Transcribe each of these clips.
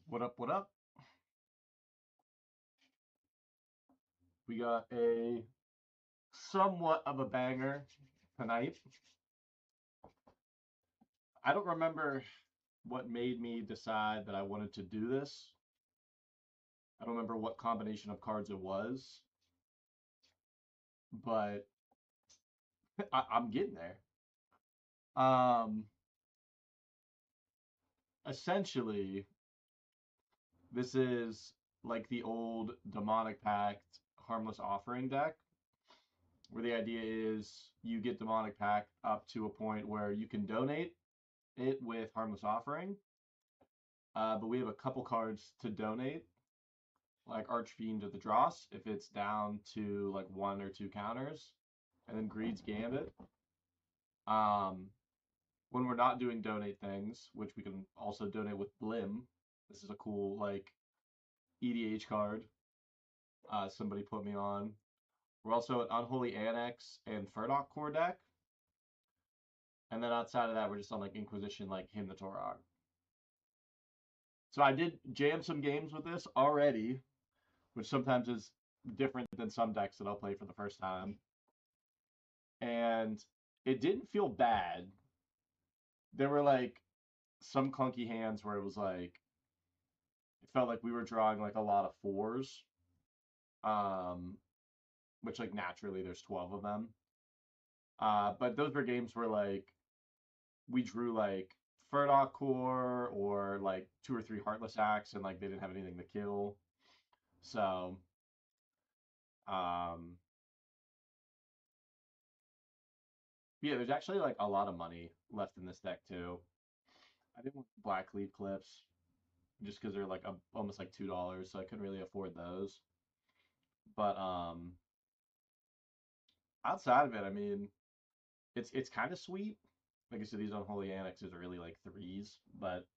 What up, what up? We got a somewhat of a banger tonight. I don't remember what made me decide that I wanted to do this. I don't remember what combination of cards it was, but I'm getting there. Um, Essentially, this is like the old Demonic Pact Harmless Offering deck, where the idea is you get Demonic Pact up to a point where you can donate it with Harmless Offering. But we have a couple cards to donate, like Archfiend of the Dross, if it's down to like 1 or 2 counters, and then Greed's Gambit. Um, when we're not doing donate things, which we can also donate with Blim. This is a cool like EDH card. Somebody put me on. We're also an Unholy Annex and Furdock core deck. And then outside of that, we're just on like Inquisition, like Hymn the Torah. So I did jam some games with this already, which sometimes is different than some decks that I'll play for the first time. And it didn't feel bad. There were like some clunky hands where it was like it felt like we were drawing like a lot of fours. Um, which like naturally there's 12 of them. But those were games where like we drew like Furdock core or like 2 or 3 Heartless Acts and like they didn't have anything to kill. So um yeah, there's actually like a lot of money left in this deck too. I didn't want Black Leaf Clips just because they're like almost like $2, so I couldn't really afford those. But outside of it, I mean, it's kind of sweet. Like I said, these Unholy Annexes are really like threes, but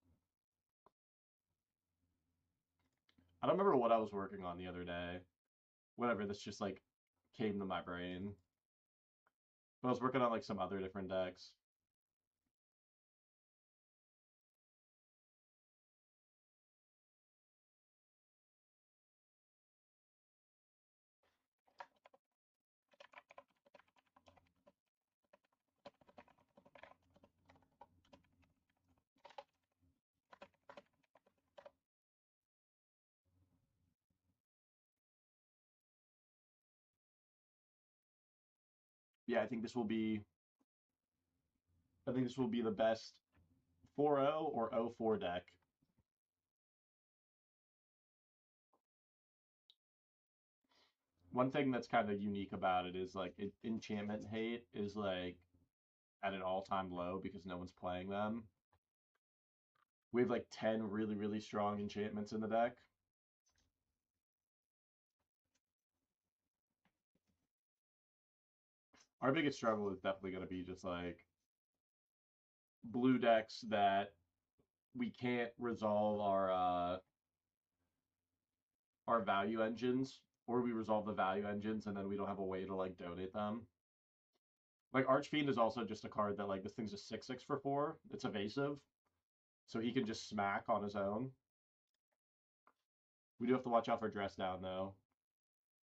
I don't remember what I was working on the other day. Whatever, this just like came to my brain. But I was working on like some other different decks. Yeah, I think this will be the best 4-0 or 0-4 deck. One thing that's kind of unique about it is like enchantment hate is like at an all-time low because no one's playing them. We have like 10 really, really strong enchantments in the deck. Our biggest struggle is definitely going to be just like blue decks that we can't resolve our value engines, or we resolve the value engines and then we don't have a way to like donate them. Like Archfiend is also just a card that like this thing's a 6/6 for 4. It's evasive, so he can just smack on his own. We do have to watch out for Dress Down though,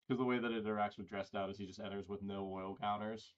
because the way that it interacts with Dress Down is he just enters with no oil counters.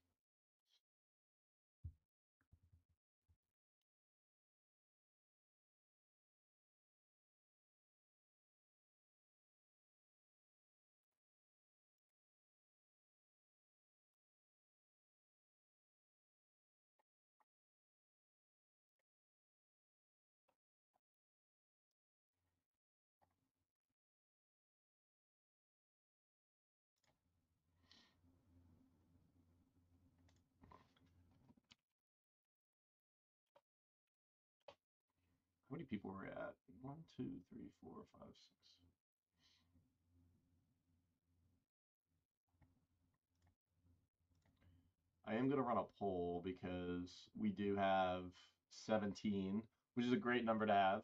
How many people were at? 1, 2, 3, 4, 5, 6. I am gonna run a poll because we do have 17, which is a great number to have.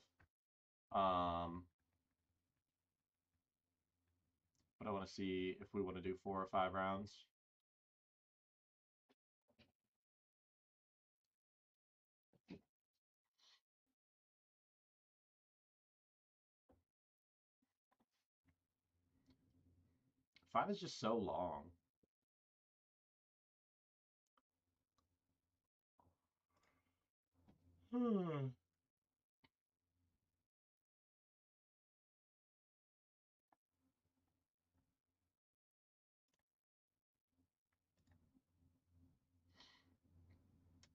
But I want to see if we want to do 4 or 5 rounds. 5 is just so long.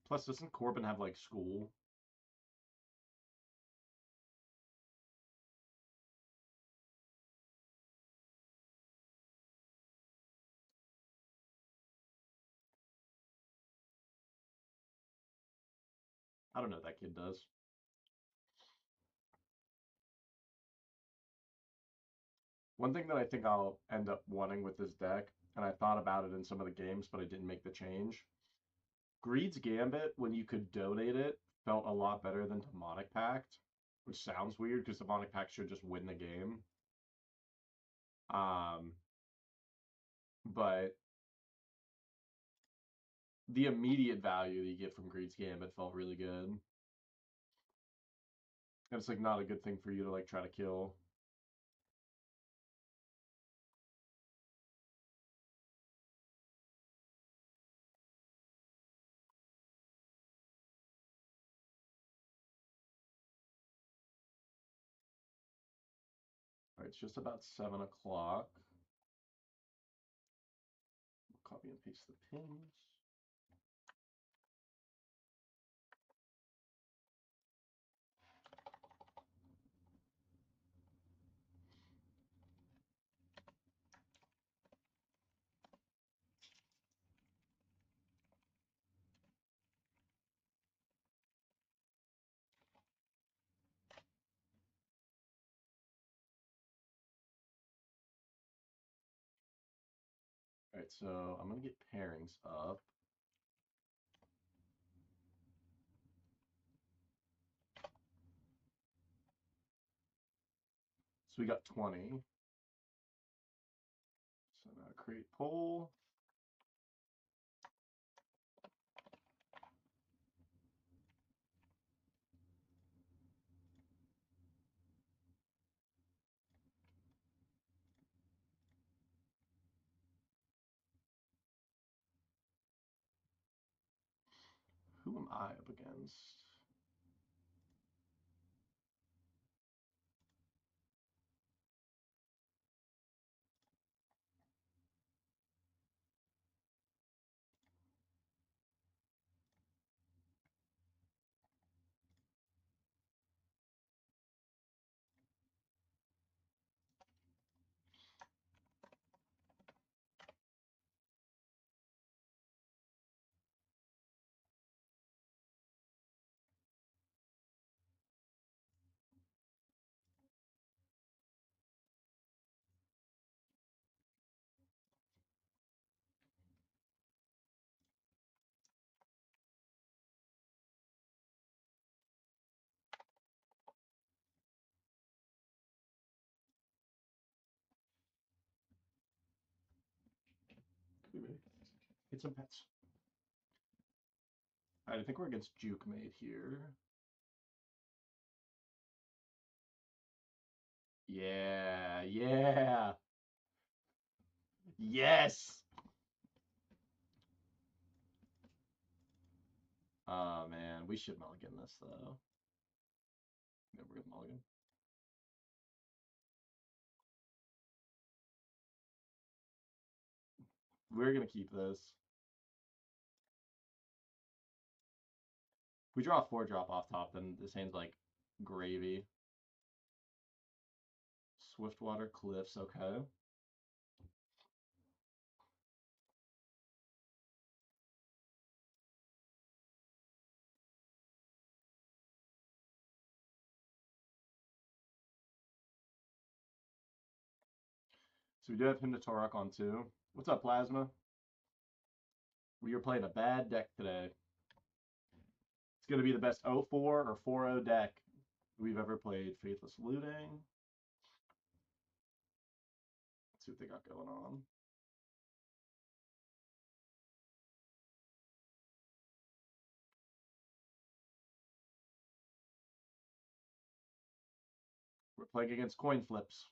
Plus, doesn't Corbin have, like, school? I don't know what that kid does. One thing that I think I'll end up wanting with this deck, and I thought about it in some of the games, but I didn't make the change. Greed's Gambit, when you could donate it, felt a lot better than Demonic Pact, which sounds weird because Demonic Pact should just win the game. But the immediate value that you get from Greed's Gambit felt really good. And it's like not a good thing for you to like try to kill. All right, it's just about 7 o'clock. Copy and paste the pins. All right, so I'm gonna get pairings up. So we got 20. So now create poll. Who am I up against? Get some pets. All right, I think we're against Juke Mate here. Yeah, yeah. Yes. Oh man, we should mulligan this though. Yeah, we're gonna mulligan. We're gonna keep this. If we draw a 4-drop off top, then this hand's like gravy. Swiftwater Cliffs, okay. So we do have him to Torok on 2. What's up, Plasma? We are playing a bad deck today. It's going to be the best 0-4 or 4-0 deck we've ever played. Faithless Looting. Let's see what they got going on. We're playing against coin flips.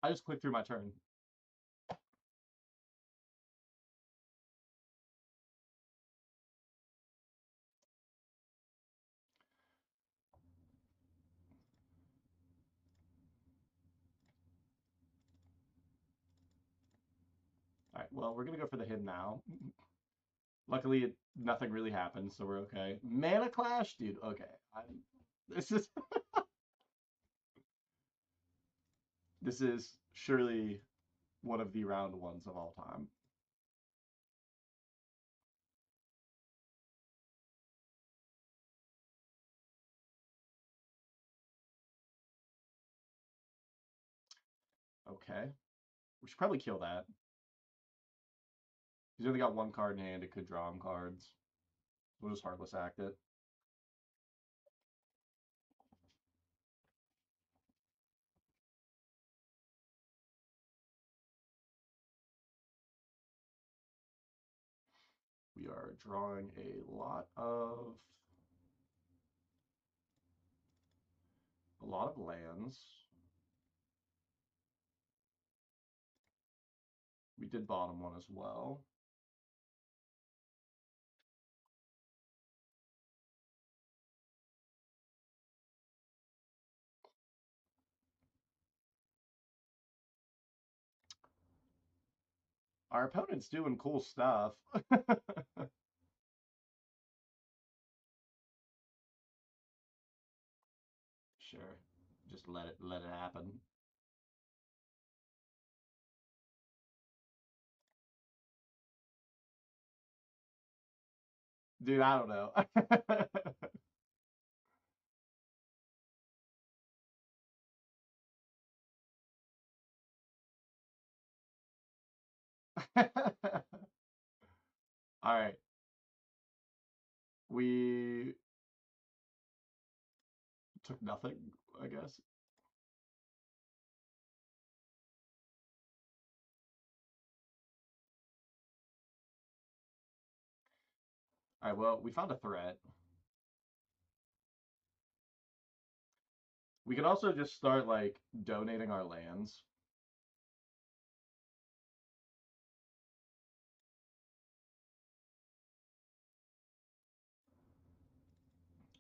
I just clicked through my turn. All right, well, we're gonna go for the hit now. Luckily, nothing really happened, so we're okay. Mana Clash, dude. Okay, this is this is surely one of the round ones of all time. Okay, we should probably kill that. He's only got one card in hand. It could draw him cards. We'll just Heartless Act it. We are drawing a lot of lands. We did bottom one as well. Our opponent's doing cool stuff. Sure. Just let it happen. Dude, I don't know. All right. We took nothing, I guess. All right, well, we found a threat. We could also just start, like, donating our lands.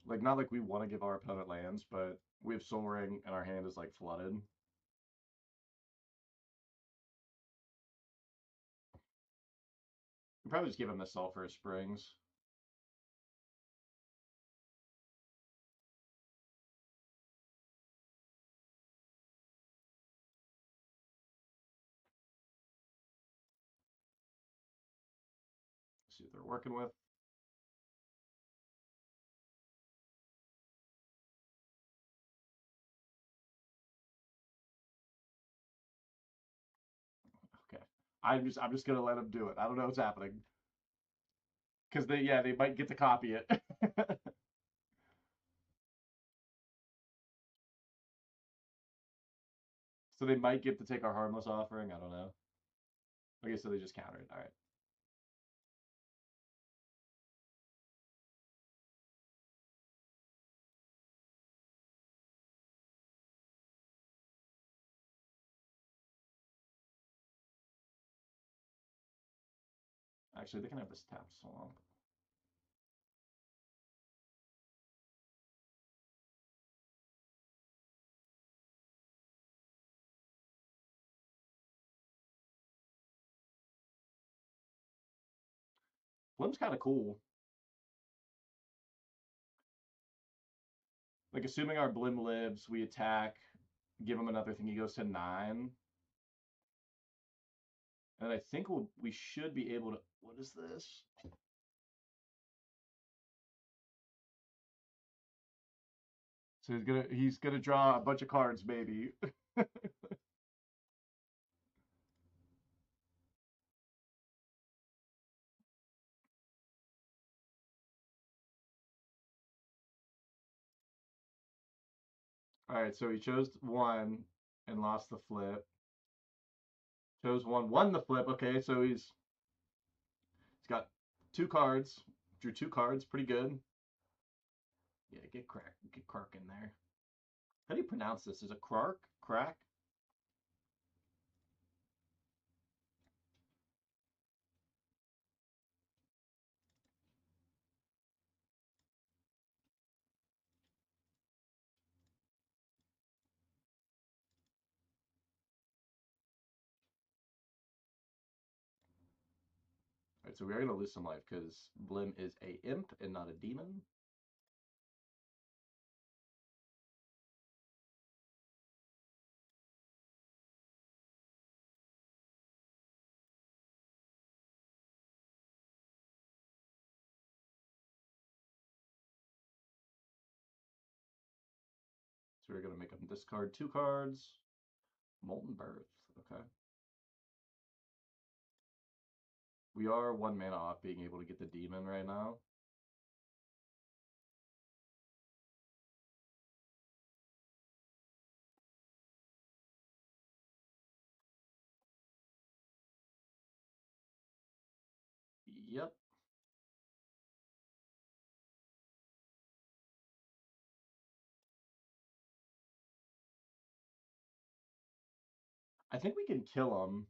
Like, not like we want to give our opponent lands, but we have Soul Ring and our hand is, like, flooded. We probably just give him the Sulphur Springs. See what they're working with. Okay. I'm just gonna let them do it. I don't know what's happening. Because they might get to copy it. So they might get to take our harmless offering. I don't know. Okay, so they just countered. All right. Actually, they can have this tap swamp. Flim's kind of cool. Like, assuming our Blim lives, we attack, give him another thing, he goes to 9. And I think we should be able to... What is this? So he's gonna draw a bunch of cards, maybe. All right, so he chose 1 and lost the flip. Chose 1, won the flip. Okay, so he's got 2 cards. Drew 2 cards, pretty good. Yeah, get Krark in there. How do you pronounce this? Is it Krark? Crack? Alright, so we are going to lose some life because Blim is a imp and not a demon. So we're going to make him discard 2 cards. Molten Birth. Okay. We are 1 mana off being able to get the demon right now. Yep. I think we can kill him.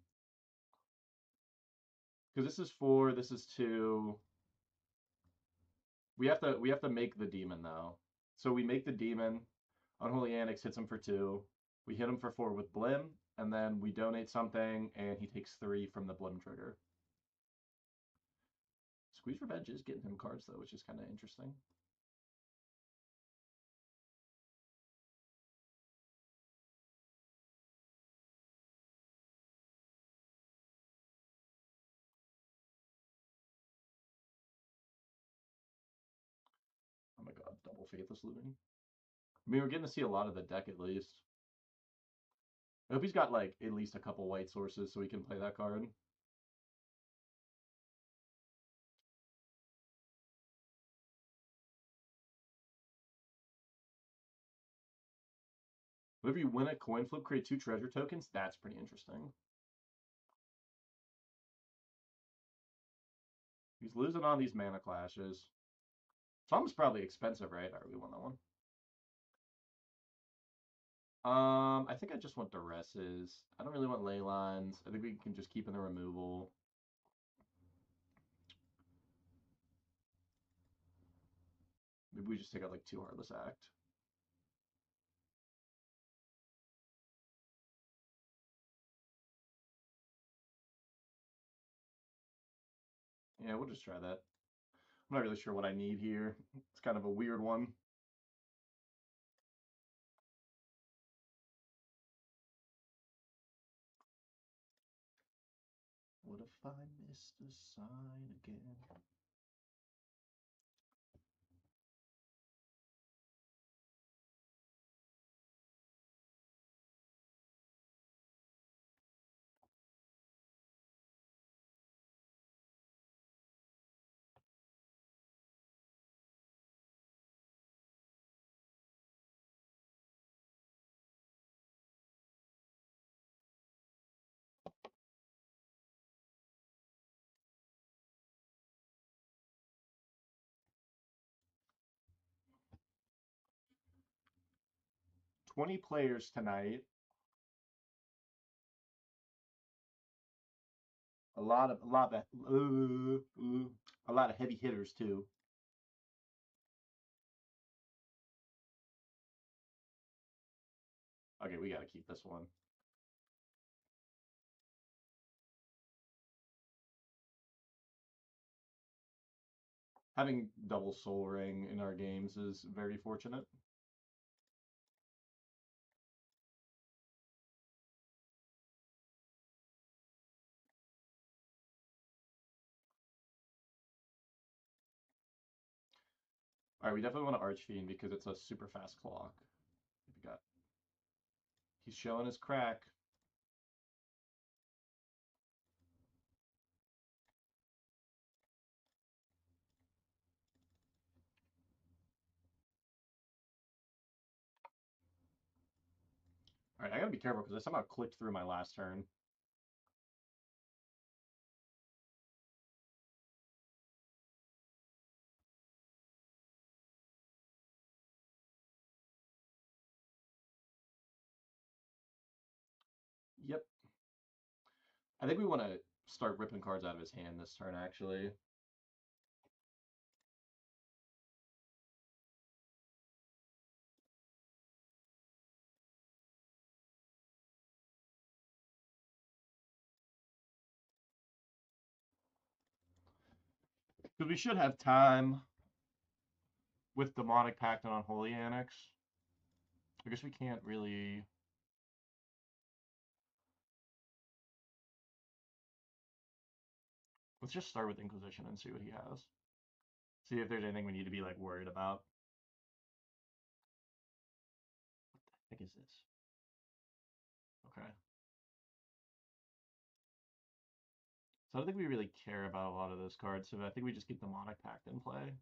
Because this is 4, this is 2. We have to make the demon though. So we make the demon. Unholy Annex hits him for 2. We hit him for 4 with Blim, and then we donate something, and he takes 3 from the Blim trigger. Squeeze Revenge is getting him cards though, which is kind of interesting. Oh my god, double Faithless Looting. I mean, we're getting to see a lot of the deck at least. I hope he's got like at least a couple white sources so we can play that card. Whenever you win a coin flip, create 2 treasure tokens. That's pretty interesting. He's losing on these mana clashes. Tom's probably expensive, right? Alright, we won that one. I think I just want Duresses. I don't really want ley lines. I think we can just keep in the removal. Maybe we just take out like 2 Heartless Act. Yeah, we'll just try that. I'm not really sure what I need here. It's kind of a weird one. What if I missed a sign again? "20 players tonight. A lot of heavy hitters too. Okay, we gotta keep this one. Having double Soul Ring in our games is very fortunate. Alright, we definitely want to Archfiend because it's a super fast clock. We got. He's showing his crack. Alright, I gotta be careful because I somehow clicked through my last turn. Yep. I think we want to start ripping cards out of his hand this turn, actually. Because we should have time with Demonic Pact and Unholy Annex. I guess we can't really... Let's just start with Inquisition and see what he has. See if there's anything we need to be, like, worried about. What the heck is this? Okay. So I don't think we really care about a lot of those cards, so I think we just get Demonic Pact in play.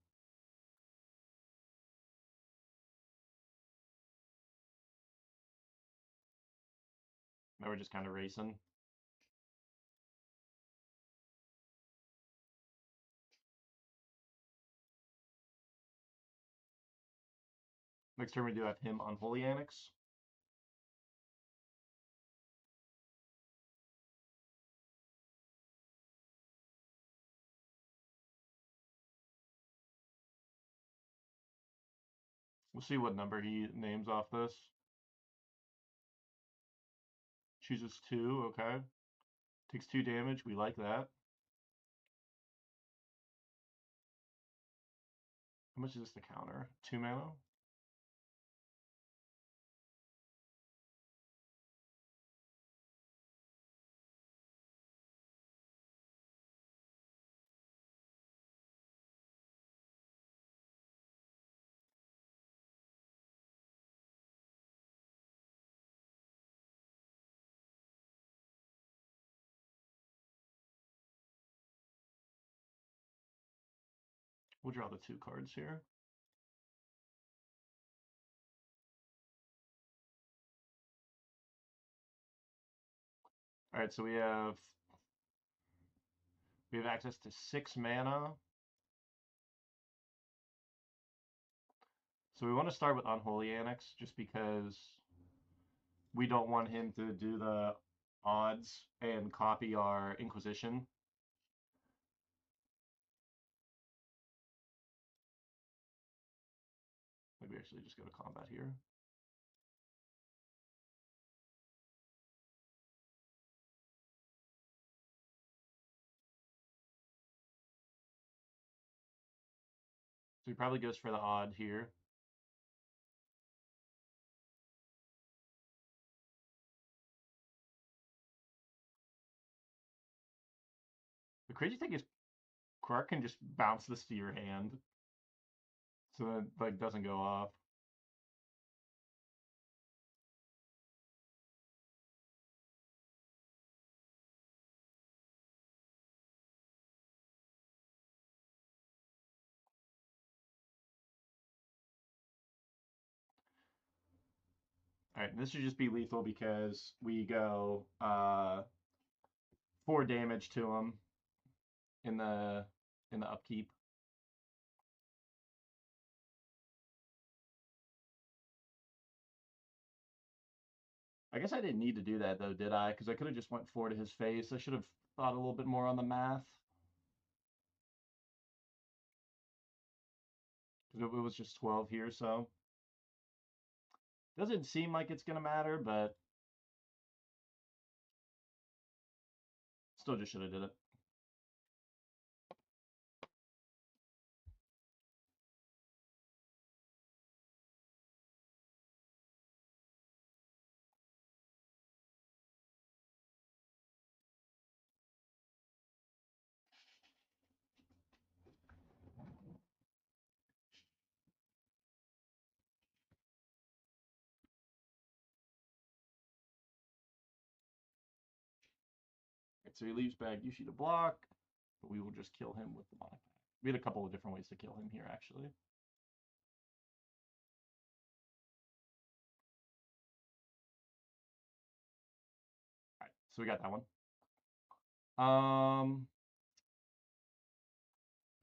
Now we're just kind of racing. Next turn we do have him Unholy Annex. We'll see what number he names off this. Chooses 2, okay. Takes 2 damage, we like that. How much is this to counter? 2 mana? We'll draw the 2 cards here. Alright, so we have access to 6 mana. So we want to start with Unholy Annex just because we don't want him to do the odds and copy our Inquisition. Maybe actually just go to combat here. So he probably goes for the odd here. The crazy thing is Quark can just bounce this to your hand. So that like doesn't go off. Alright, this should just be lethal because we go 4 damage to him in the upkeep. I guess I didn't need to do that though, did I? Because I could have just went 4 to his face. I should have thought a little bit more on the math. Because it was just 12 here, so. Doesn't seem like it's going to matter, but still just should have did it. Right, so he leaves Bag-Yushi to block, but we will just kill him with the Demonic Pact. We had a couple of different ways to kill him here, actually. Alright, so we got that one.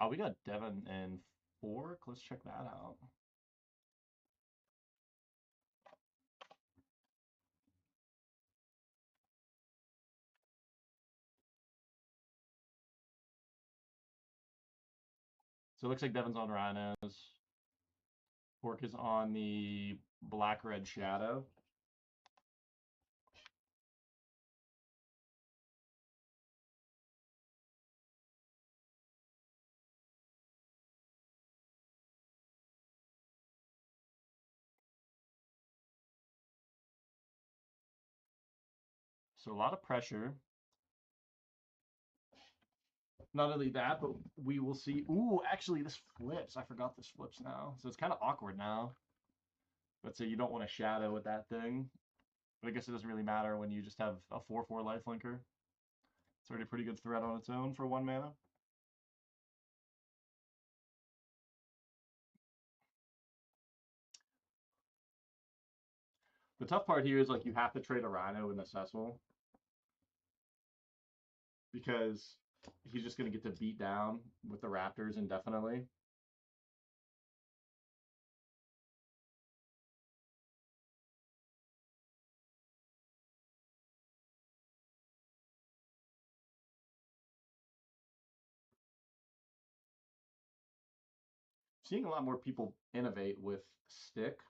Oh, we got Devin and Fork. Let's check that out. So it looks like Devin's on Rhinos. Fork is on the Black-Red Shadow. So a lot of pressure. Not only that, but we will see. Ooh, actually, this flips. I forgot this flips now. So it's kind of awkward now. Let's say you don't want to shadow with that thing. But I guess it doesn't really matter when you just have a 4/4 lifelinker. It's already a pretty good threat on its own for 1 mana. The tough part here is like you have to trade a Rhino in a Cecil because he's just going to get to beat down with the Raptors indefinitely. Seeing a lot more people innovate with Stick.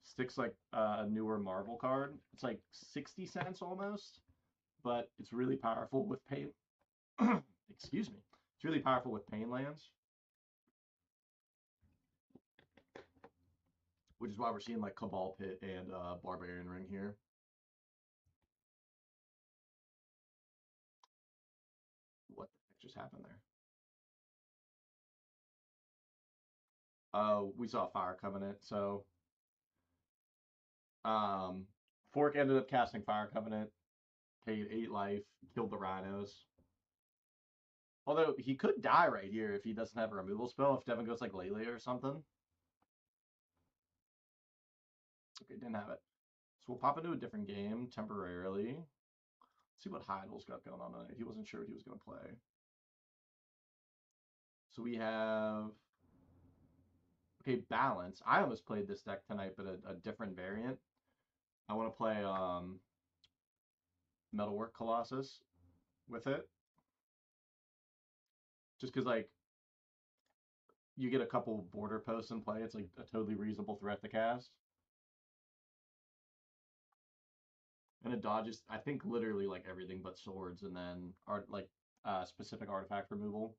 Stick's like a newer Marvel card. It's like 60 cents almost, but it's really powerful with pain. Excuse me. It's really powerful with pain lands, which is why we're seeing like Cabal Pit and Barbarian Ring here. What the heck just happened there? We saw Fire Covenant, so um, Fork ended up casting Fire Covenant, paid 8 life, killed the Rhinos. Although he could die right here if he doesn't have a removal spell, if Devin goes like Lele or something. Okay, didn't have it. So we'll pop into a different game temporarily. Let's see what Heidel's got going on tonight. He wasn't sure what he was going to play. So we have... Okay, Balance. I almost played this deck tonight, but a different variant. I want to play Metalwork Colossus with it. Just because, like, you get a couple border posts in play. It's, like, a totally reasonable threat to cast. And it dodges, I think, literally, like, everything but swords and then, specific artifact removal.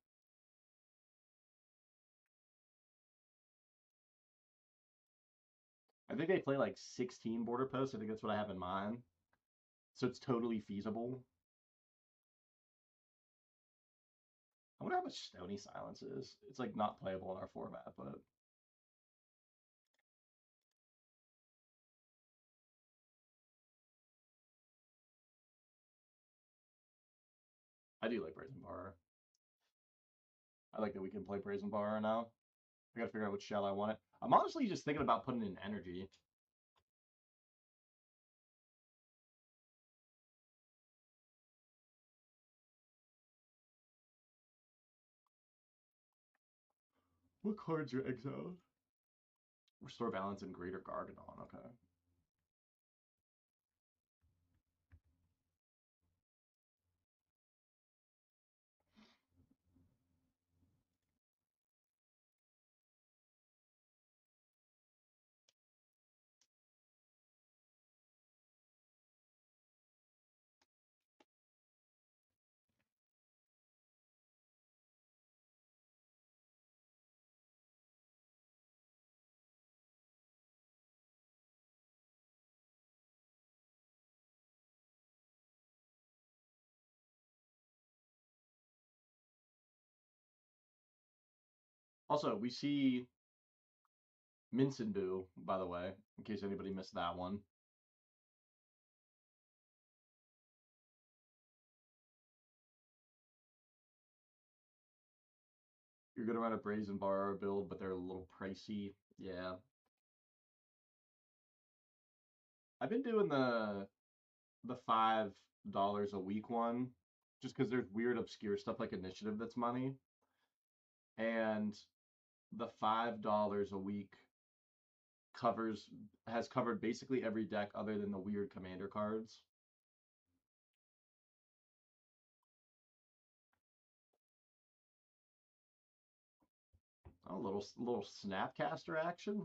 I think they play, like, 16 border posts. I think that's what I have in mind. So it's totally feasible. I wonder how much Stony Silence is. It's like not playable in our format, but I do like Brazen Borrower. I like that we can play Brazen Borrower now. I gotta figure out which shell I want it. I'm honestly just thinking about putting in energy. What cards are exiled? Restore balance and Greater Gargadon. Okay. Also, we see Mincinbu, by the way, in case anybody missed that one. You're gonna run a Brazen Borrower build, but they're a little pricey. Yeah. I've been doing the $5 a week one, just because there's weird obscure stuff like Initiative that's money. And the $5 a week has covered basically every deck other than the weird commander cards. Oh, little Snapcaster action.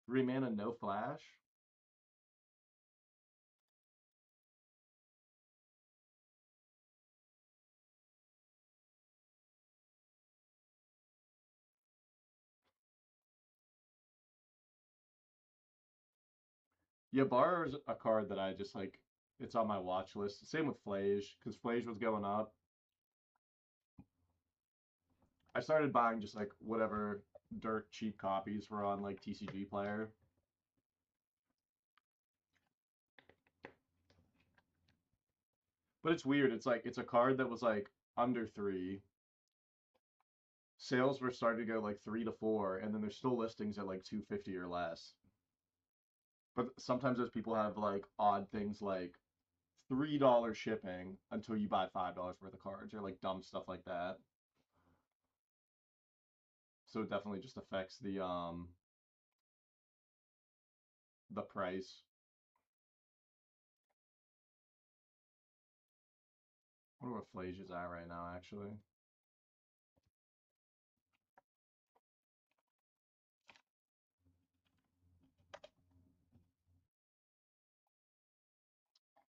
3 mana, no flash. Yeah, Bar's a card that I just like. It's on my watch list. Same with Flage, because Flage was going up. I started buying just like whatever dirt cheap copies were on like TCG Player. But it's weird. It's like it's a card that was like under three. Sales were starting to go like 3 to 4, and then there's still listings at like 250 or less. But sometimes those people have like odd things like $3 shipping until you buy $5 worth of cards or like dumb stuff like that. So it definitely just affects the price. I wonder what Flage is at right now actually.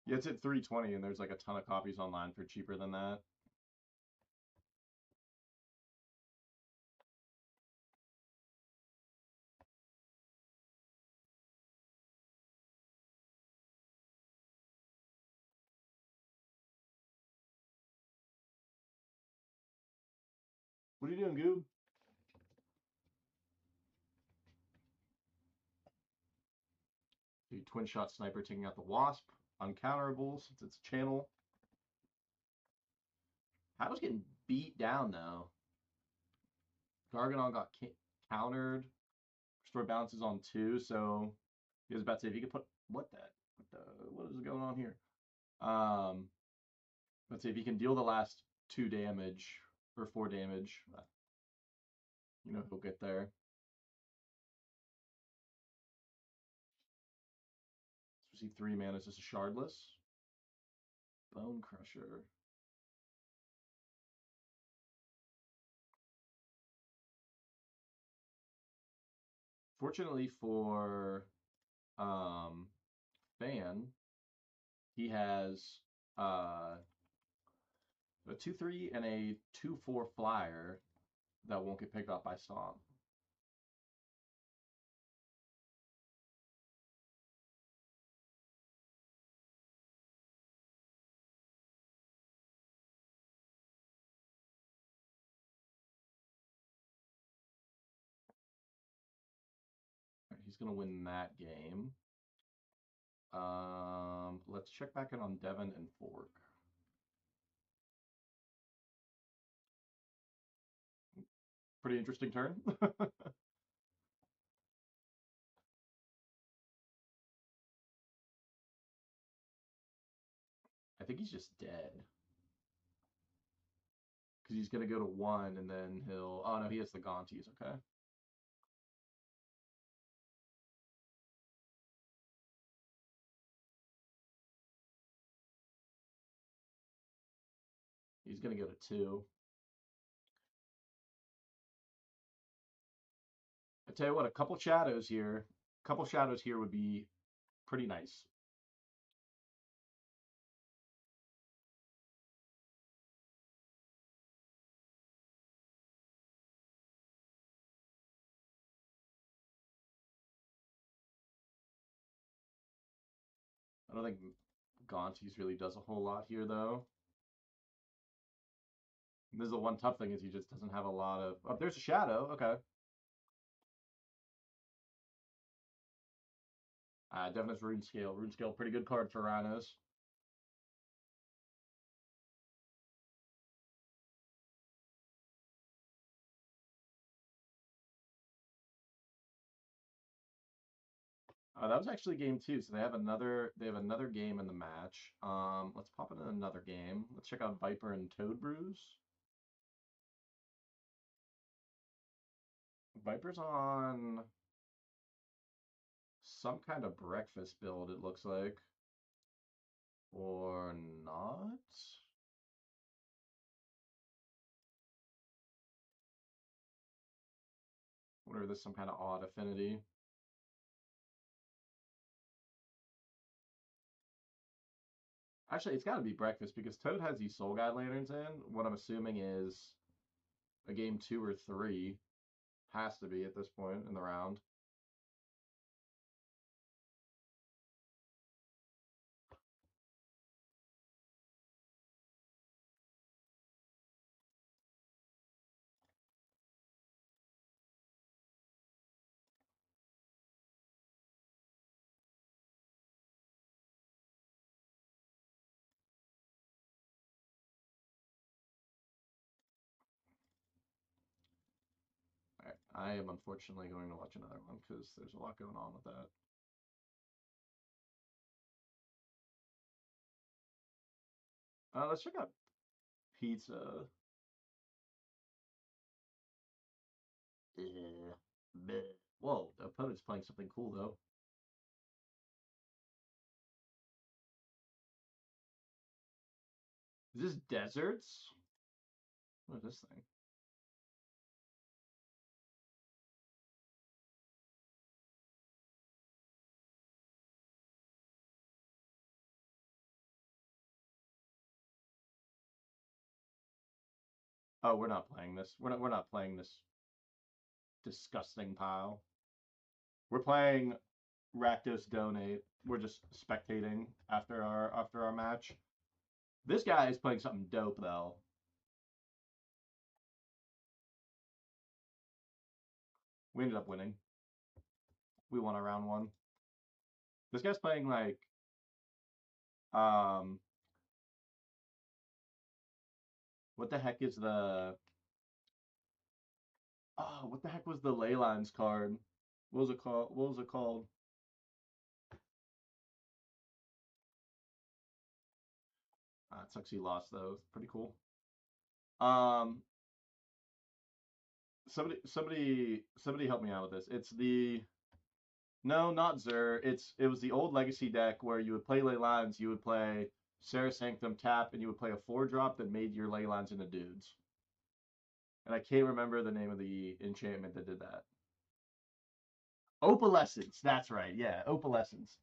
Yeah, it's at 320 and there's like a ton of copies online for cheaper than that. What are you doing, Goob? The twin shot sniper taking out the wasp. Uncounterable since it's channel. Haddo's getting beat down though. Garganon got countered. Restore balance is on 2, so he was about to say if he could put what is going on here? Let's see if he can deal the last 2 damage or 4 damage. He'll get there. So see 3 mana is just a shardless. Bone Crusher. Fortunately for Fan, he has a 2/3 and a 2/4 flyer that won't get picked up by Stomp. He's gonna win that game. Let's check back in on Devin and Fork. Pretty interesting turn. I think he's just dead. Because he's going to go to 1 and then he'll. Oh no, he has the Gaunties, okay. He's going to go to 2. I tell you what, a couple shadows here. A couple shadows here would be pretty nice. I don't think Gaunties really does a whole lot here, though. And this is the one tough thing is he just doesn't have a lot of. Oh, there's a shadow. Okay. Definite Rune Scale. Rune Scale, pretty good card for Rhinos. That was actually game 2, so they have another game in the match. Let's pop in another game. Let's check out Viper and Toad Brews. Viper's on some kind of breakfast build, it looks like. Or not? Wonder if there's some kind of odd affinity. Actually, it's got to be breakfast because Toad has these Soul Guide Lanterns in. What I'm assuming is a game 2 or 3. Has to be at this point in the round. I am unfortunately going to watch another one because there's a lot going on with that. Let's check out pizza. Yeah. Whoa, the opponent's playing something cool though. Is this deserts? What is this thing? Oh, we're not playing this. We're not playing this disgusting pile. We're playing Rakdos donate. We're just spectating after our match. This guy is playing something dope though. We ended up winning. We won a round one. This guy's playing like um what the heck is the what the heck was the Leylines card? What was it called? What was it called? It sucks he lost though. Pretty cool. Um somebody help me out with this. It's the no, not Zur. It was the old Legacy deck where you would play Ley Lines, you would play Sarah Sanctum tap, and you would play a 4-drop that made your Ley Lines into dudes. And I can't remember the name of the enchantment that did that. Opalescence. That's right. Yeah, Opalescence.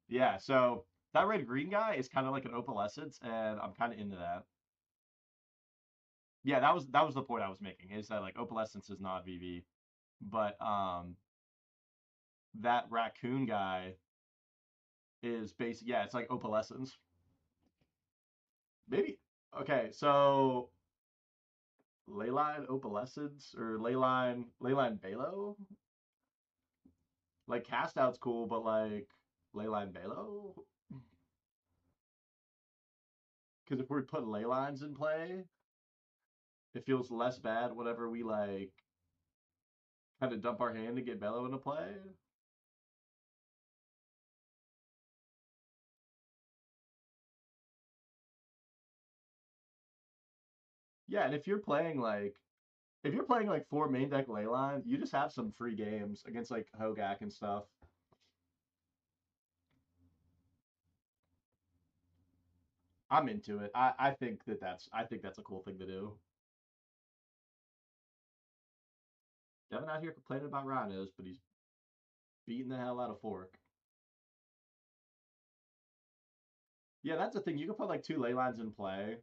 Yeah. So that red green guy is kind of like an Opalescence, and I'm kind of into that. Yeah, that was the point I was making. Is that like Opalescence is not VV, but that raccoon guy is basic. Yeah, it's like Opalescence. Maybe. Okay, so Leyline Opalescence or Leyline Balo? Like cast out's cool, but like Leyline Balo? Because if we put Leylines in play, it feels less bad whenever we like kind of dump our hand to get Bello into play. Yeah, and if you're playing like 4 main deck Leyline, you just have some free games against like Hogak and stuff. I'm into it. I think that's a cool thing to do. Devin out here complaining about rhinos, but he's beating the hell out of Fork. Yeah, that's the thing. You can put like 2 Leylines in play,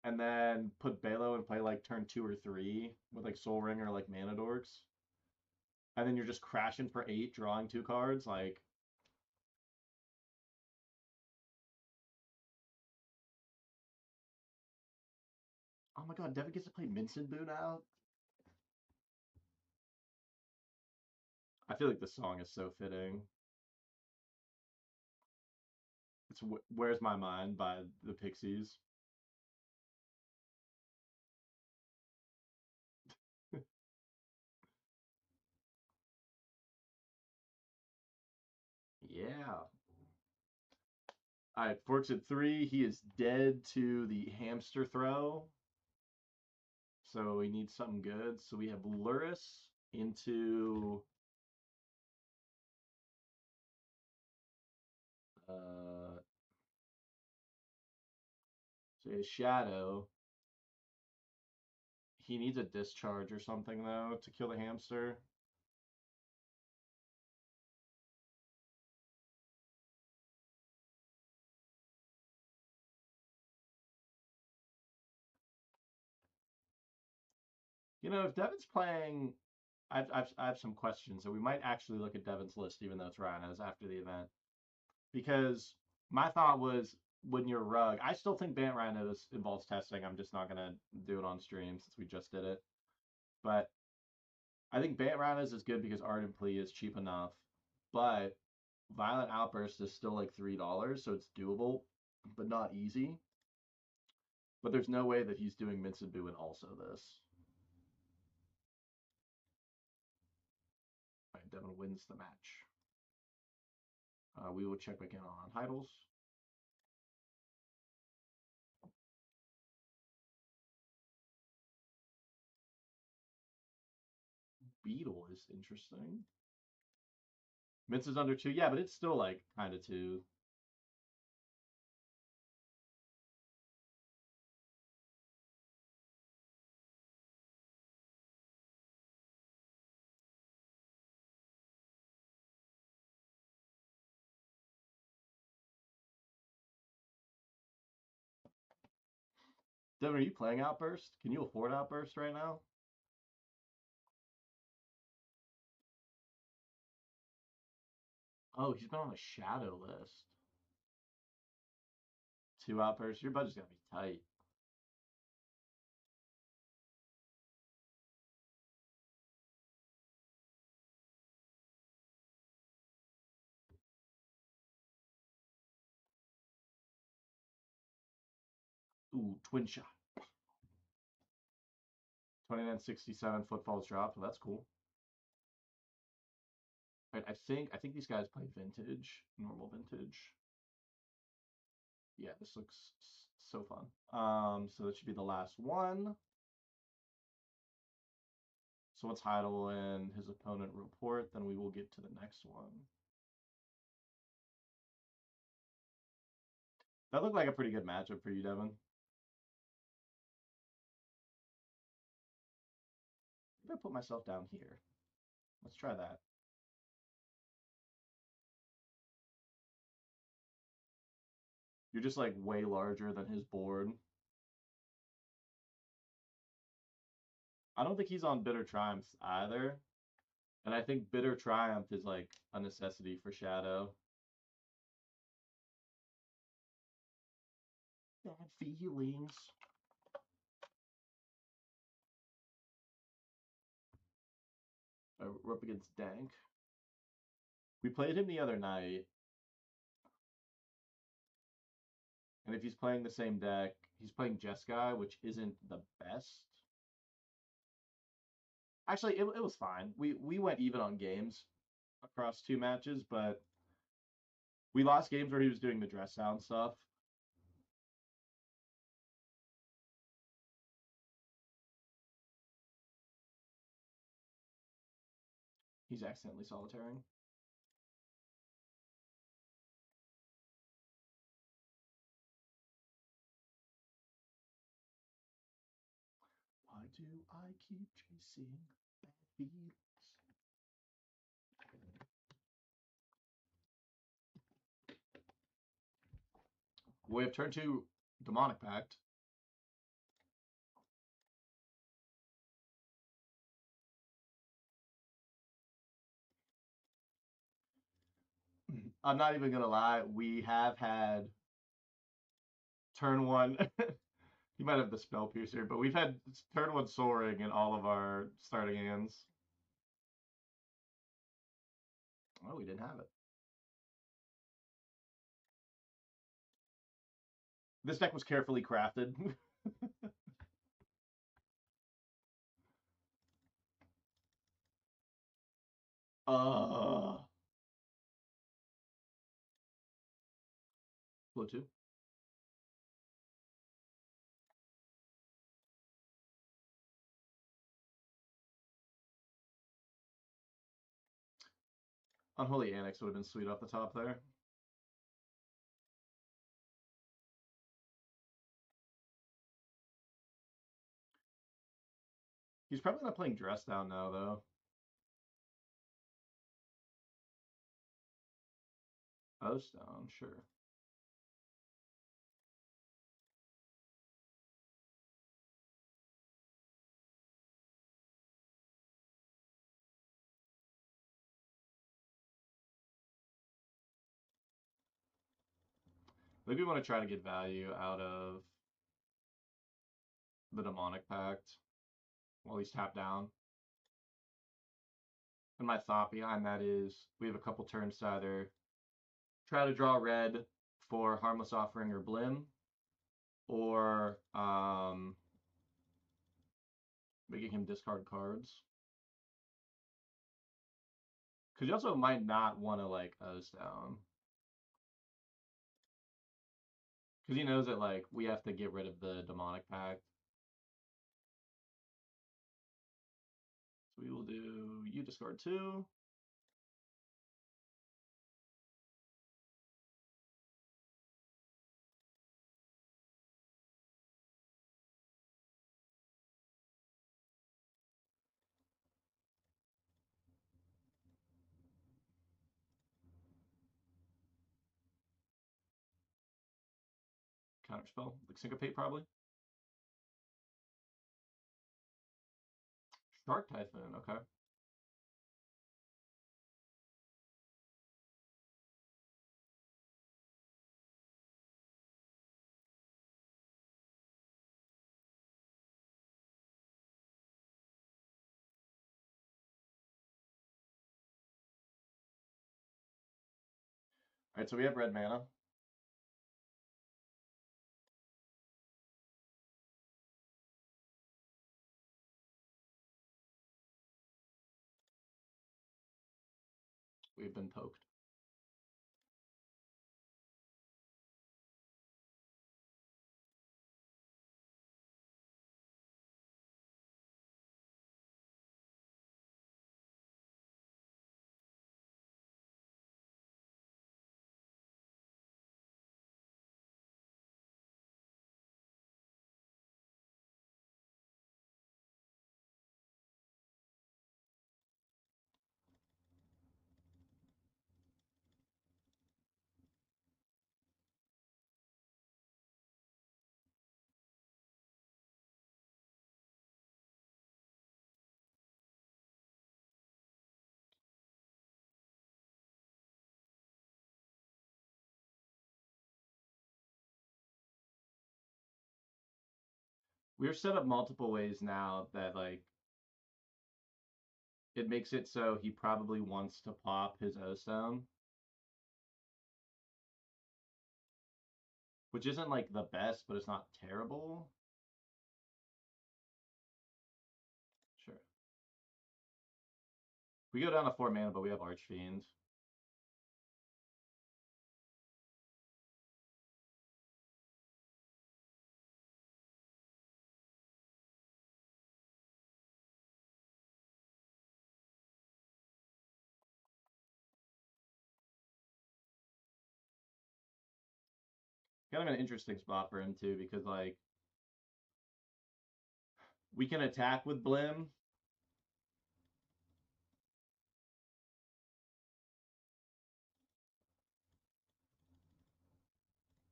and then put Balo and play like turn 2 or 3 with like Soul Ring or like Mana Dorks, and then you're just crashing for 8, drawing 2 cards. Like, oh my god, Devin gets to play Mincin Boo now. I feel like the song is so fitting. It's "Where's My Mind" by the Pixies. Yeah. All right, Forks at 3. He is dead to the hamster throw. So we need something good. So we have Luris into uh so he has Shadow. He needs a discharge or something though to kill the hamster. If Devin's playing, I have some questions. So we might actually look at Devin's list, even though it's Rhinos after the event, because my thought was when you're Rug, I still think Bant Rhinos involves testing. I'm just not gonna do it on stream since we just did it. But I think Bant Rhinos is good because Ardent Plea is cheap enough, but Violent Outburst is still like $3, so it's doable, but not easy. But there's no way that he's doing Mincin Boo and also this. Devin wins the match. We will check back in on Heidels. Beetle is interesting. Mince is under 2. Yeah, but it's still like kind of 2. Devin, are you playing Outburst? Can you afford Outburst right now? Oh, he's been on the shadow list. 2 Outbursts. Your budget's gotta be tight. Ooh, twin shot. 2967 footfalls dropped. Well, that's cool. Right, I think these guys play vintage, normal vintage. Yeah, this looks so fun. So that should be the last one. So once Heidel and his opponent report, then we will get to the next one. That looked like a pretty good matchup for you, Devin. Maybe I put myself down here. Let's try that. You're just like way larger than his board. I don't think he's on Bitter Triumph either. And I think Bitter Triumph is like a necessity for Shadow. Bad feelings. We're up against Dank. We played him the other night. And if he's playing the same deck, he's playing Jeskai, which isn't the best. Actually, it was fine. We went even on games across 2 matches, but we lost games where he was doing the dress down stuff. He's accidentally solitaring. Why do I keep chasing bad feelings? We have turn 2 Demonic Pact. I'm not even gonna lie, we have had turn 1. You might have the Spell Piercer, but we've had turn 1 Soaring in all of our starting hands. Oh, we didn't have it. This deck was carefully crafted. uh Flow 2. Unholy Annex would have been sweet off the top there. He's probably not playing Dress Down now, though. Post Down, sure. Maybe we want to try to get value out of the Demonic Pact while he's tapped down. And my thought behind that is we have a couple turns to either try to draw red for Harmless Offering or Blim, or making him discard cards. Because you also might not want to like O's down. Because he knows that like we have to get rid of the demonic pact. So we will do you discard 2. Counterspell, like Syncopate probably. Shark Typhoon, okay. Alright, so we have red mana. We've been poked. We're set up multiple ways now that like it makes it so he probably wants to pop his O Stone. Which isn't like the best, but it's not terrible. Sure. We go down to 4 mana, but we have Archfiend. Kind of an interesting spot for him too, because like we can attack with Blim.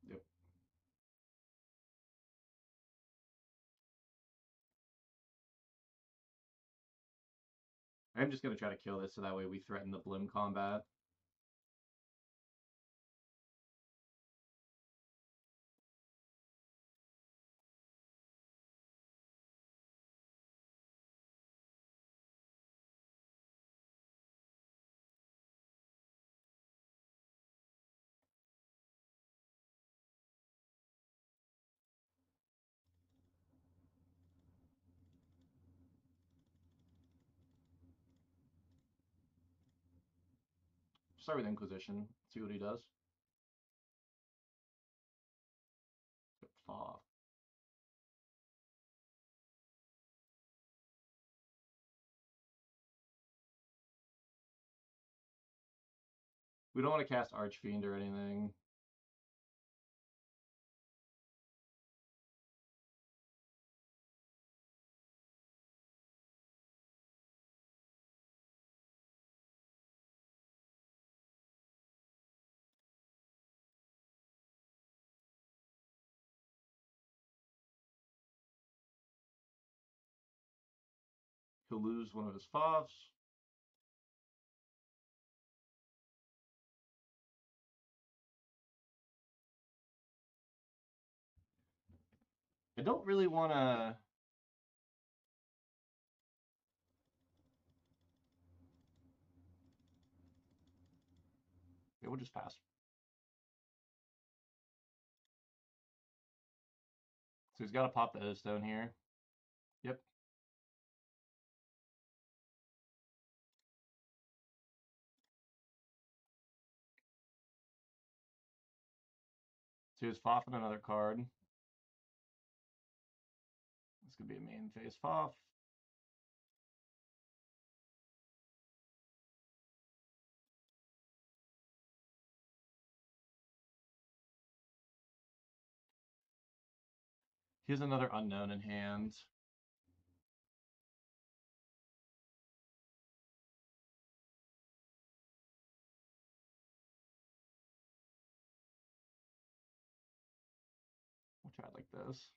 Yep. I'm just gonna try to kill this so that way we threaten the Blim combat. Start with Inquisition, see what he does. Fall off. We don't want to cast Archfiend or anything. He'll lose one of his fofs. I don't really want to. Yeah, we'll just pass. So he's got to pop the O Stone here. Yep. So he's foffing another card. This could be a main phase foff. He has another unknown in hand. We'll try it like this.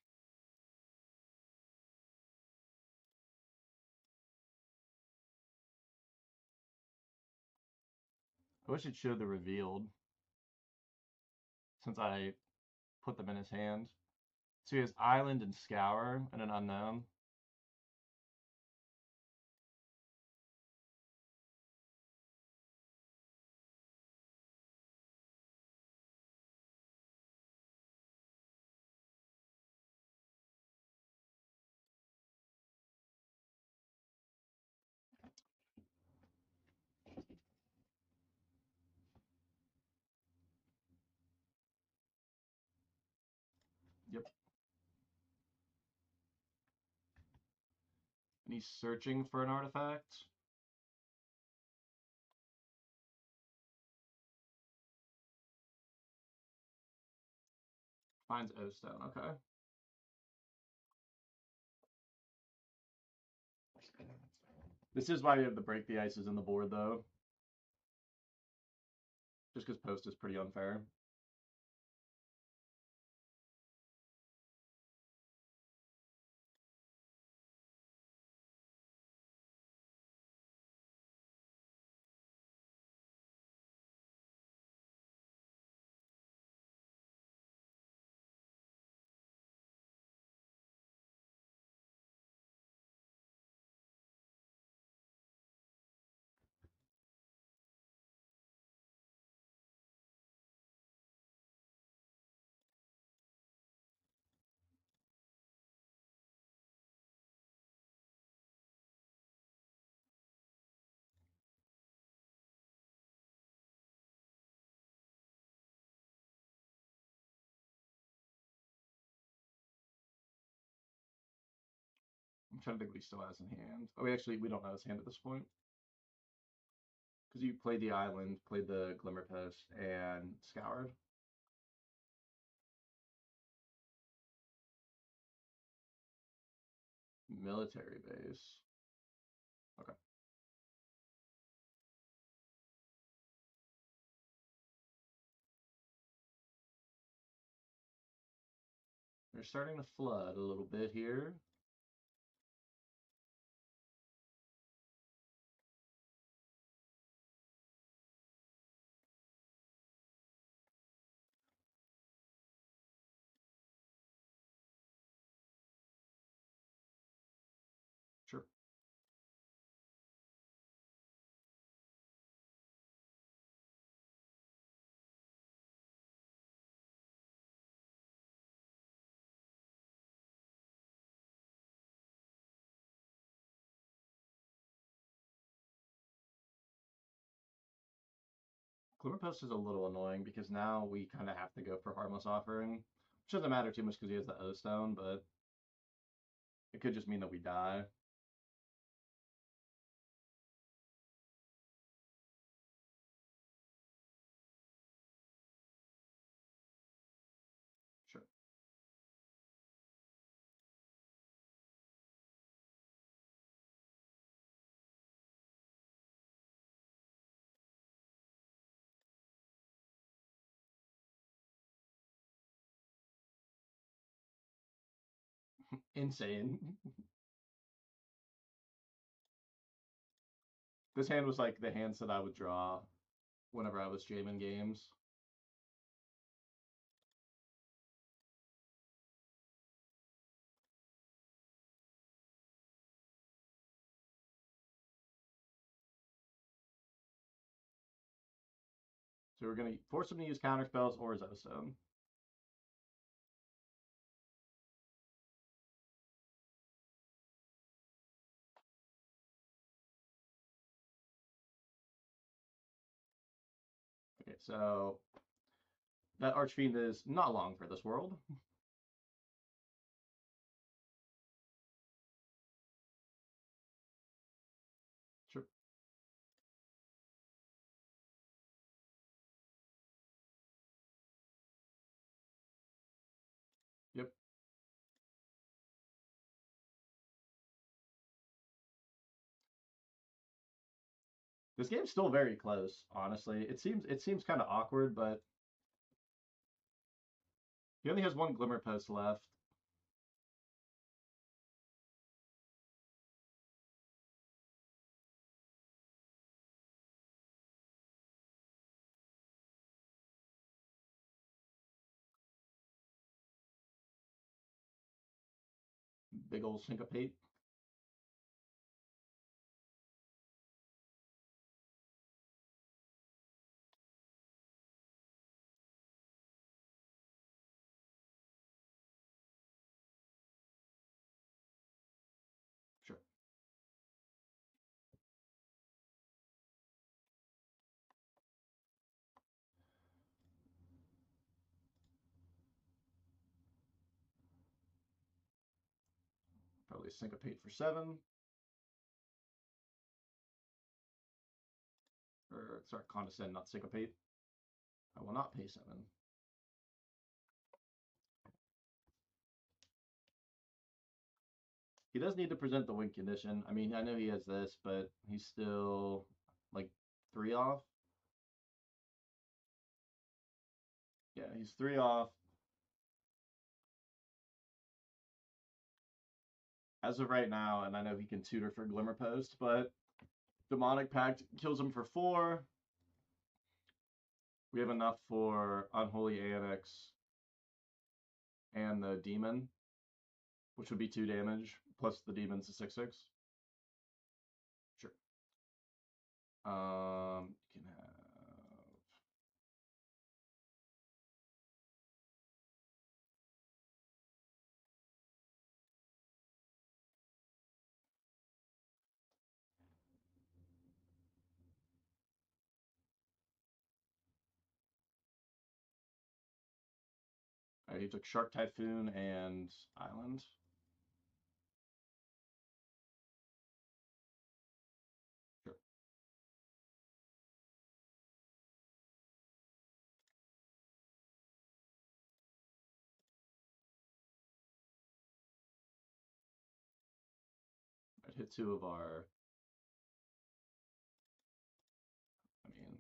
I wish it showed the revealed, since I put them in his hand. So he has Island and Scour and an unknown. Yep. And he's searching for an artifact. Finds O-Stone, okay. This is why we have the break the ices in the board, though. Just because post is pretty unfair. I'm trying to think what he still has in hand. Oh, we don't know his hand at this point. Because you played the Island, played the Glimmer Post, and Scoured. Military base. Okay. They're starting to flood a little bit here. Sure. Glimmer Post is a little annoying because now we kind of have to go for Harmless Offering. Which doesn't matter too much because he has the O-Stone, but it could just mean that we die. Sure. Insane. This hand was like the hands that I would draw whenever I was jamming games. So we're going to force him to use counter spells or his O-Stone. Okay, so that Archfiend is not long for this world. Sure. Yep. This game's still very close, honestly. It seems kind of awkward, but he only has one Glimmer Post left. Big old Syncopate. Sure. Probably Syncopate for 7. Or, sorry, Condescend, not Syncopate. I will not pay 7. He does need to present the win condition. I mean, I know he has this, but he's still like 3 off. Yeah, he's 3 off. As of right now, and I know he can tutor for Glimmer Post, but Demonic Pact kills him for 4. We have enough for Unholy Annex and the Demon, which would be 2 damage, plus the Demon's a 6/6. Sure. You can have. He took Shark Typhoon and Island. Sure. I'd hit 2 of our. I mean,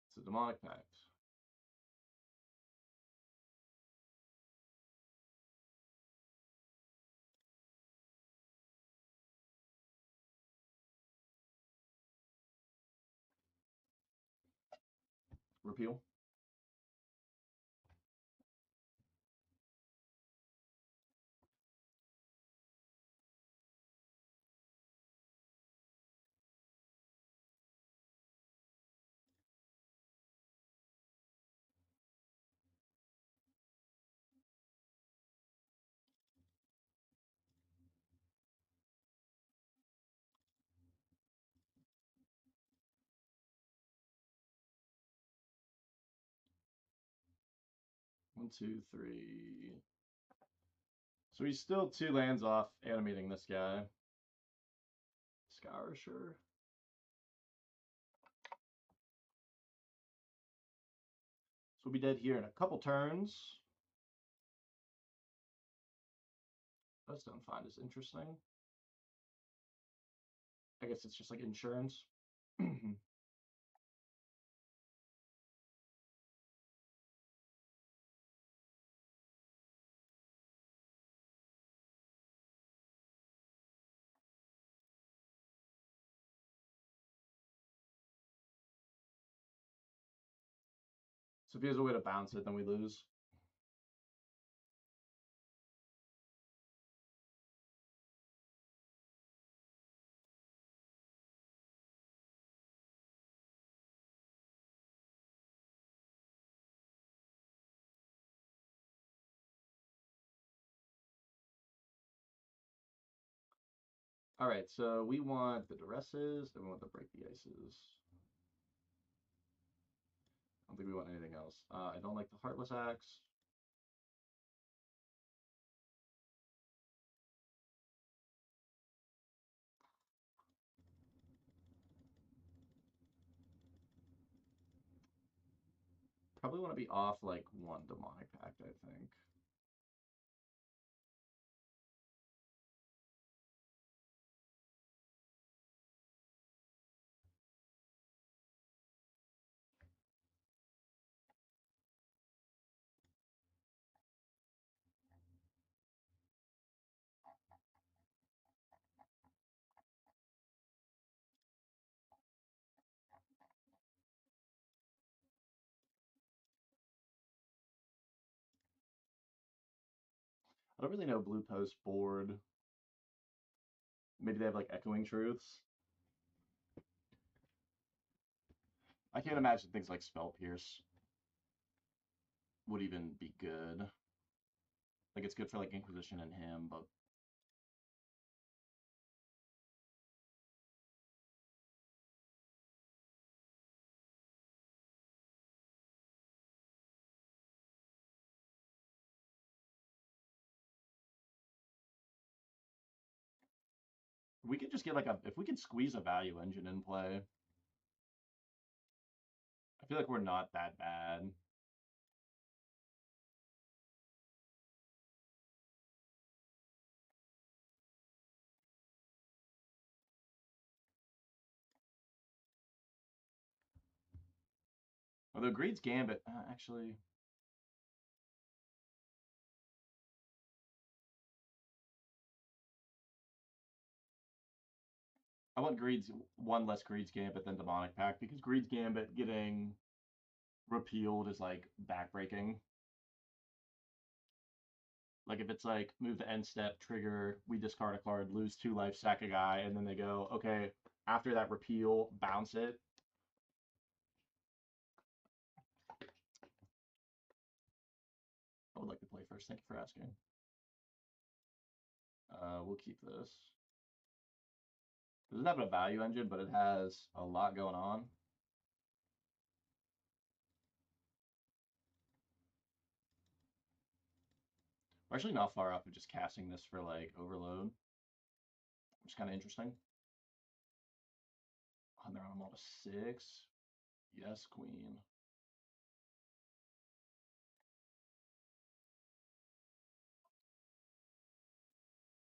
it's a Demonic Pact. Repeal. One, two, three. So he's still 2 lands off animating this guy. Scour, sure. So we'll be dead here in a couple turns. Bloodstone Find is interesting. I guess it's just like insurance. So if he has a way to bounce it, then we lose. All right, so we want the Duresses, and we want the Break the Ices. I don't think we want anything else. I don't like the Heartless Axe. Probably want to be off like one Demonic Pact, I think. I don't really know Blue Post board. Maybe they have like Echoing Truths. I can't imagine things like Spell Pierce would even be good. Like it's good for like Inquisition and him, but we could just get like a if we could squeeze a value engine in play. I feel like we're not that bad. Although Greed's Gambit, actually, I want Greed's one less Greed's Gambit than Demonic Pact because Greed's Gambit getting repealed is like backbreaking. Like if it's like move to end step, trigger, we discard a card, lose 2 life, sack a guy, and then they go, okay, after that repeal, bounce it. I would like to play first. Thank you for asking. We'll keep this. It doesn't have a value engine, but it has a lot going on. We're actually not far off of just casting this for like overload, which is kind of interesting. And they're on a 6. Yes, queen.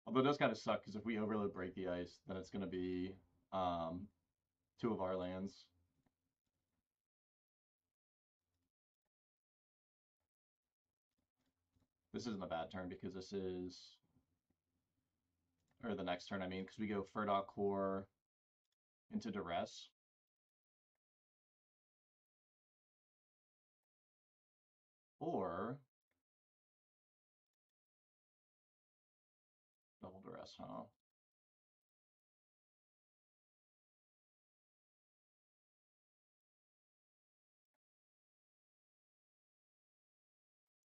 Although it does kind of suck because if we overload Break the Ice, then it's going to be 2 of our lands. This isn't a bad turn because this is, or the next turn, I mean, because we go Furdok Core into Duress. Or double Duress, huh?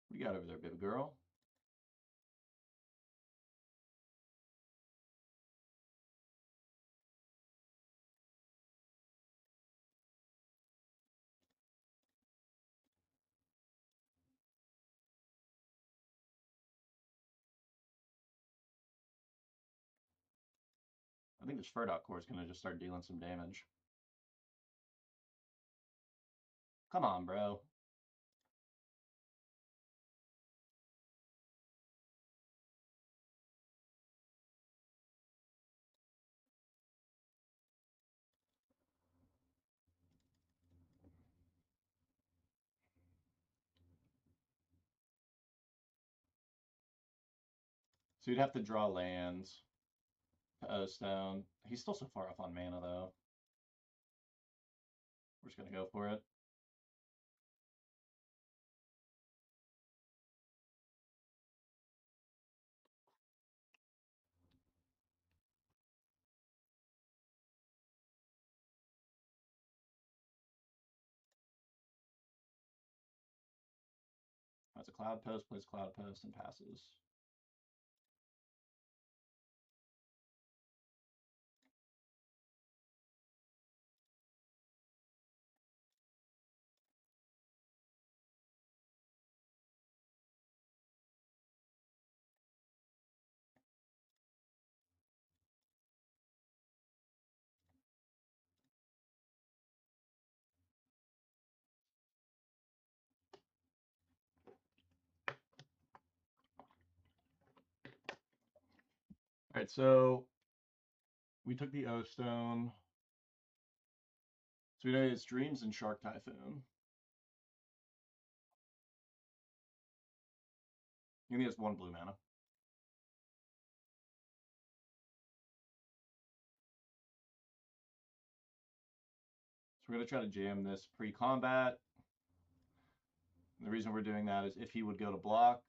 What do you got over there, baby girl? I think this Furdok Core is going to just start dealing some damage. Come on, bro. So you'd have to draw lands to O Stone. He's still so far off on mana, though. We're just going to go for it. Has a Cloud Post, plays Cloud Post, and passes. Alright, so we took the O Stone. So we know it's Dreams and Shark Typhoon. He only has 1 blue mana. So we're going to try to jam this pre-combat. The reason we're doing that is if he would go to block.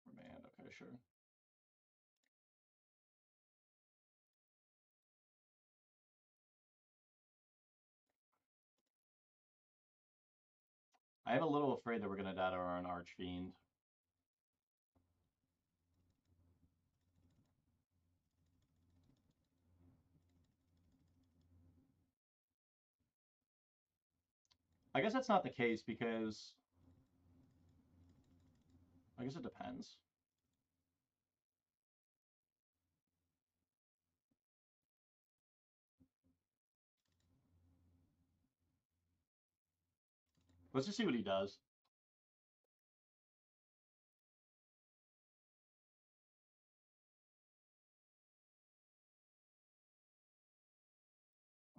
Remand, okay, sure. I am a little afraid that we're going to die to our own Archfiend. I guess that's not the case because I guess it depends. Let's just see what he does.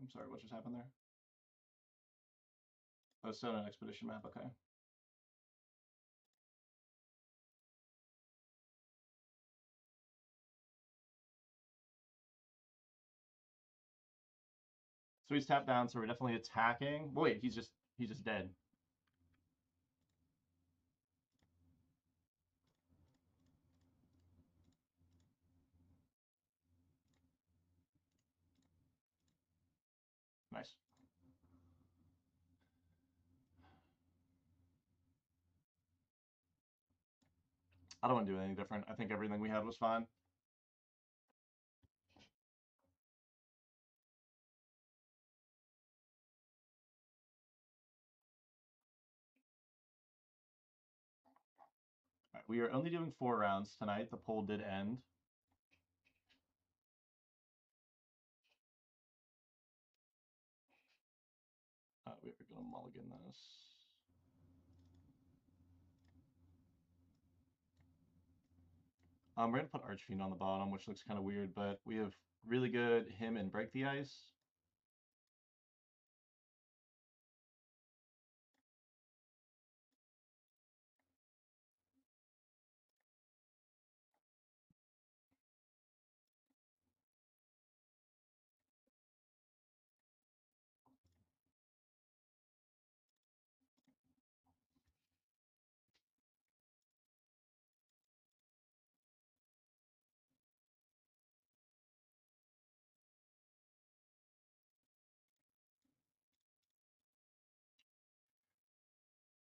I'm sorry, what just happened there? Oh, still an expedition map, okay. So he's tapped down, so we're definitely attacking. Wait, he's just dead. Nice. I don't want to do anything different. I think everything we had was fine. Right, we are only doing 4 rounds tonight. The poll did end. We are going to mulligan this. We're going to put Archfiend on the bottom, which looks kind of weird, but we have really good him and Break the Ice.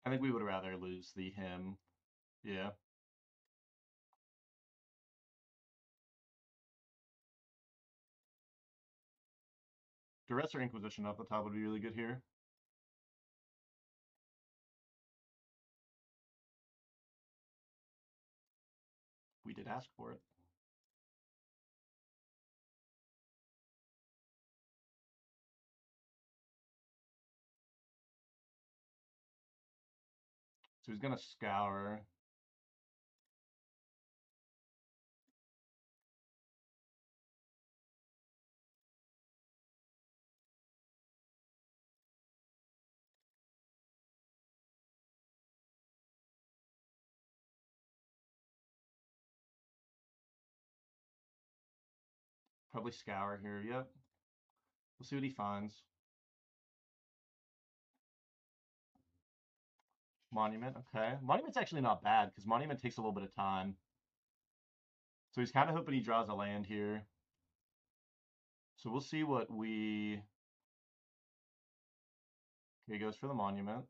I think we would rather lose the him. Yeah. Duress or Inquisition off the top would be really good here. We did ask for it. So he's going to scour. Probably scour here, yep. We'll see what he finds. Monument, okay. Monument's actually not bad, because Monument takes a little bit of time. So he's kind of hoping he draws a land here. So we'll see what we... Okay, he goes for the Monument.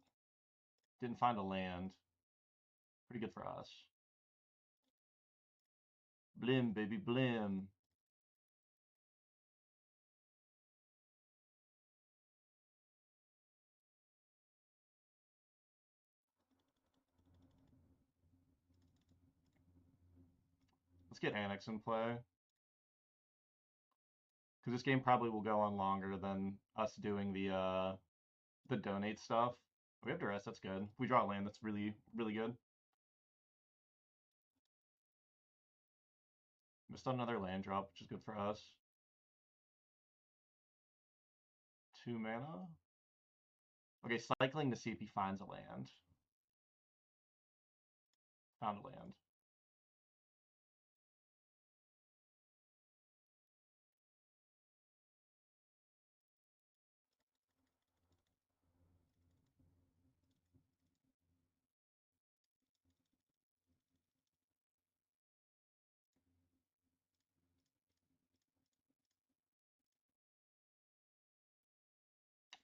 Didn't find a land. Pretty good for us. Blim, baby, blim. Let's get Annex in play. Because this game probably will go on longer than us doing the donate stuff. We have Duress, that's good. If we draw a land, that's really, really good. Missed on another land drop, which is good for us. 2 mana. Okay, cycling to see if he finds a land. Found a land.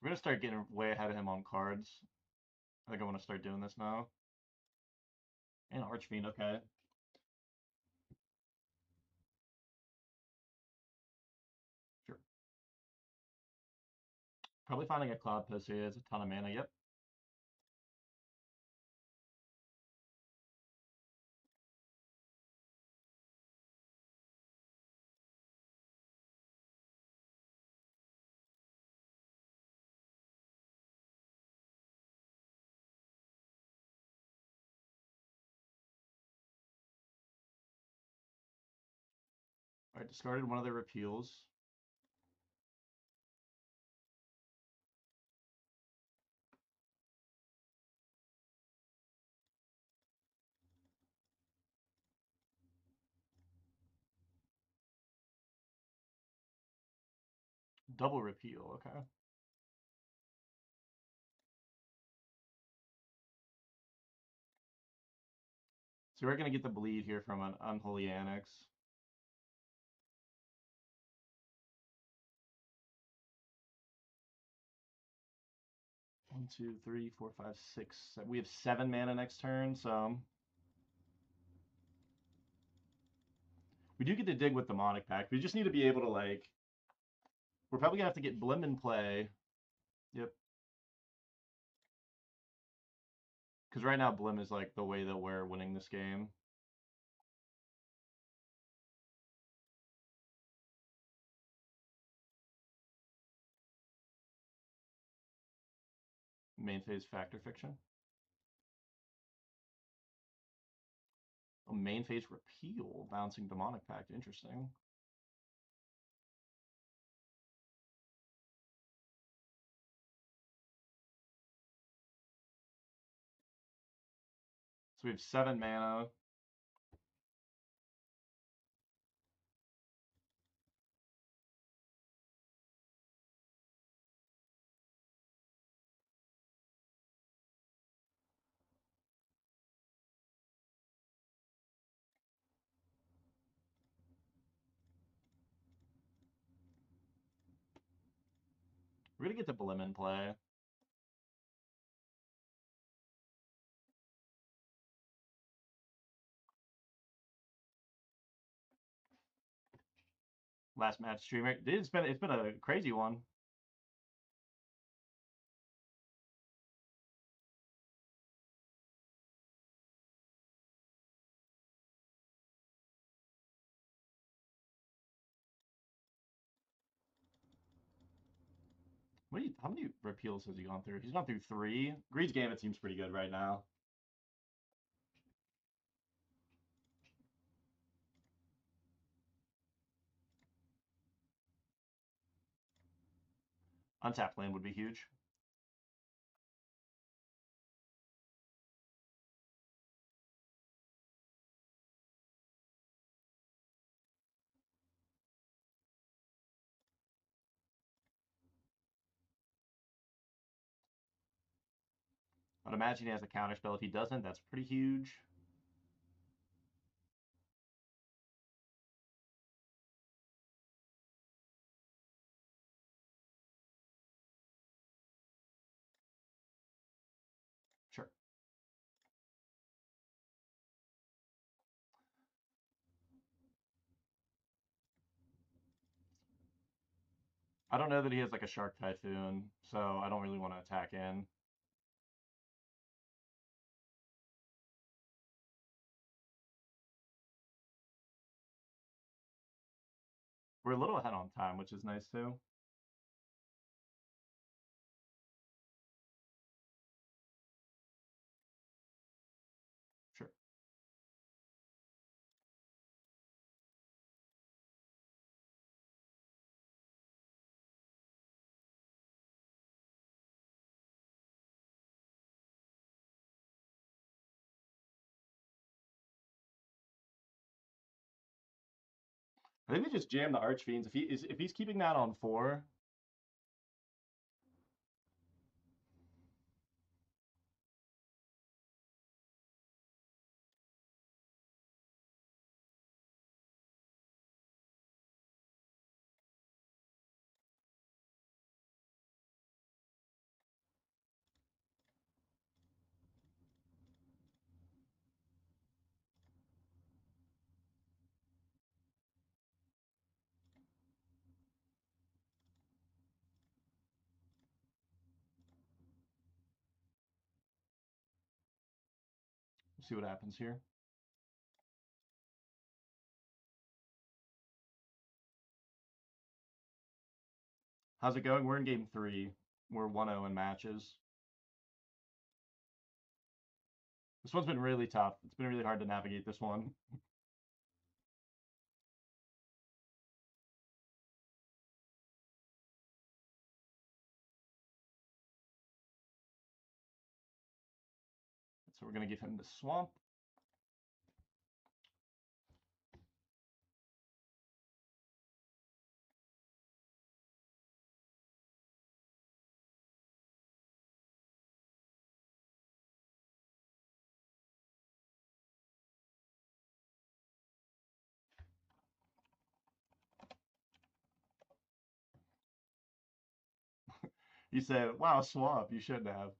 We're gonna start getting way ahead of him on cards. I think I want to start doing this now. And Archfiend, okay. Sure. Probably finding a Cloud Post here is a ton of mana, yep. Alright, discarded one of their repeals. Double repeal, okay. So we're gonna get the bleed here from an Unholy Annex. One, two, three, four, five, six. We have 7 mana next turn, so we do get to dig with the Demonic Pact. We just need to be able to, like, we're probably gonna have to get Blim in play. Yep. Because right now Blim is like the way that we're winning this game. Main phase Factor Fiction. Oh, main phase repeal, bouncing Demonic Pact. Interesting. So we have 7 mana. We're gonna get the Blim in play. Last match streamer. It's been a crazy one. How many repeals has he gone through? He's gone through 3. Greed's Gambit seems pretty good right now. Untapped land would be huge. I'd imagine he has a counterspell. If he doesn't, that's pretty huge. Sure. I don't know that he has like a Shark Typhoon, so I don't really want to attack in. We're a little ahead on time, which is nice too. Sure. I think we just jam the Archfiends. If he's keeping that on 4, we'll see what happens here. How's it going? We're in game 3. We're 1-0 in matches. This one's been really tough. It's been really hard to navigate this one. So we're going to give him the swamp. He said, wow, swamp, you shouldn't have.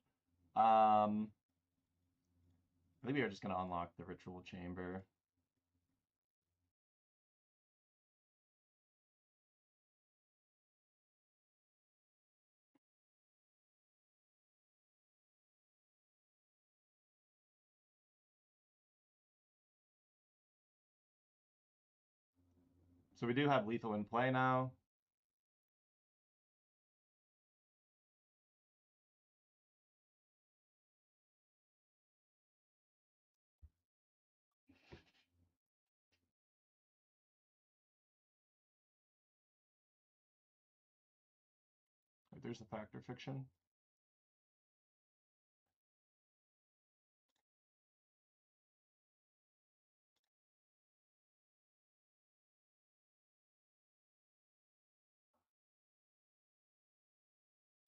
I think we are just going to unlock the ritual chamber. So we do have lethal in play now. There's the Factor Fiction.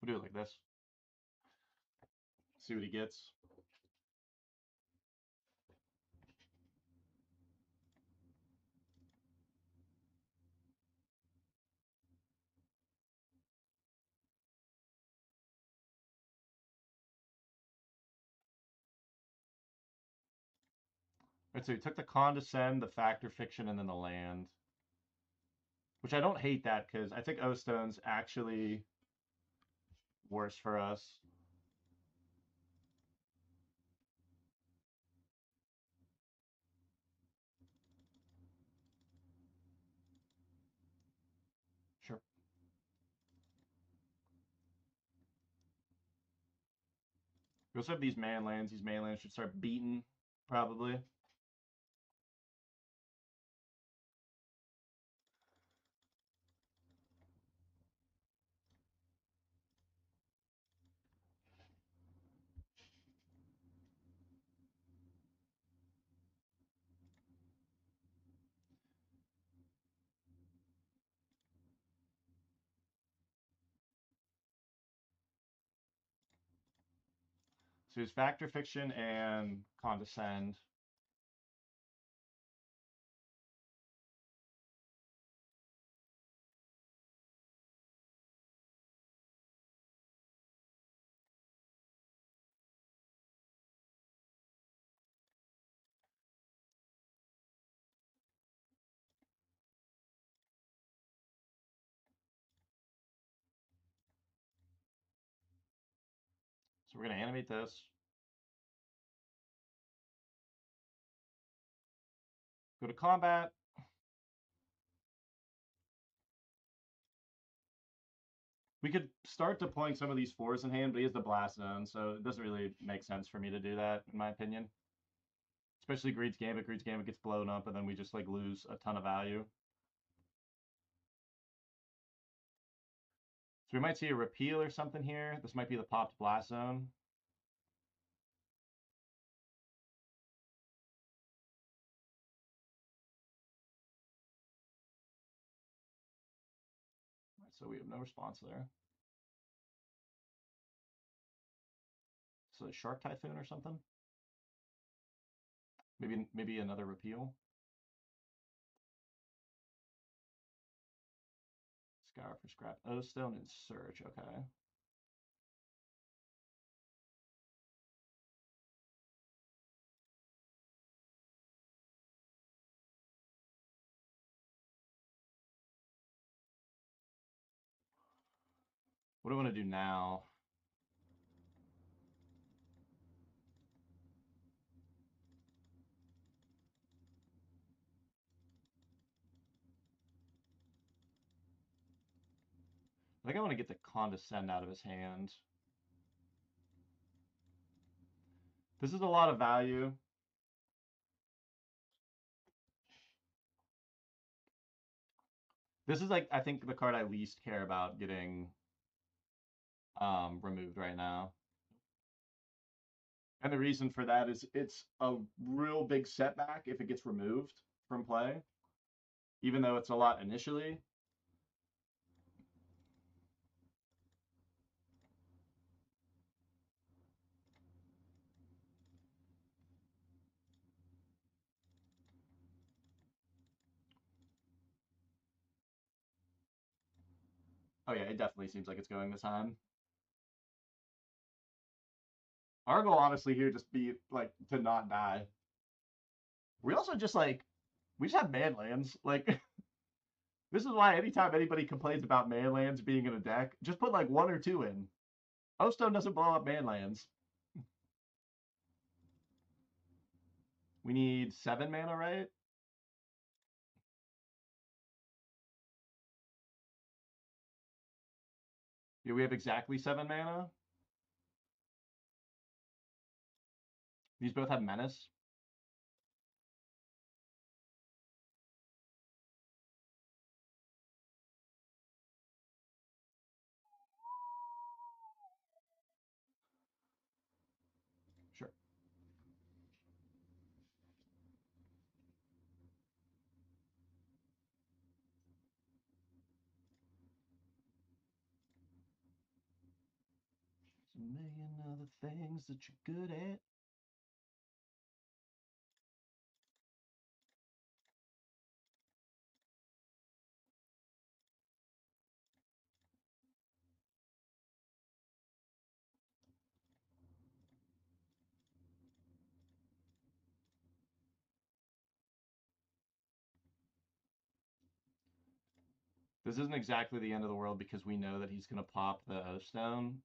We'll do it like this. See what he gets. Right, so he took the Condescend, the Factor Fiction, and then the land. Which I don't hate that, because I think O-Stone's actually worse for us. Sure. We also have these man lands. These man lands should start beating, probably. So he's Factor Fiction and Condescend. So we're going to animate this. Go to combat. We could start deploying some of these 4s in hand, but he has the Blast Zone, so it doesn't really make sense for me to do that, in my opinion. Especially Greed's Gambit. Greed's Gambit gets blown up, and then we just like lose a ton of value. So we might see a repeal or something here. This might be the popped Blast Zone. so we have no response there. So Shark Typhoon or something? Maybe another repeal. Scour for scrap. O Stone and Search, okay. What do I want to do now? I think I want to get the Condescend out of his hand. This is a lot of value. This is like, I think, the card I least care about getting removed right now. And the reason for that is it's a real big setback if it gets removed from play, even though it's a lot initially. Oh yeah, it definitely seems like it's going this time. Our goal, honestly, here just be like to not die. We also just like we just have man lands. Like this is why anytime anybody complains about man lands being in a deck, just put like 1 or 2 in. O-Stone doesn't blow up man lands. We need 7 mana, right? Yeah, we have exactly 7 mana. These both have Menace. Sure. There's a million other things that you're good at. This isn't exactly the end of the world because we know that he's going to pop the O-Stone.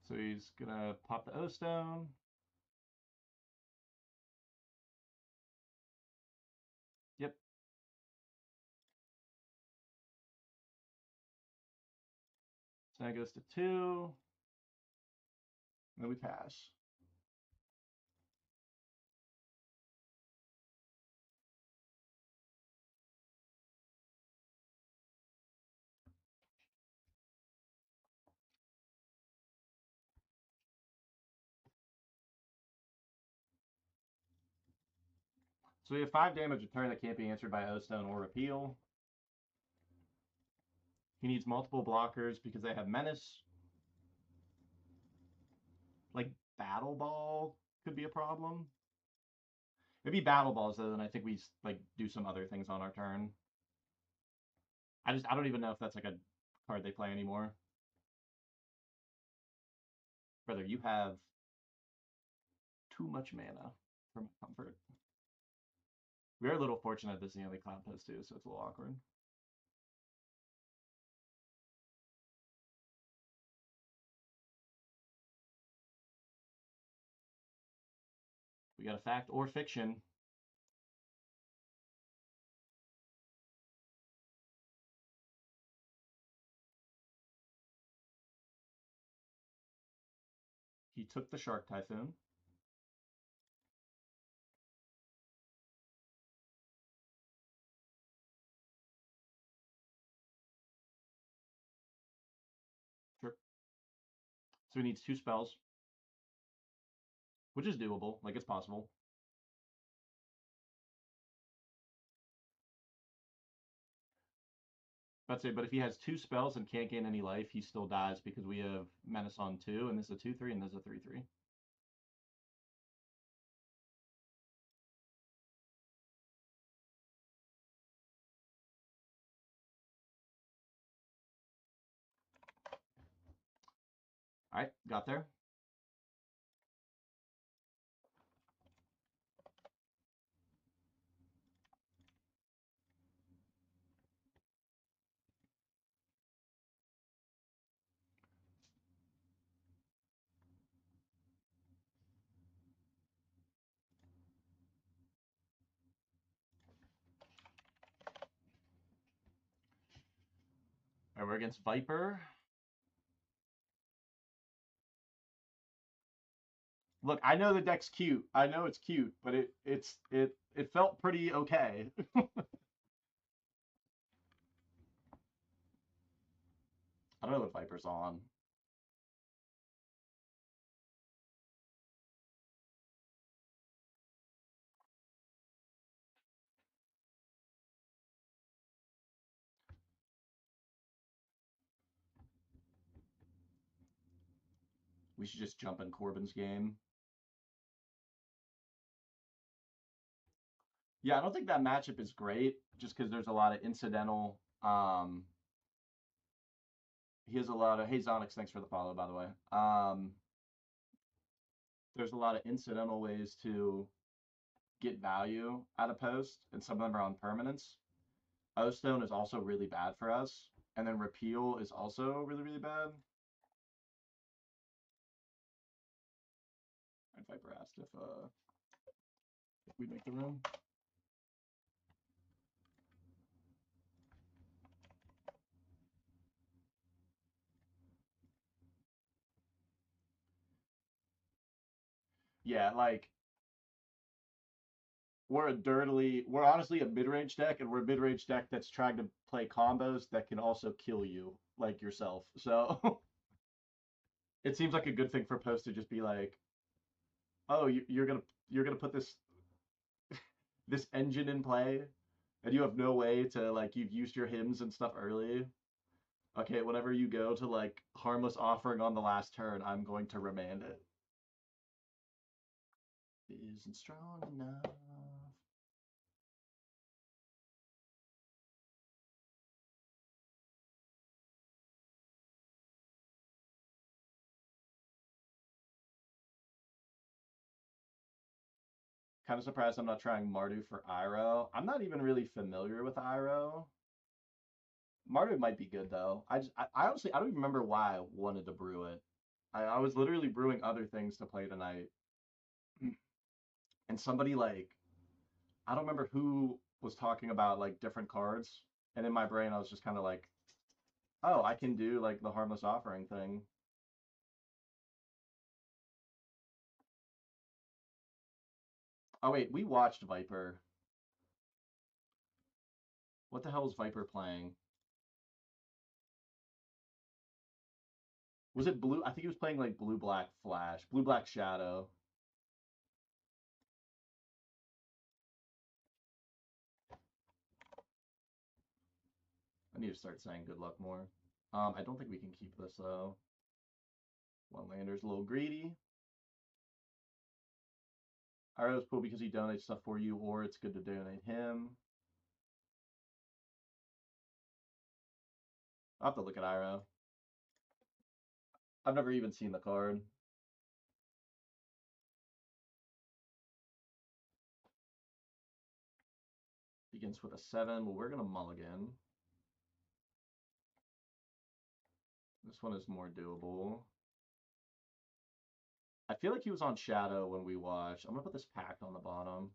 So he's going to pop the O-Stone. Yep. So now it goes to 2. And then we pass. So we have 5 damage a turn that can't be answered by O-Stone or Repeal. He needs multiple blockers because they have Menace. Like Battle Ball could be a problem. Maybe Battle Balls though, then I think we like do some other things on our turn. I don't even know if that's like a card they play anymore. Brother, you have too much mana for my comfort. We are a little fortunate this is the only Cloud Post too, so it's a little awkward. We got a fact or fiction. He took the Shark Typhoon. So he needs 2 spells, which is doable. Like, it's possible. Let's say, but if he has 2 spells and can't gain any life, he still dies because we have Menace on 2, and this is a 2/3, and this is a 3/3. All right, got there. All right, we're against Viper. Look, I know the deck's cute. I know it's cute, but it felt pretty okay. I don't know what Viper's on. We should just jump in Corbin's game. Yeah, I don't think that matchup is great, just because there's a lot of incidental. He has a lot of. Hey, Zonix, thanks for the follow, by the way. There's a lot of incidental ways to get value out of post, and some of them are on permanence. O-Stone is also really bad for us, and then Repeal is also really, really bad. And Viper asked if we make the room. Yeah, like we're honestly a mid-range deck, and we're a mid-range deck that's trying to play combos that can also kill you, like yourself. So it seems like a good thing for post to just be like, oh, you're gonna put this engine in play, and you have no way to like you've used your hymns and stuff early. Okay, whenever you go to like harmless offering on the last turn, I'm going to remand it. It isn't strong enough. Kind of surprised I'm not trying Mardu for Iroh. I'm not even really familiar with Iroh. Mardu might be good though. I honestly I don't even remember why I wanted to brew it. I was literally brewing other things to play tonight, and somebody like I don't remember who was talking about like different cards, and in my brain I was just kind of like, oh, I can do like the harmless offering thing. Oh wait, we watched Viper. What the hell is Viper playing? Was it blue? I think he was playing like blue black flash, blue black shadow. I need to start saying good luck more. I don't think we can keep this though. One lander's a little greedy. Iroh's cool because he donates stuff for you, or it's good to donate him. I'll have to look at Iroh. I've never even seen the card. Begins with a 7. Well, we're gonna mulligan. This one is more doable. I feel like he was on Shadow when we watched. I'm gonna put this pact on the bottom.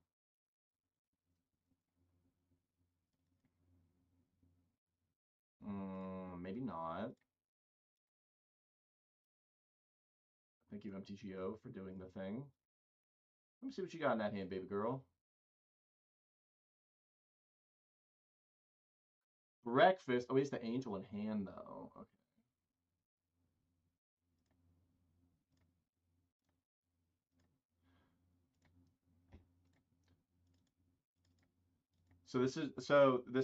Maybe not. Thank you, MTGO, for doing the thing. Let me see what you got in that hand, baby girl. Breakfast. Oh, he's the angel in hand, though. Okay. This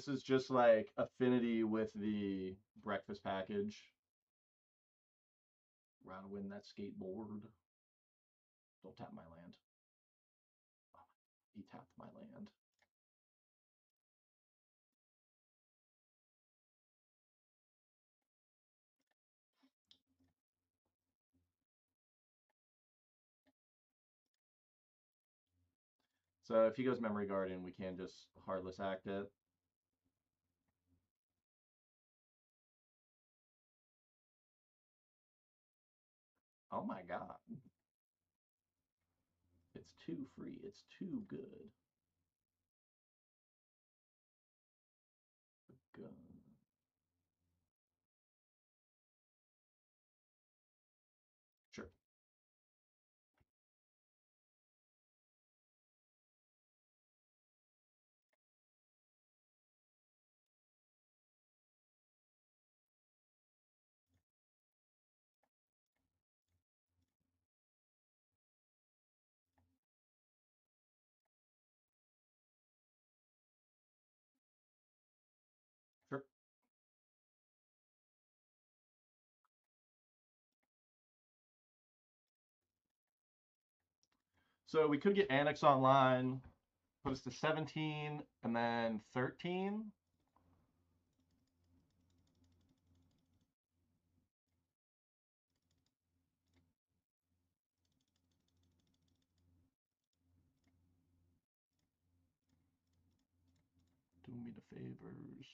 is just like affinity with the breakfast package. Round win that skateboard. Don't tap my land. Oh, he tapped my land. So if he goes Memory Garden, we can just Heartless Act it. Oh my god. It's too free. It's too good. Gun. Sure. Sure. So we could get Annex online, put us to 17, and then 13. Do me the favors.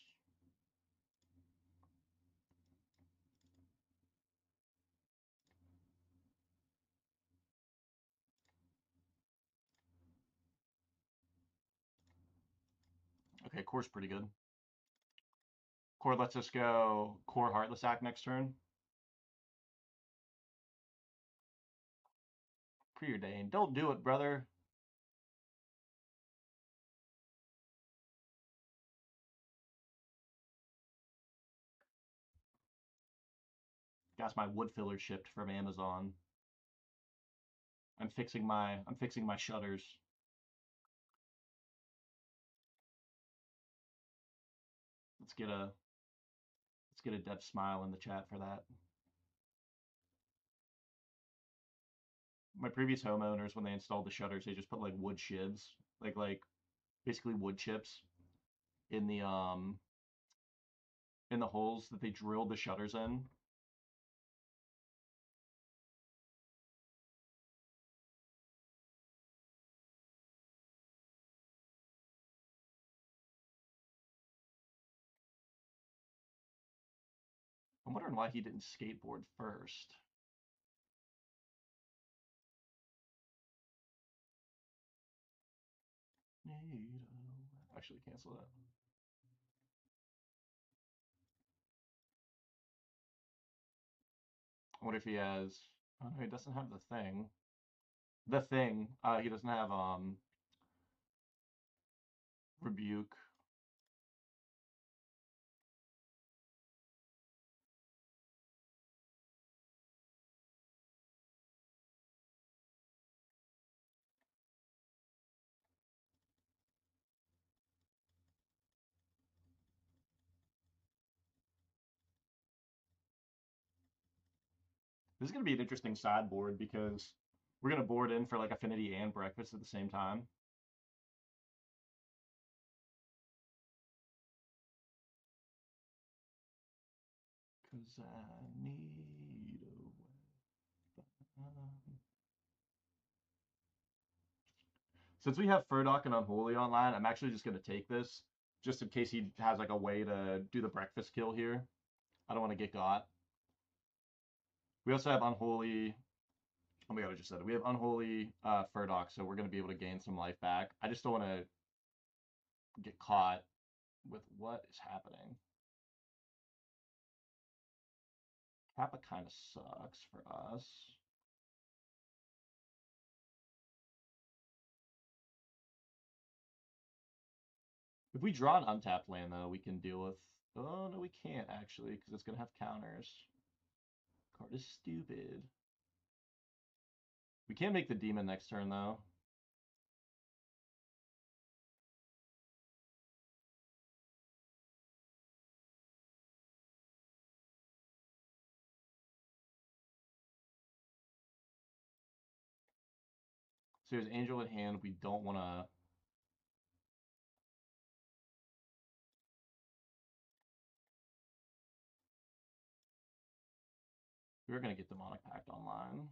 Okay, core's pretty good. Core lets us go core Heartless Act next turn. Preordained. Don't do it, brother. Got my wood filler shipped from Amazon. I'm fixing my shutters. Let's get a dev smile in the chat for that. My previous homeowners, when they installed the shutters, they just put like wood shivs, like basically wood chips in the holes that they drilled the shutters in. I'm wondering why he didn't skateboard first. Actually, cancel that. What if he has? Oh no, he doesn't have the thing. The thing. He doesn't have rebuke. This is gonna be an interesting sideboard because we're gonna board in for like affinity and breakfast at the same time. Cause I need a weapon. Since we have Furdock and Unholy online, I'm actually just gonna take this, just in case he has like a way to do the breakfast kill here. I don't want to get got. We also have Unholy. Oh my god, I just said it. We have Unholy Furdock, so we're gonna be able to gain some life back. I just don't want to get caught with what is happening. Kappa kind of sucks for us. If we draw an untapped land, though, we can deal with... Oh, no, we can't, actually, because it's going to have counters. Card is stupid. We can't make the demon next turn, though. So here's Angel in hand. We don't want to. We're going to get Demonic Pact online.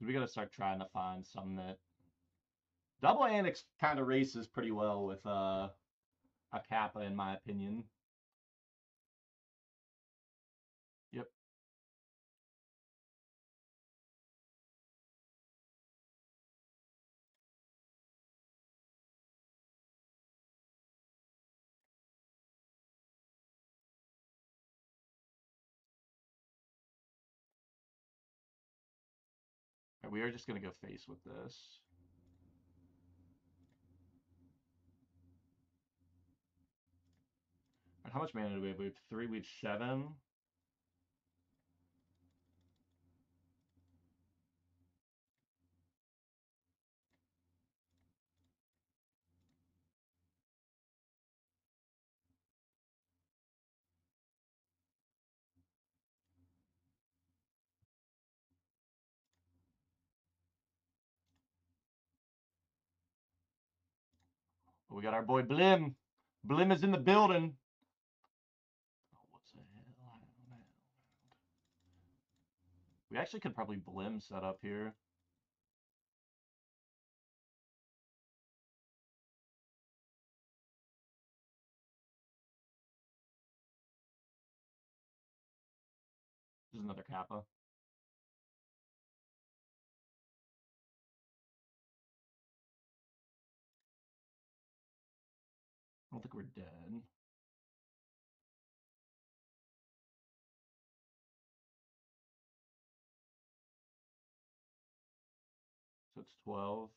We got to start trying to find some that Double Annex kind of races pretty well with a Kappa, in my opinion. Yep. Right, we are just going to go face with this. Right, how much mana do we have? We have 3, we have 7. We got our boy Blim. Blim is in the building. Oh, what's the hell? We actually could probably Blim set up here. This is another Kappa. I don't think we're dead. So it's 12.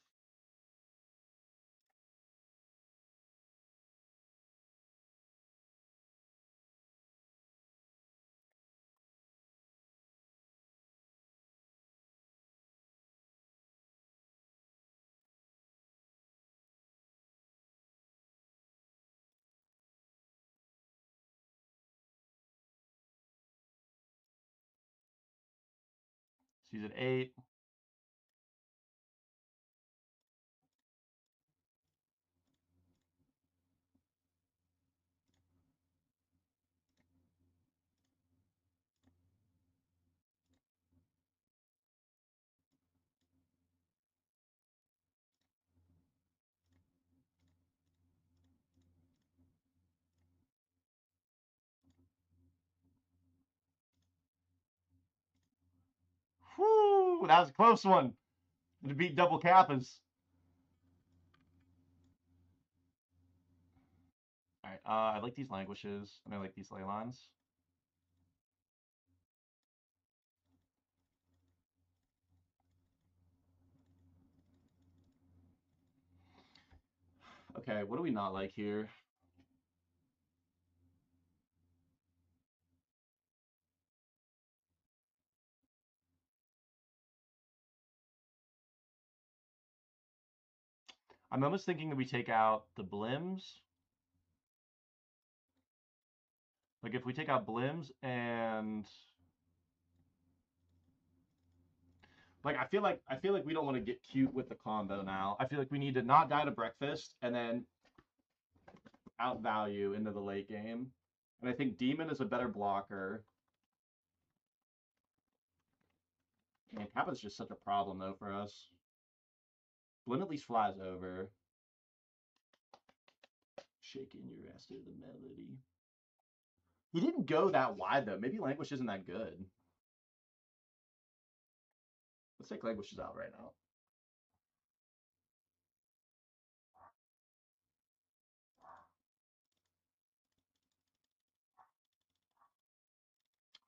She's at 8. Whoo! That was a close one. To beat double Kappas. Alright, I like these languishes, and I like these ley lines. Okay, what do we not like here? I'm almost thinking that we take out the Blims. Like if we take out Blims and like I feel like we don't want to get cute with the combo now. I feel like we need to not die to breakfast and then outvalue into the late game. And I think Demon is a better blocker. Man, Kappa's just such a problem though for us. Blim at least flies over. Shaking your ass to the melody. He didn't go that wide though. Maybe Languish isn't that good. Let's take Languishes out right now.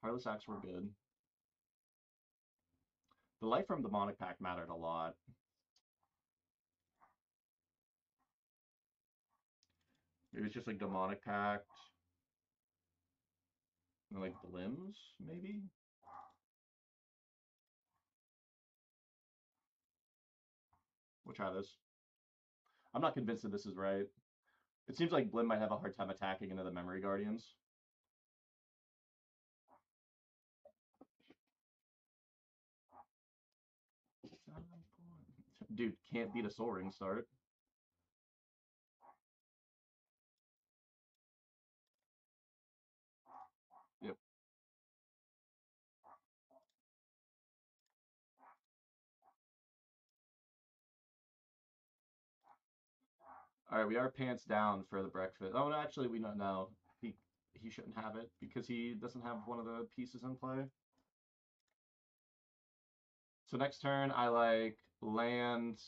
Heartless Acts were good. The life from Demonic Pact mattered a lot. Maybe it's just like Demonic Pact. And like Blims, maybe? We'll try this. I'm not convinced that this is right. It seems like Blim might have a hard time attacking into the Memory Guardians. Dude, can't beat a Soul Ring start. Yep. All right, we are pants down for the breakfast. Oh, no, actually, we don't know. He shouldn't have it because he doesn't have one of the pieces in play. So next turn, I like land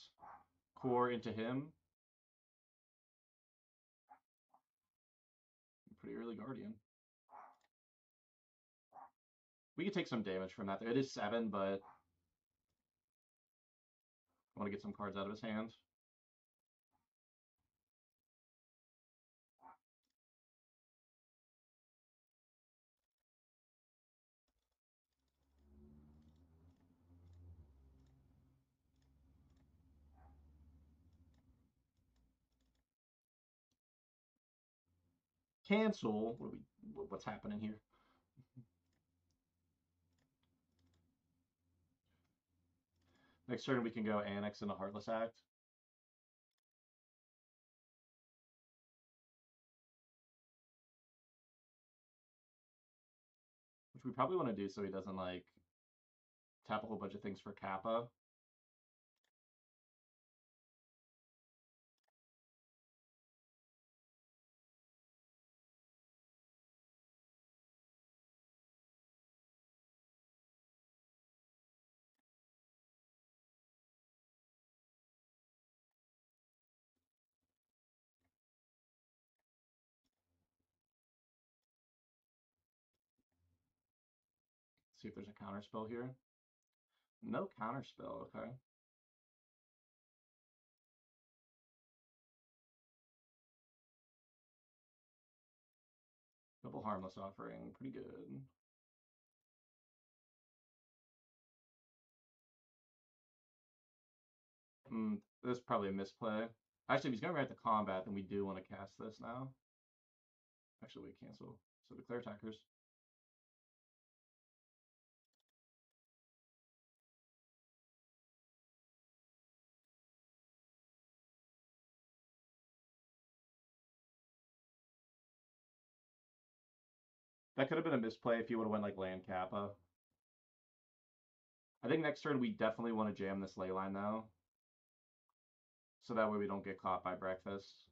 core into him. Pretty early Guardian. We could take some damage from that. It is 7, but I want to get some cards out of his hand. Cancel. What's happening here? Next turn we can go Annex into Heartless Act. Which we probably want to do so he doesn't like tap a whole bunch of things for Kappa. See if there's a counter spell here. No counter spell, okay. Double Harmless Offering, pretty good. This is probably a misplay. Actually, if he's going right to combat, then we do want to cast this now. Actually, we cancel. So declare attackers. That could have been a misplay if you would have went like land Kappa. I think next turn we definitely want to jam this Leyline though. So that way we don't get caught by breakfast.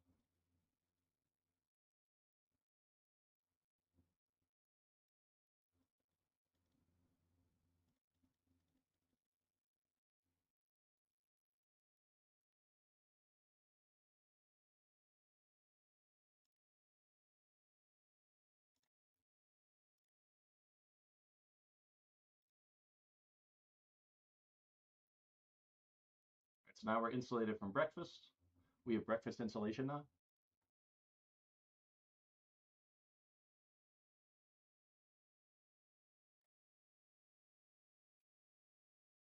So now we're insulated from breakfast. We have breakfast insulation now.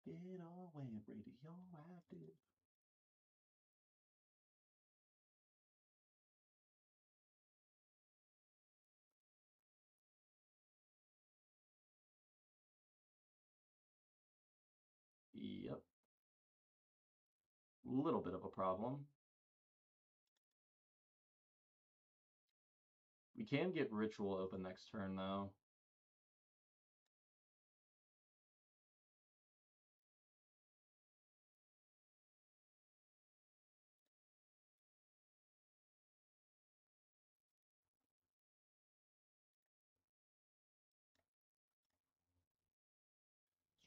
Get away, radioactive. Yep. Little bit of a problem. We can get Ritual open next turn though.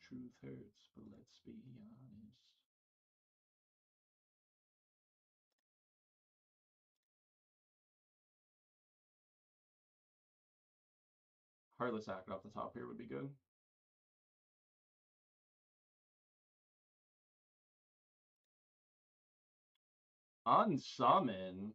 Truth hurts, but let's be honest. Heartless Act off the top here would be good. Unsummon.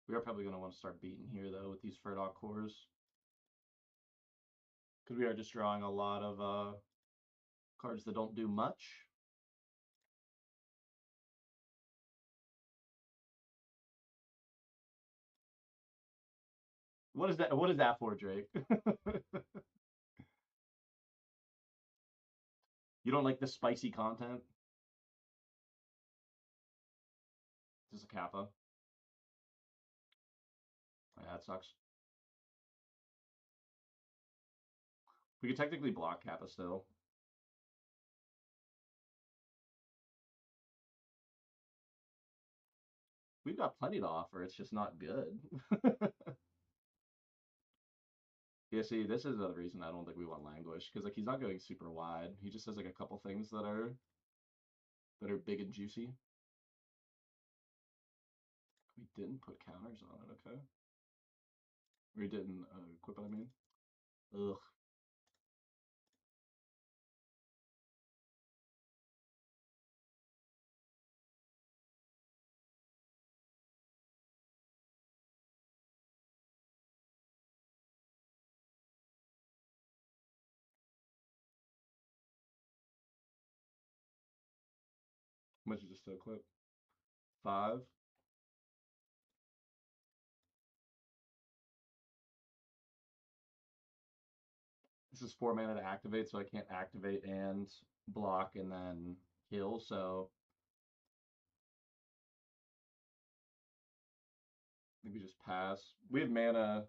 We are probably going to want to start beating here, though, with these Furdock cores. Because we are just drawing a lot of cards that don't do much. What is that? What is that for, Drake? You don't like the spicy content? This is a Kappa. Yeah, that sucks. We could technically block Kappa still. We've got plenty to offer. It's just not good. Yeah, see, this is the reason I don't think we want Languish, because like he's not going super wide. He just has like a couple things that are big and juicy. We didn't put counters on it, okay? We didn't equip it, I mean. Ugh. How much you just equip? 5. This is 4 mana to activate, so I can't activate and block and then kill, so I think we just pass. We have mana.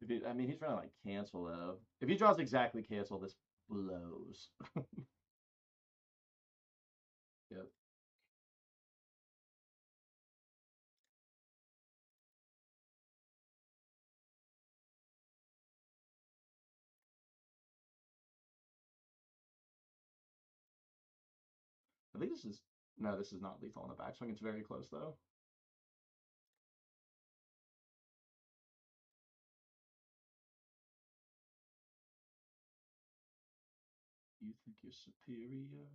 I mean, he's running like cancel though. If he draws exactly cancel, this blows. Yep. I think this is no, this is not lethal on the backswing. It's very close though. You think you're superior?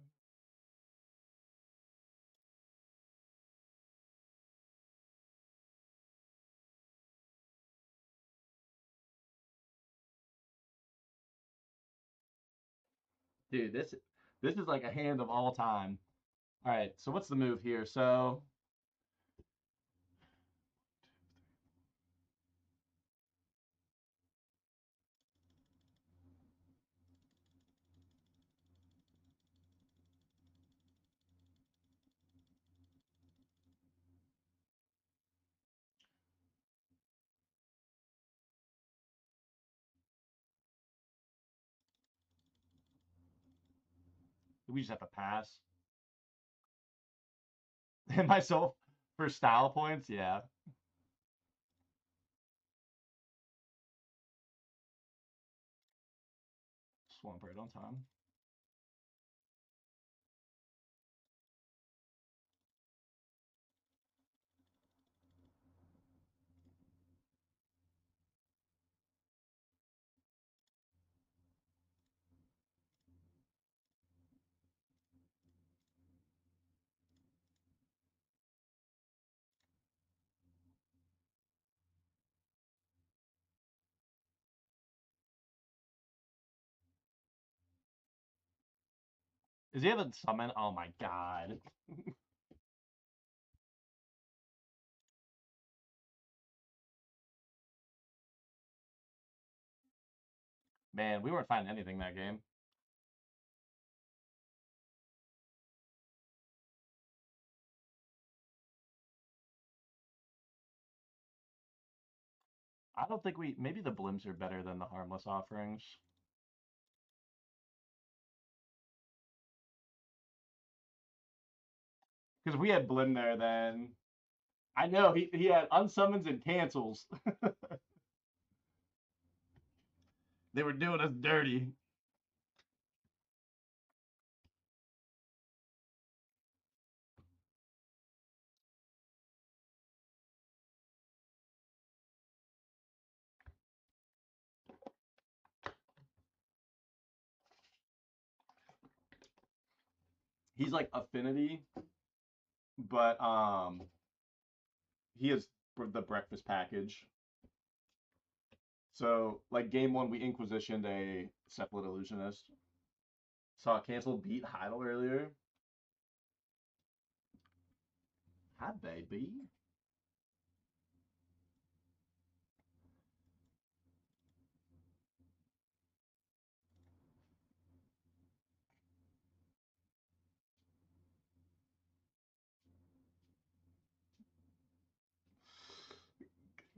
Dude, this is like a hand of all time. All right, so what's the move here? So we just have to pass. And myself for style points, yeah. Swamp right on time. Is he having summon? Oh my god. Man, we weren't finding anything that game. I don't think maybe the Blims are better than the harmless offerings. Because we had Blim there then. I know, he had unsummons and cancels. They were doing us dirty. He's like affinity, but he has for the breakfast package. So, like game one, we inquisitioned a Cephalid Illusionist. Saw cancel beat Heidel earlier. Hi, baby.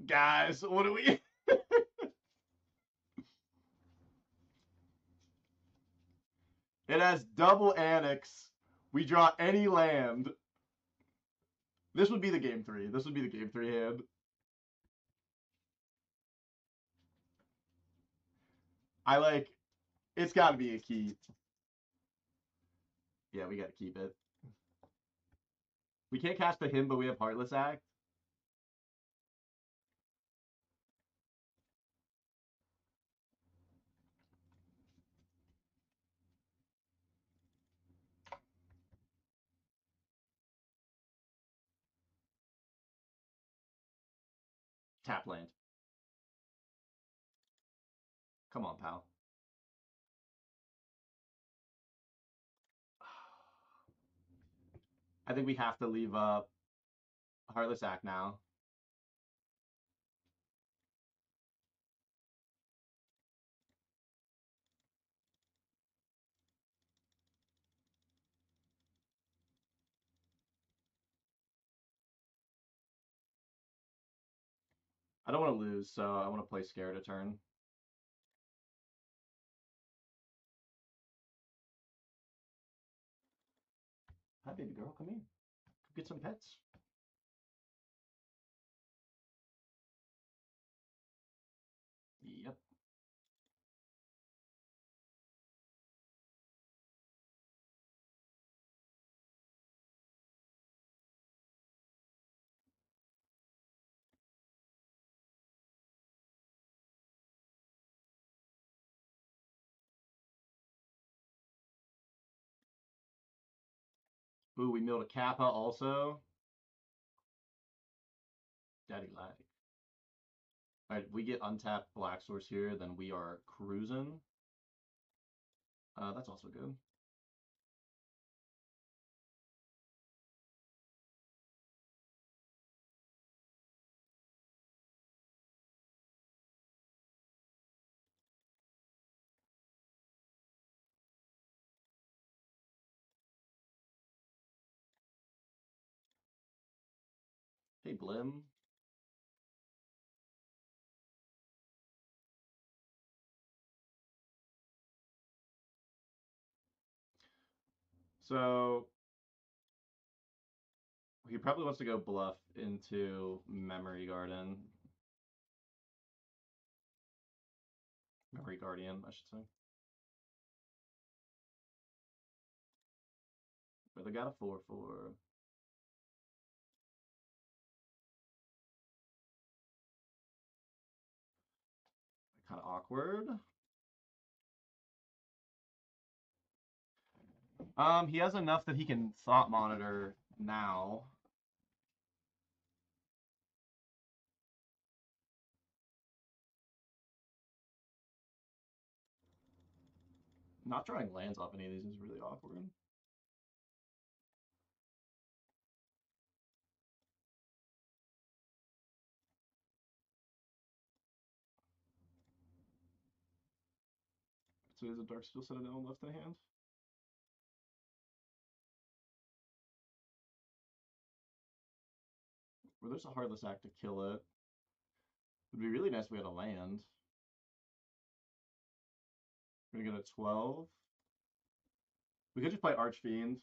Guys, what do we? It has double Annex. We draw any land. This would be the game three. This would be the game three hand. I like. It's got to be a keep. Yeah, we got to keep it. We can't cast to him, but we have Heartless Act. Tap land. Come on, pal. I think we have to leave Heartless Act now. I don't want to lose, so I want to play scared a turn. Hi, baby girl. Come here. Get some pets. Yep. Ooh, we milled a Kappa also. Daddy lag. Alright, we get untapped Black Source here, then we are cruising. That's also good. Hey, Blim. So he probably wants to go bluff into Memory Garden. Memory Guardian, I should say. But they got a 4/4. Kind of awkward. He has enough that he can Thought Monitor now. Not drawing lands off any of these is really awkward. So he has a Darksteel Citadel left in hand. Where there's a Heartless Act to kill it. It would be really nice if we had a land. We're gonna get a 12. We could just play Archfiend.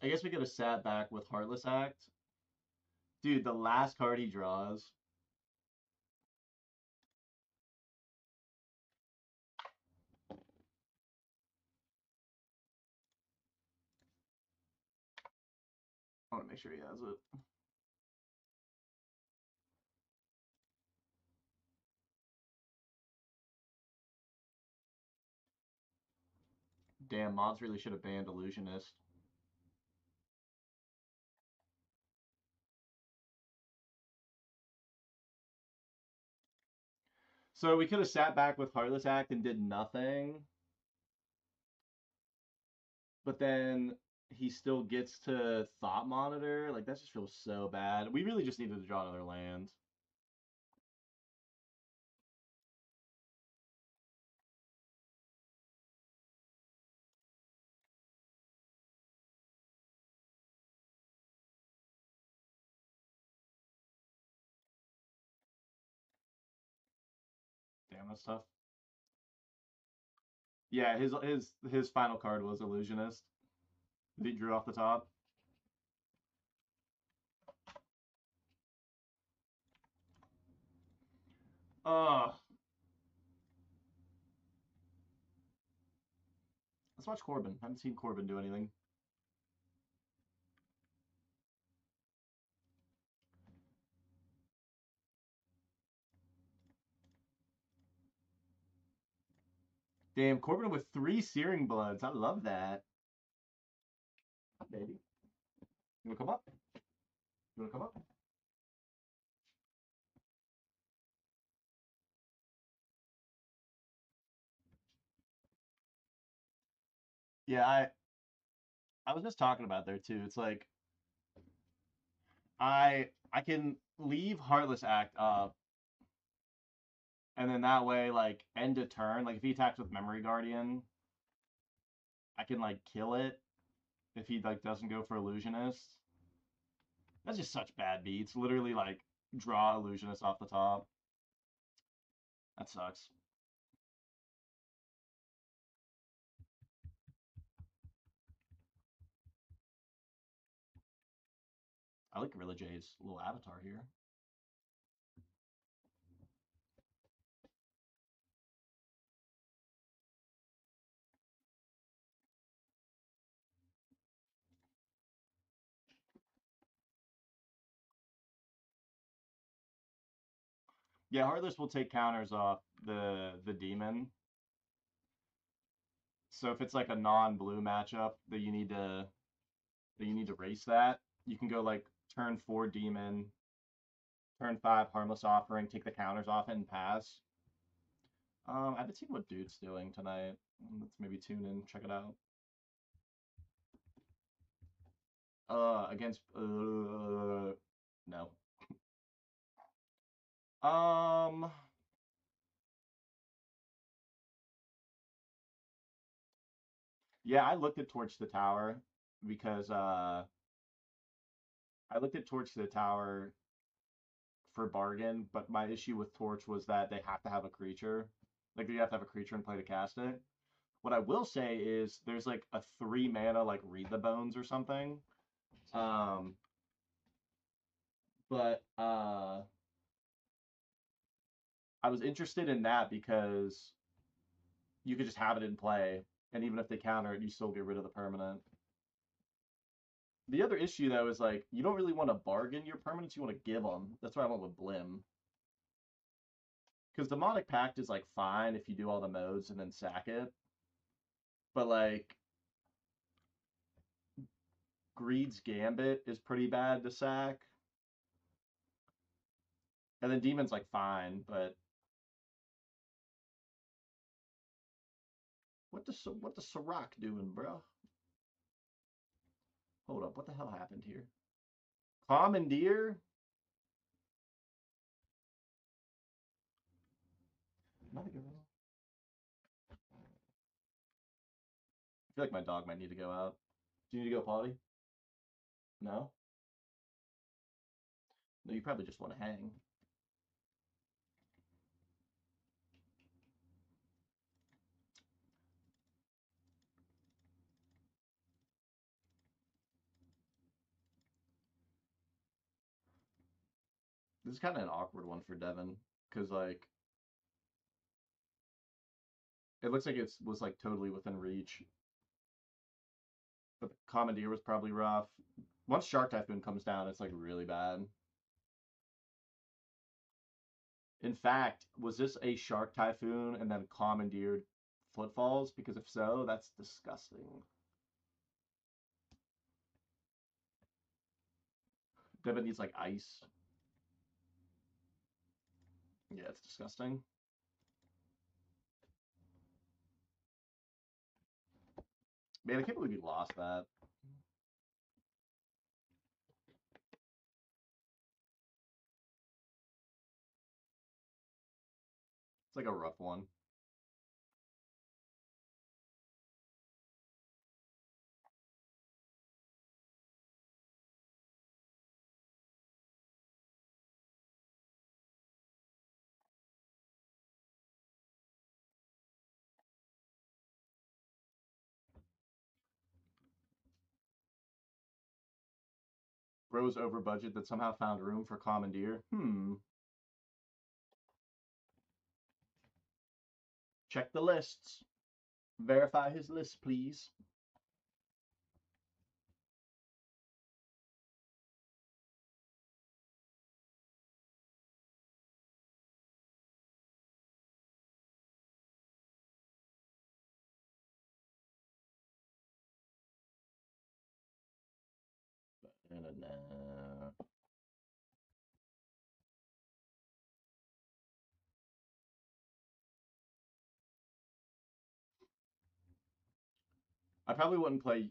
I guess we could have sat back with Heartless Act. Dude, the last card he draws. I want to make sure he has it. Damn, mods really should have banned Illusionist. So we could have sat back with Heartless Act and did nothing. But then he still gets to Thought Monitor. Like, that just feels so bad. We really just needed to draw another land. Damn, that's tough. Yeah, his final card was Illusionist. That he drew off the top. Ugh. Let's watch Corbin. I haven't seen Corbin do anything. Damn, Corbin with 3 Searing Bloods. I love that. Baby. You wanna come up? You wanna come up? Yeah, I was just talking about there too. It's like I can leave Heartless Act up, and then that way, like, end of turn, like if he attacks with Memory Guardian, I can like kill it if he like doesn't go for Illusionist. That's just such bad beats. Literally like draw Illusionist off the top. That sucks. I like Gorilla J's little avatar here. Yeah, Heartless will take counters off the demon. So if it's like a non-blue matchup that you need to race that, you can go like turn 4 demon, turn 5 harmless offering, take the counters off it and pass. I haven't seen what Dude's doing tonight. Let's maybe tune in, check it out. Against no. Um, yeah, I looked at Torch the Tower because I looked at Torch the Tower for bargain, but my issue with Torch was that they have to have a creature. Like you have to have a creature in play to cast it. What I will say is there's like a 3 mana like Read the Bones or something. Um, but I was interested in that because you could just have it in play, and even if they counter it, you still get rid of the permanent. The other issue though is like you don't really want to bargain your permanents; you want to give them. That's why I went with Blim. Because Demonic Pact is like fine if you do all the modes and then sack it, but like Greed's Gambit is pretty bad to sack, and then Demon's like fine, but what the Sirac doing, bro? Hold up, what the hell happened here? Commandeer? Not good. I feel like my dog might need to go out. Do you need to go potty? No? No, you probably just want to hang. This is kind of an awkward one for Devin because like it looks like it was like totally within reach, but the Commandeer was probably rough. Once Shark Typhoon comes down, it's like really bad. In fact, was this a Shark Typhoon and then Commandeered Footfalls? Because if so, that's disgusting. Devin needs like ice. Yeah, it's disgusting. Man, I can't believe you lost that. It's like a rough one. Bros over budget that somehow found room for Commandeer. Check the lists. Verify his list, please. I probably wouldn't play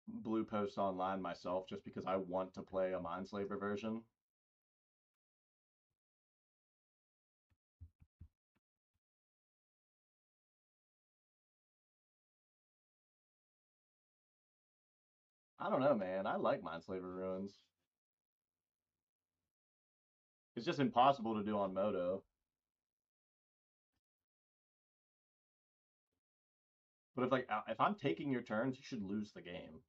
Blue Post online myself just because I want to play a Mindslaver version. I don't know, man. I like Mindslaver ruins. It's just impossible to do on Moto. But if I'm taking your turns, you should lose the game.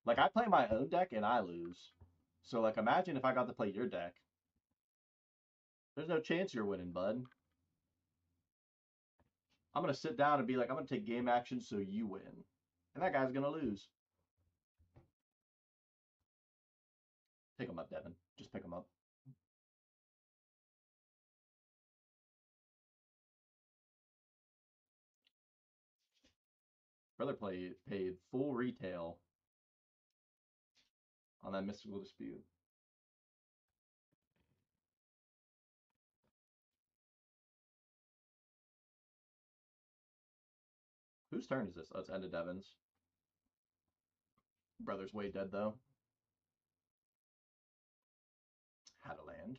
Like I play my own deck and I lose. So like imagine if I got to play your deck. There's no chance you're winning, bud. I'm gonna sit down and be like, I'm gonna take game action so you win. And that guy's gonna lose. Pick him up, Devin. Just pick him up. Brother paid full retail on that mystical dispute. Whose turn is this? Oh, it's End of Devin's. Brother's way dead though. Had a land.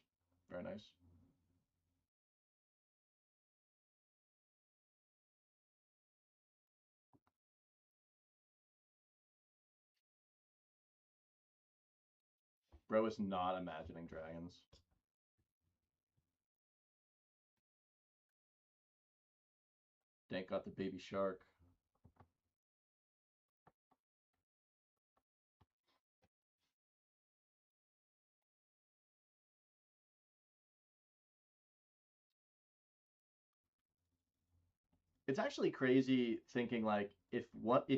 Very nice. Bro is not imagining dragons. Dank got the baby shark. It's actually crazy thinking like if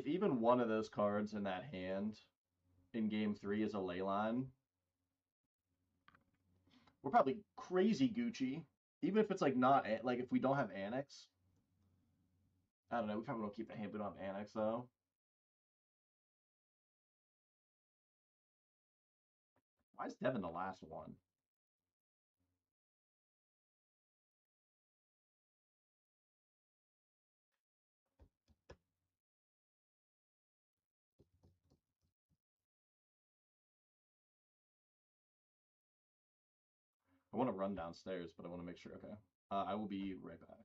even one of those cards in that hand in game 3 is a ley line, we're probably crazy Gucci. Even if it's like not like if we don't have Annex. I don't know. We probably don't keep the hand, we don't have Annex though. Why is Devin the last one? I want to run downstairs, but I want to make sure. Okay. I will be right back.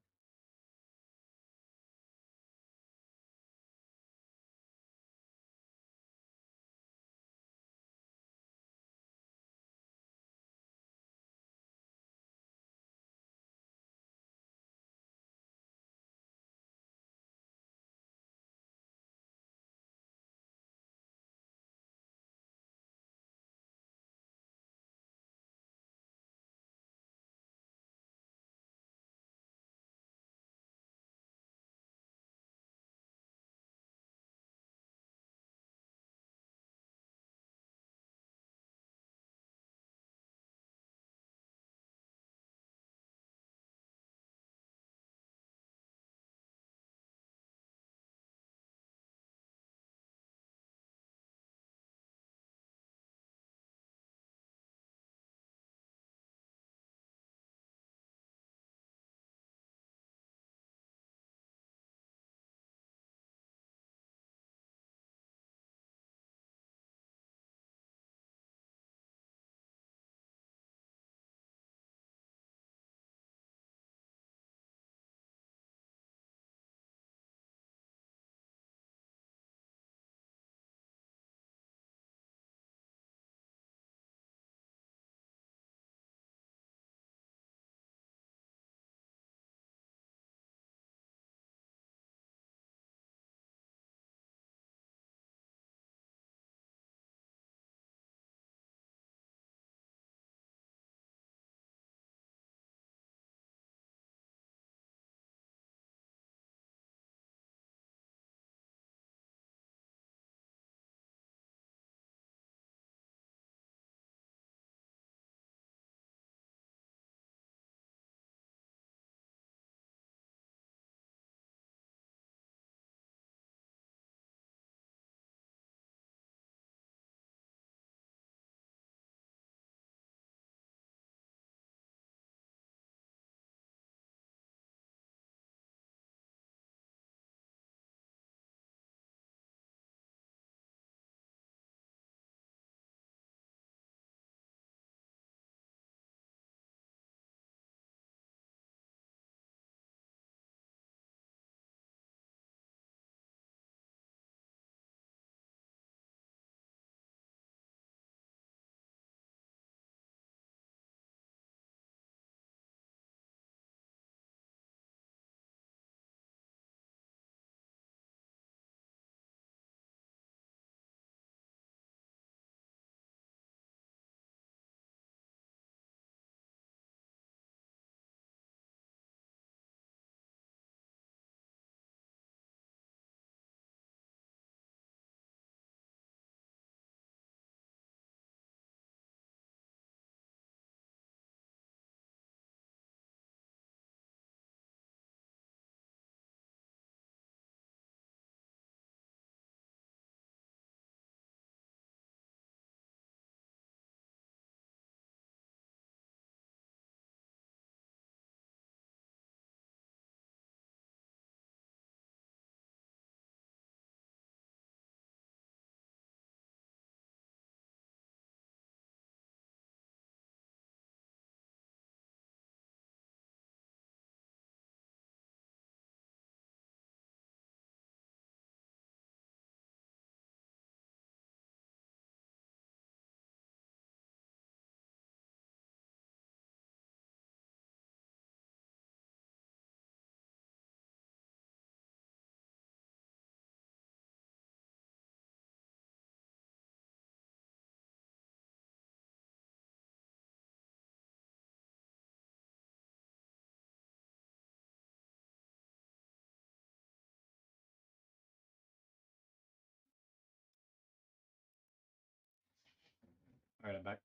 All right, I'm back.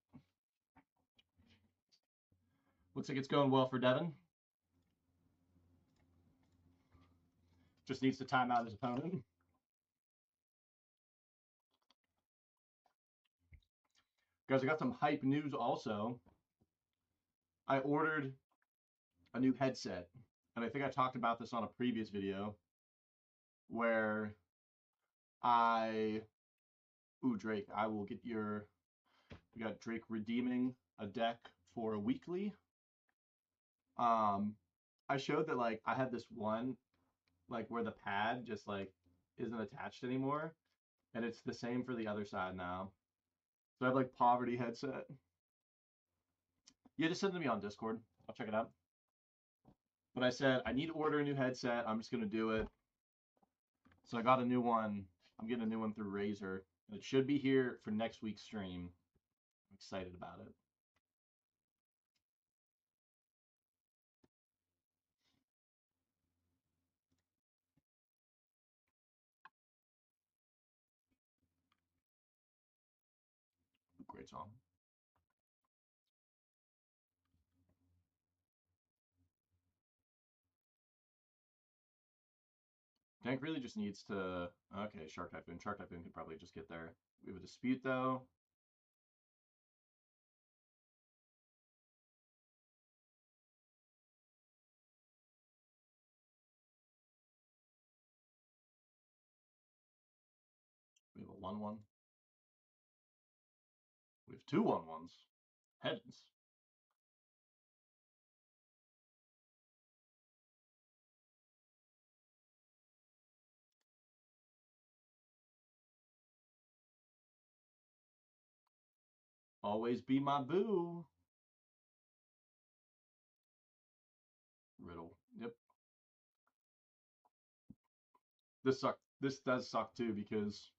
Looks like it's going well for Devin. Just needs to time out his opponent. Guys, I got some hype news also. I ordered a new headset, and I think I talked about this on a previous video where Drake, I will get your, we got Drake redeeming a deck for a weekly. I showed that like I had this one, like where the pad just like isn't attached anymore, and it's the same for the other side now. So I have like poverty headset. Yeah, just send it to me on Discord. I'll check it out. But I said I need to order a new headset. I'm just gonna do it. So I got a new one. I'm getting a new one through Razer. And it should be here for next week's stream. I'm excited about it. Great song. Tank really just needs to. Okay, Shark Typhoon. Shark Typhoon could probably just get there. We have a dispute though. We have a 1/1. We have 2 1/1s. Heads. Always be my boo. Riddle. Yep. This sucked. This does suck too because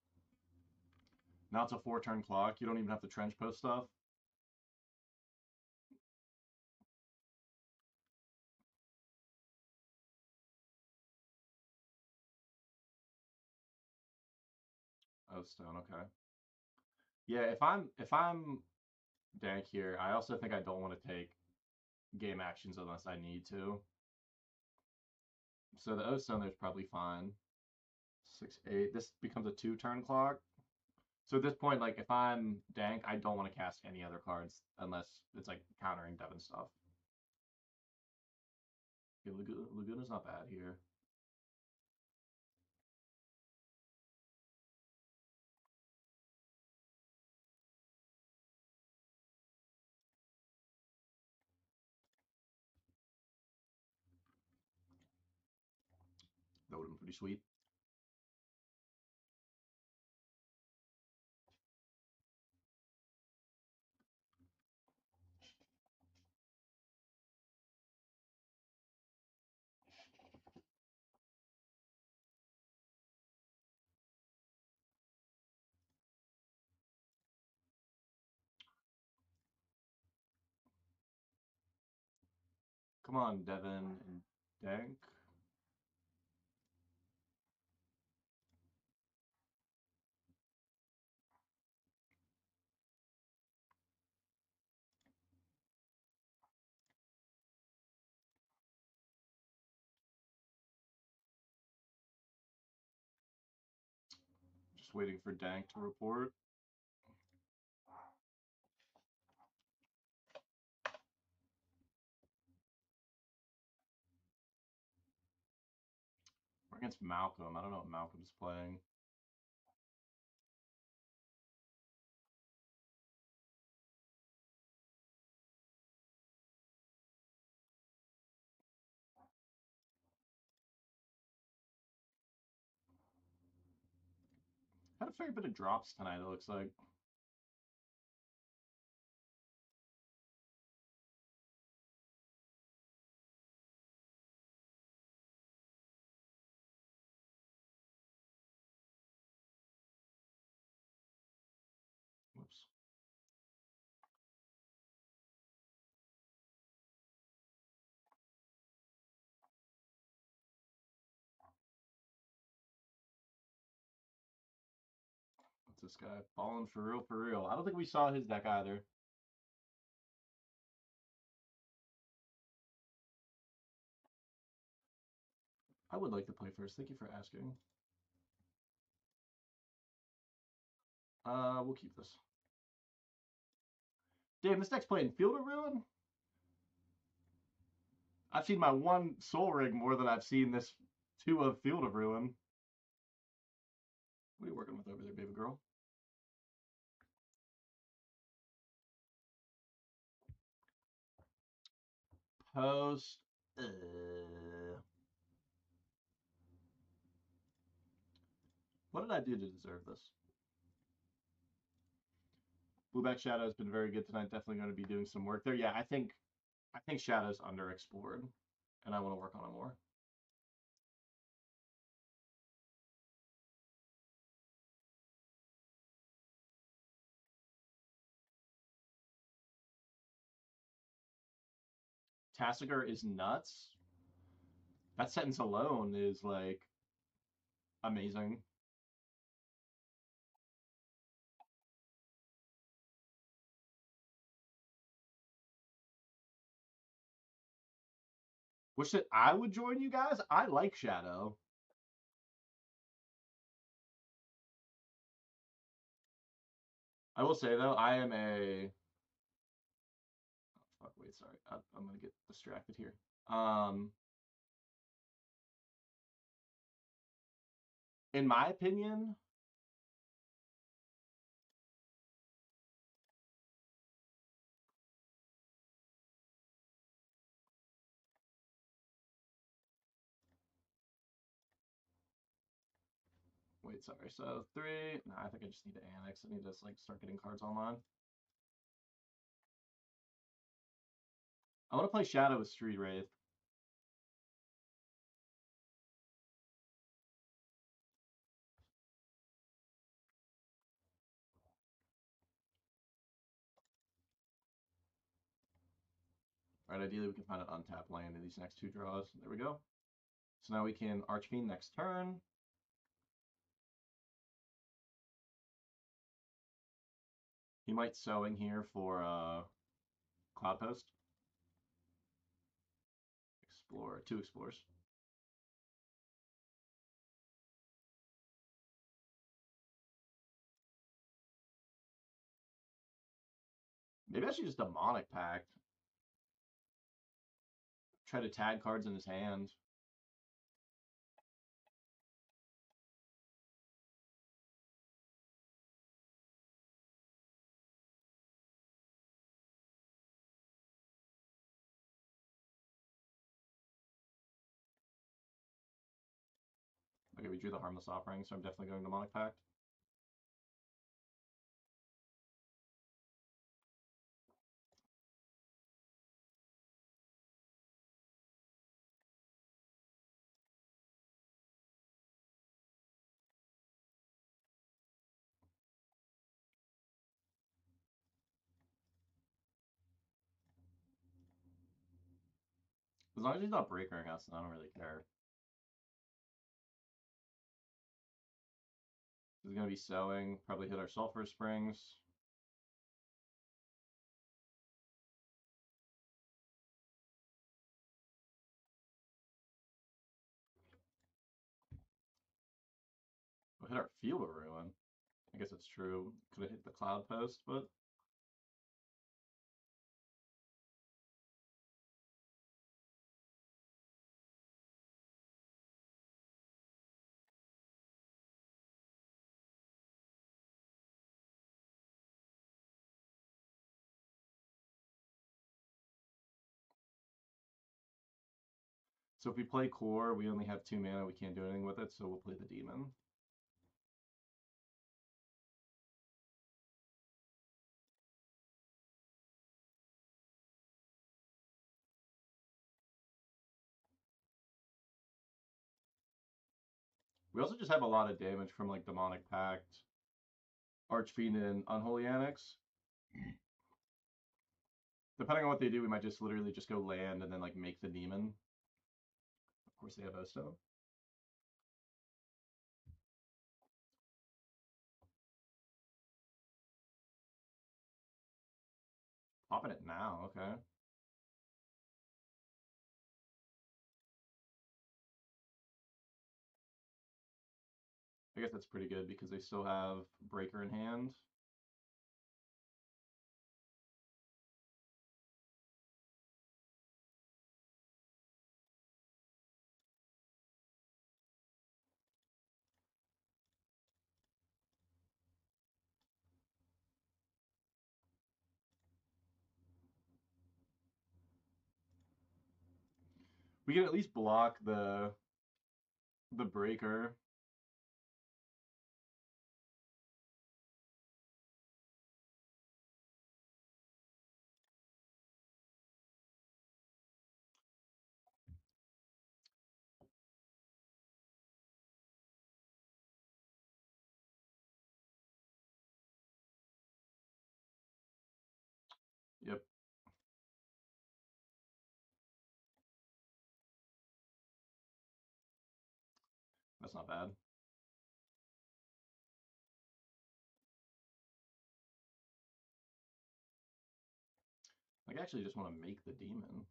now it's a 4-turn clock. You don't even have to trench post stuff. Oh, stone. Okay. Yeah, if I'm Dank here, I also think I don't want to take game actions unless I need to. So the O stone there's probably fine. 6/8. This becomes a 2-turn clock. So at this point, like if I'm Dank, I don't want to cast any other cards unless it's like countering Devon stuff. Okay, Laguna's not bad here. That would have been pretty sweet. Come on, Devon and Dank. Just waiting for Dank to report. We're against Malcolm. I don't know what Malcolm's playing. Had a fair bit of drops tonight, it looks like. Whoops. this guy? Balling for real, for real. I don't think we saw his deck either. I would like to play first. Thank you for asking. We'll keep this. Damn, this deck's playing Field of Ruin? I've seen my one Soul Rig more than I've seen this two of Field of Ruin. What are you working with over there, baby girl? Post. What did I do to deserve this? Blueback Shadow has been very good tonight. Definitely going to be doing some work there. Yeah, I think Shadow's underexplored, and I want to work on it more. Tassiger is nuts. That sentence alone is like amazing. Wish that I would join you guys. I like Shadow. I will say though, I am a. Oh, fuck! Wait, sorry. I'm gonna get distracted here. In my opinion, wait, sorry. So 3. No, I think I just need to annex. I need to like start getting cards online. I want to play Shadow with Street Wraith. All right, ideally we can find an untapped land in these next 2 draws. There we go. So now we can Archfiend next turn. He might Sowing here for Cloud Post. Explore, 2 Explores. Maybe I should just Demonic Pact. Try to tag cards in his hand. Okay, we drew the Harmless Offering, so I'm definitely going Demonic Pact. As long as he's not breakering us, then I don't really care. He's going to be Sowing, probably hit our Sulfur Springs. We'll hit our Field of Ruin. I guess it's true. Could have hit the Cloud Post, but so if we play Core, we only have 2 mana. We can't do anything with it, so we'll play the Demon. We also just have a lot of damage from like Demonic Pact, Archfiend, and Unholy Annex. Depending on what they do, we might just literally just go land and then like make the Demon. Of course, they have O-Stone. Popping it now, okay. I guess that's pretty good because they still have Breaker in hand. We can at least block the Breaker. Yep, that's not bad. I actually just want to make the demon.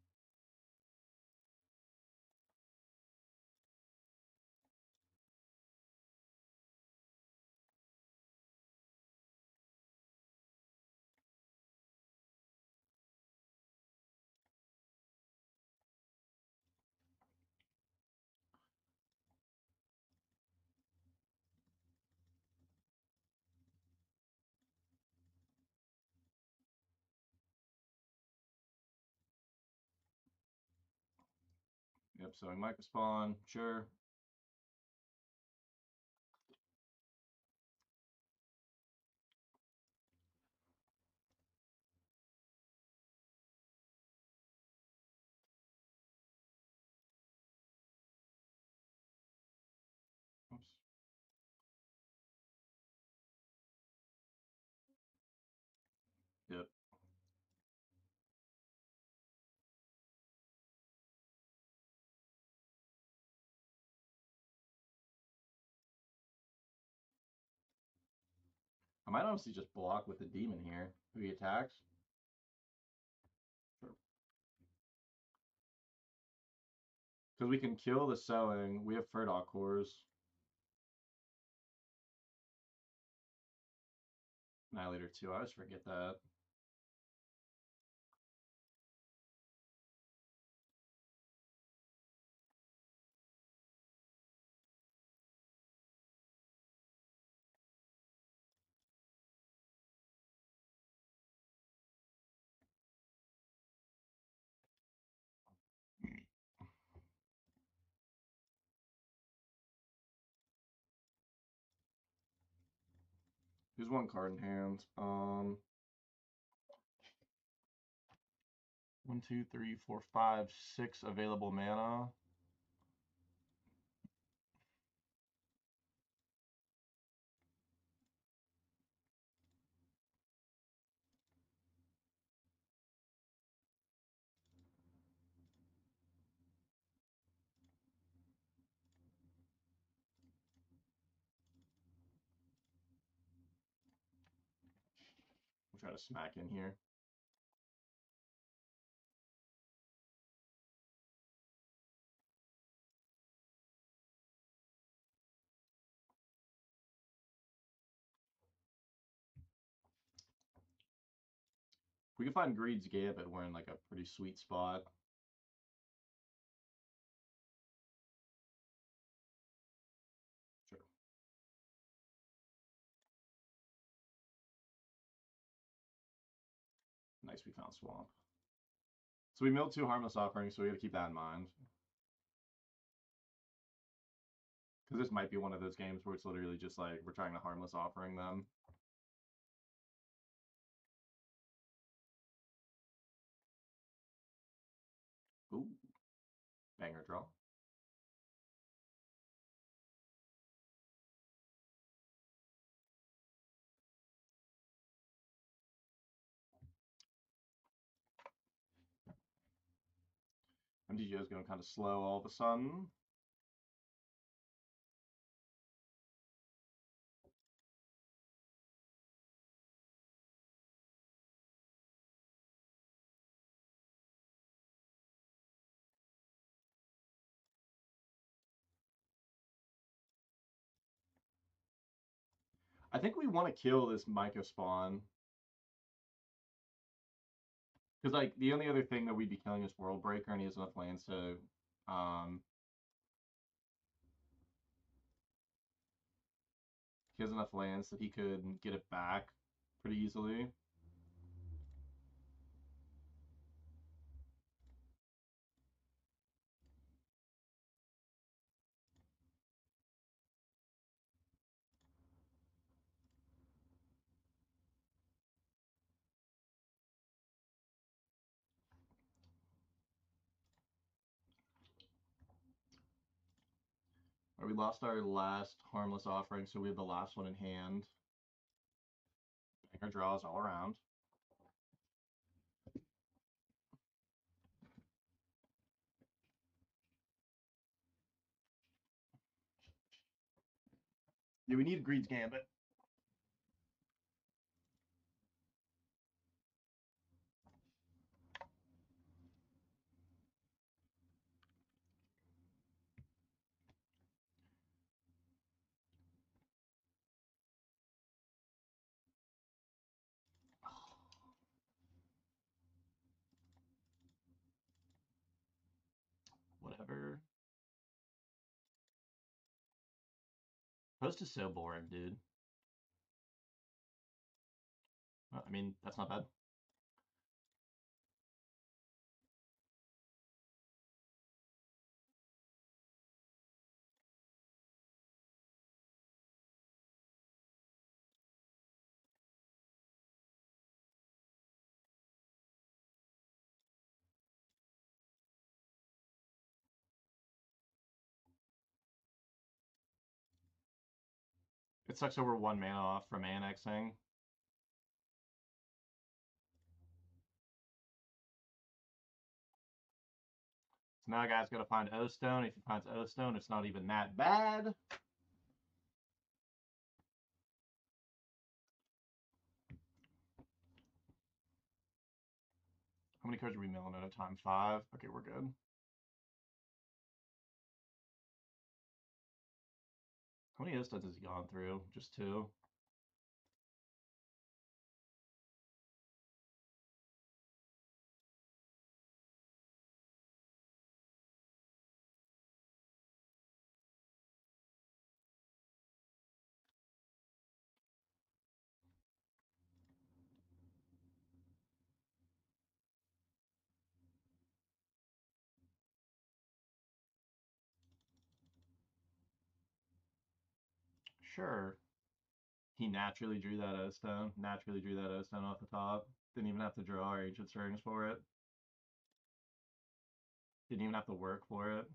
Yep, sowing microspawn, sure. Oops. Yep. I might honestly just block with the demon here. If he attacks. Sure. Because we can kill the sowing. We have Furdock cores. Annihilator 2. I always forget that. Here's one card in hand. 1, 2, 3, 4, 5, 6 available mana. We'll try to smack in here. If we can find Greed's Gambit, we're in like a pretty sweet spot. Sure. Nice, we found Swamp. So we milled 2 Harmless Offerings, so we gotta keep that in mind. Because this might be one of those games where it's literally just like, we're trying to Harmless Offering them. Ooh. Banger draw. MTGO is going kind of slow all of a sudden. I think we want to kill this Micah spawn. Because, like, the only other thing that we'd be killing is World Breaker, and he has enough lands to, he has enough lands that he could get it back pretty easily. Right, we lost our last Harmless Offering, so we have the last one in hand. Banger draws all around. Yeah, we need Greed's Gambit. Whatever. Post is so boring, dude. I mean, that's not bad. It sucks over 1 mana off from annexing. So now guy's got to find O-Stone. If he finds O-Stone, it's not even that bad. How many cards are we milling at a time? 5? Okay, we're good. How many O-Stones has he gone through? Just 2? Sure. He naturally drew that O-Stone. Naturally drew that O-Stone off the top. Didn't even have to draw or Ancient Stirrings for it. Didn't even have to work for it.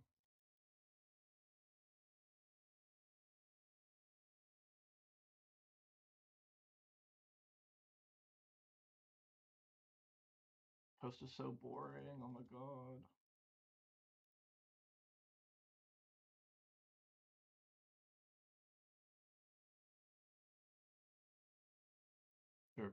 Post is so boring. Oh my god. Sure.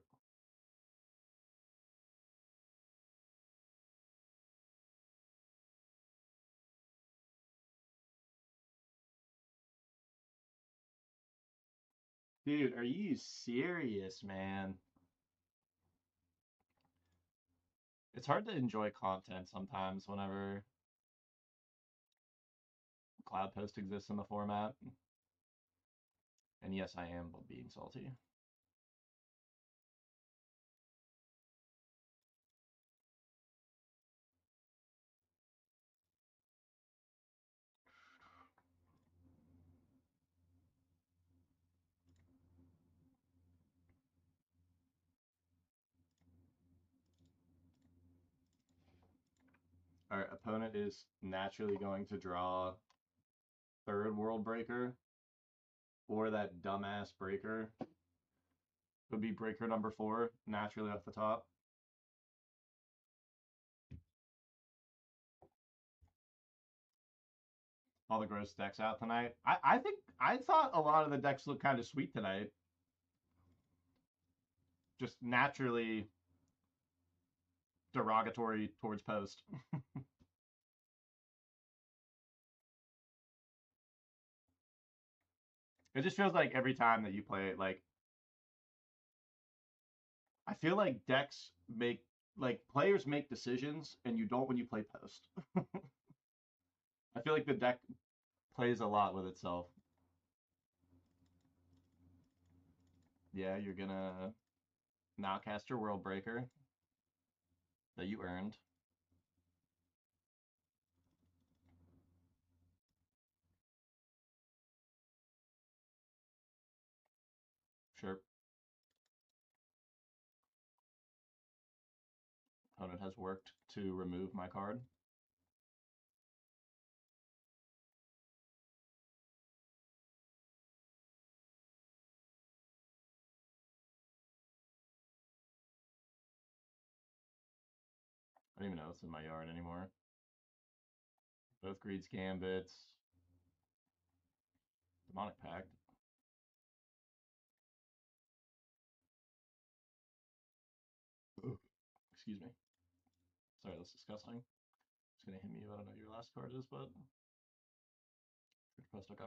Dude, are you serious, man? It's hard to enjoy content sometimes whenever Cloud Post exists in the format. And yes, I am being salty. Our opponent is naturally going to draw 3rd World Breaker or that dumbass Breaker. Would be Breaker number 4, naturally off the top. All the gross decks out tonight. I thought a lot of the decks looked kind of sweet tonight. Just naturally derogatory towards Post. It just feels like every time that you play it, like I feel like decks make players make decisions, and you don't when you play post. I feel like the deck plays a lot with itself. Yeah, you're gonna now cast your World Breaker that you earned. Sure. Opponent has worked to remove my card. I don't even know it's in my yard anymore. Both Greed's Gambits. Demonic Pact. Excuse me. Sorry, that's disgusting. It's gonna hit me. I don't know what your last card is, but post. Okay.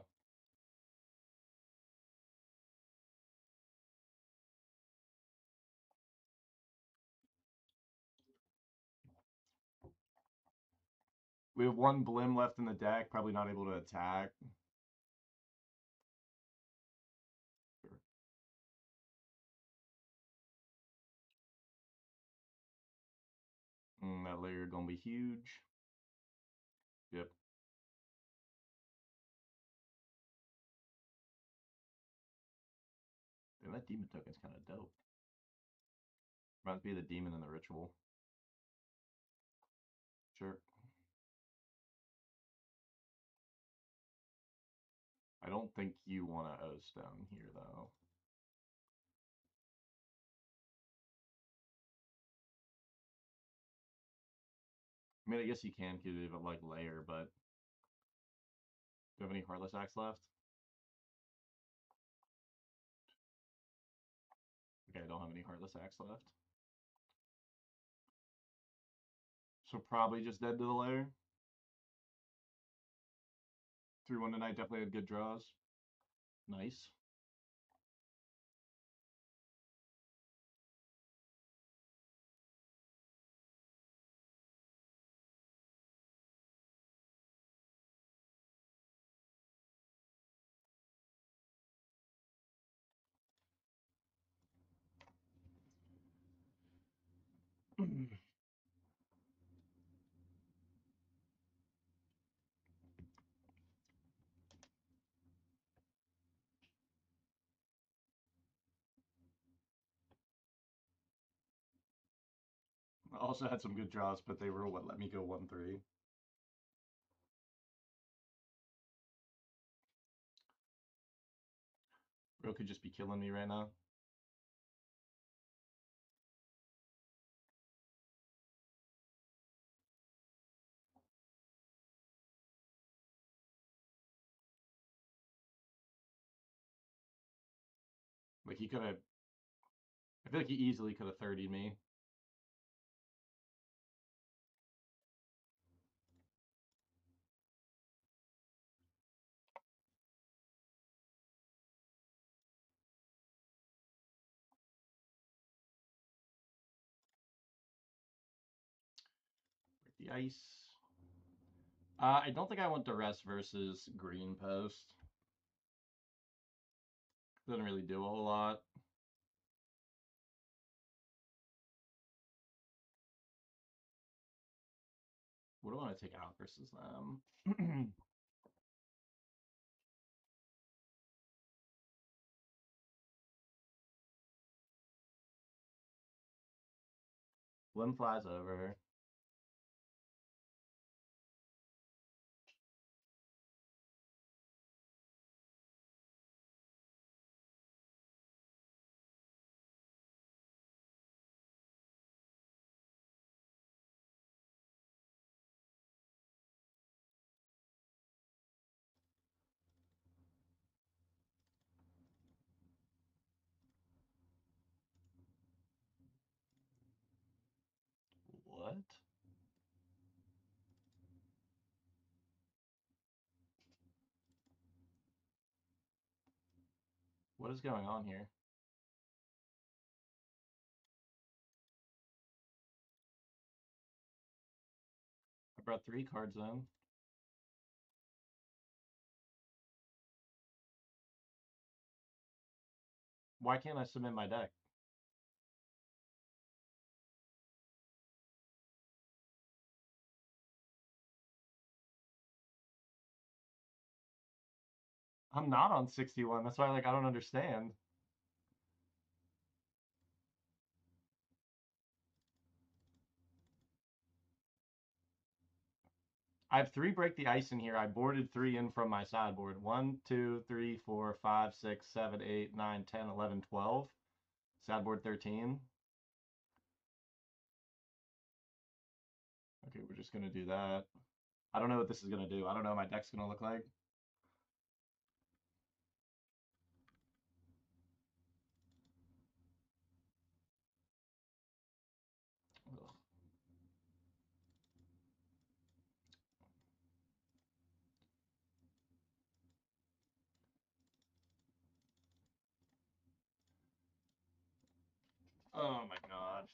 We have one Blim left in the deck. Probably not able to attack. Sure. That layer gonna be huge. Yep. And that demon token's kind of dope. Reminds me of the demon in the ritual. Sure. I don't think you want to O-Stone here, though. I mean, I guess you can because you have like layer, but do you have any Heartless Axe left? Okay, I don't have any Heartless Axe left. So probably just dead to the layer. 3-1 tonight, definitely had good draws. Nice. Also had some good draws, but they were what let me go 1-3. Bro could just be killing me right now. Like he could have. I feel like he easily could have 30'd me. Break the ice. I don't think I want Duress versus Green Post. Doesn't really do a whole lot. What do I want to take out versus them? Blim flies over. What? What is going on here? brought 3 cards in. Why can't I submit my deck? I'm not on 61. That's why, like, I don't understand. I have 3 break the ice in here. I boarded 3 in from my sideboard. 1, 2, 3, 4, 5, 6, 7, 8, 9, 10, 11, 12. Sideboard 13. Okay, we're just gonna do that. I don't know what this is gonna do. I don't know what my deck's gonna look like. Ugh. Oh my god.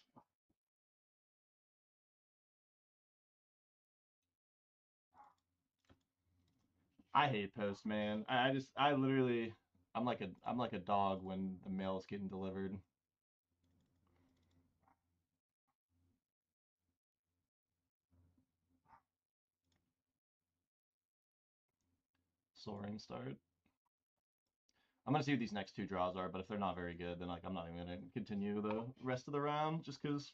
I hate post, man. I literally I'm like a dog when the mail is getting delivered. Soaring start. I'm gonna see what these next 2 draws are, but if they're not very good, then like I'm not even gonna continue the rest of the round just because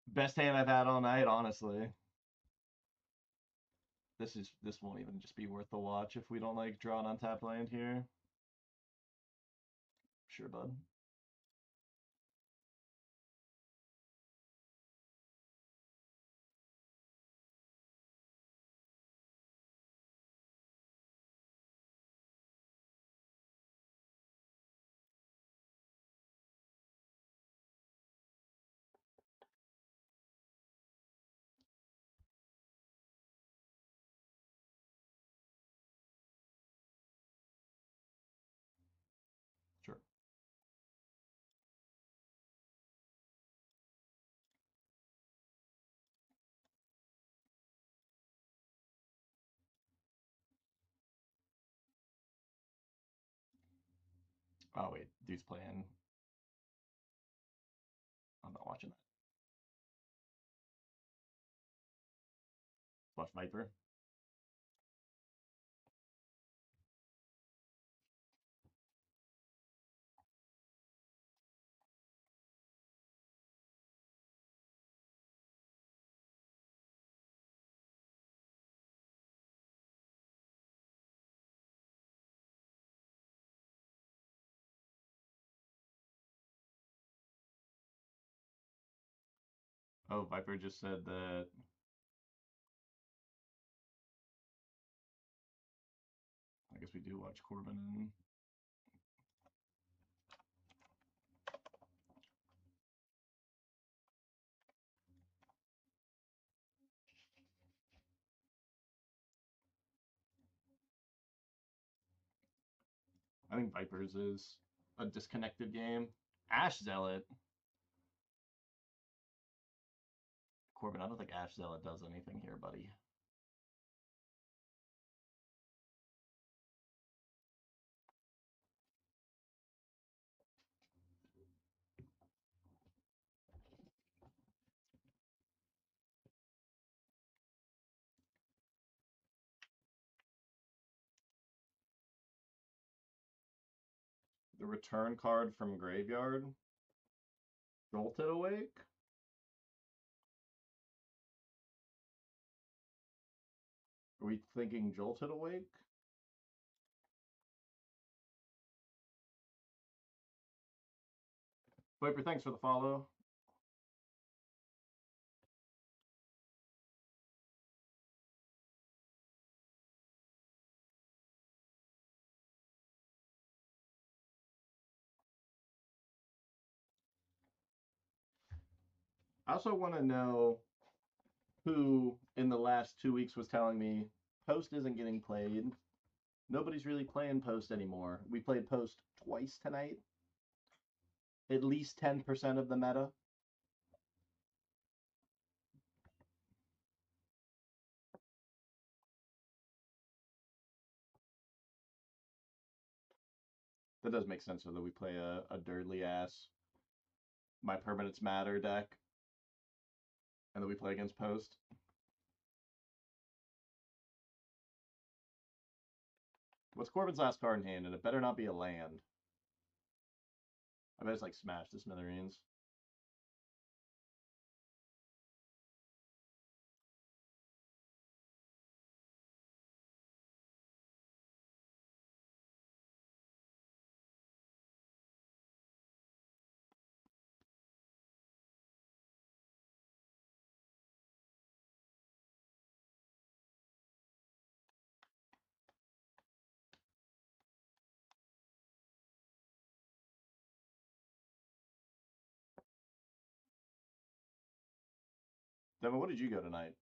best hand I've had all night, honestly. This won't even just be worth the watch if we don't like draw an untapped land here. Sure, bud. Sure. Oh wait, dude's playing. I'm not watching that. Watch Viper. Oh, Viper just said that. I guess we do watch Corbin and I think Vipers is a disconnected game. Ash Zealot. Corbin, I don't think Ash Zealot does anything here, buddy. The return card from graveyard. Jolted Awake. Are we thinking Jolted Awake? Viper, thanks for the follow. I also want to know who in the last 2 weeks was telling me Post isn't getting played. Nobody's really playing Post anymore. We played Post twice tonight. At least 10% of the meta. That does make sense, though, that we play a dirtly ass My Permanents Matter deck, and then we play against Post. What's Corbin's last card in hand? And it better not be a land. I bet it's like Smash the Smithereens. Devin, what did you go tonight?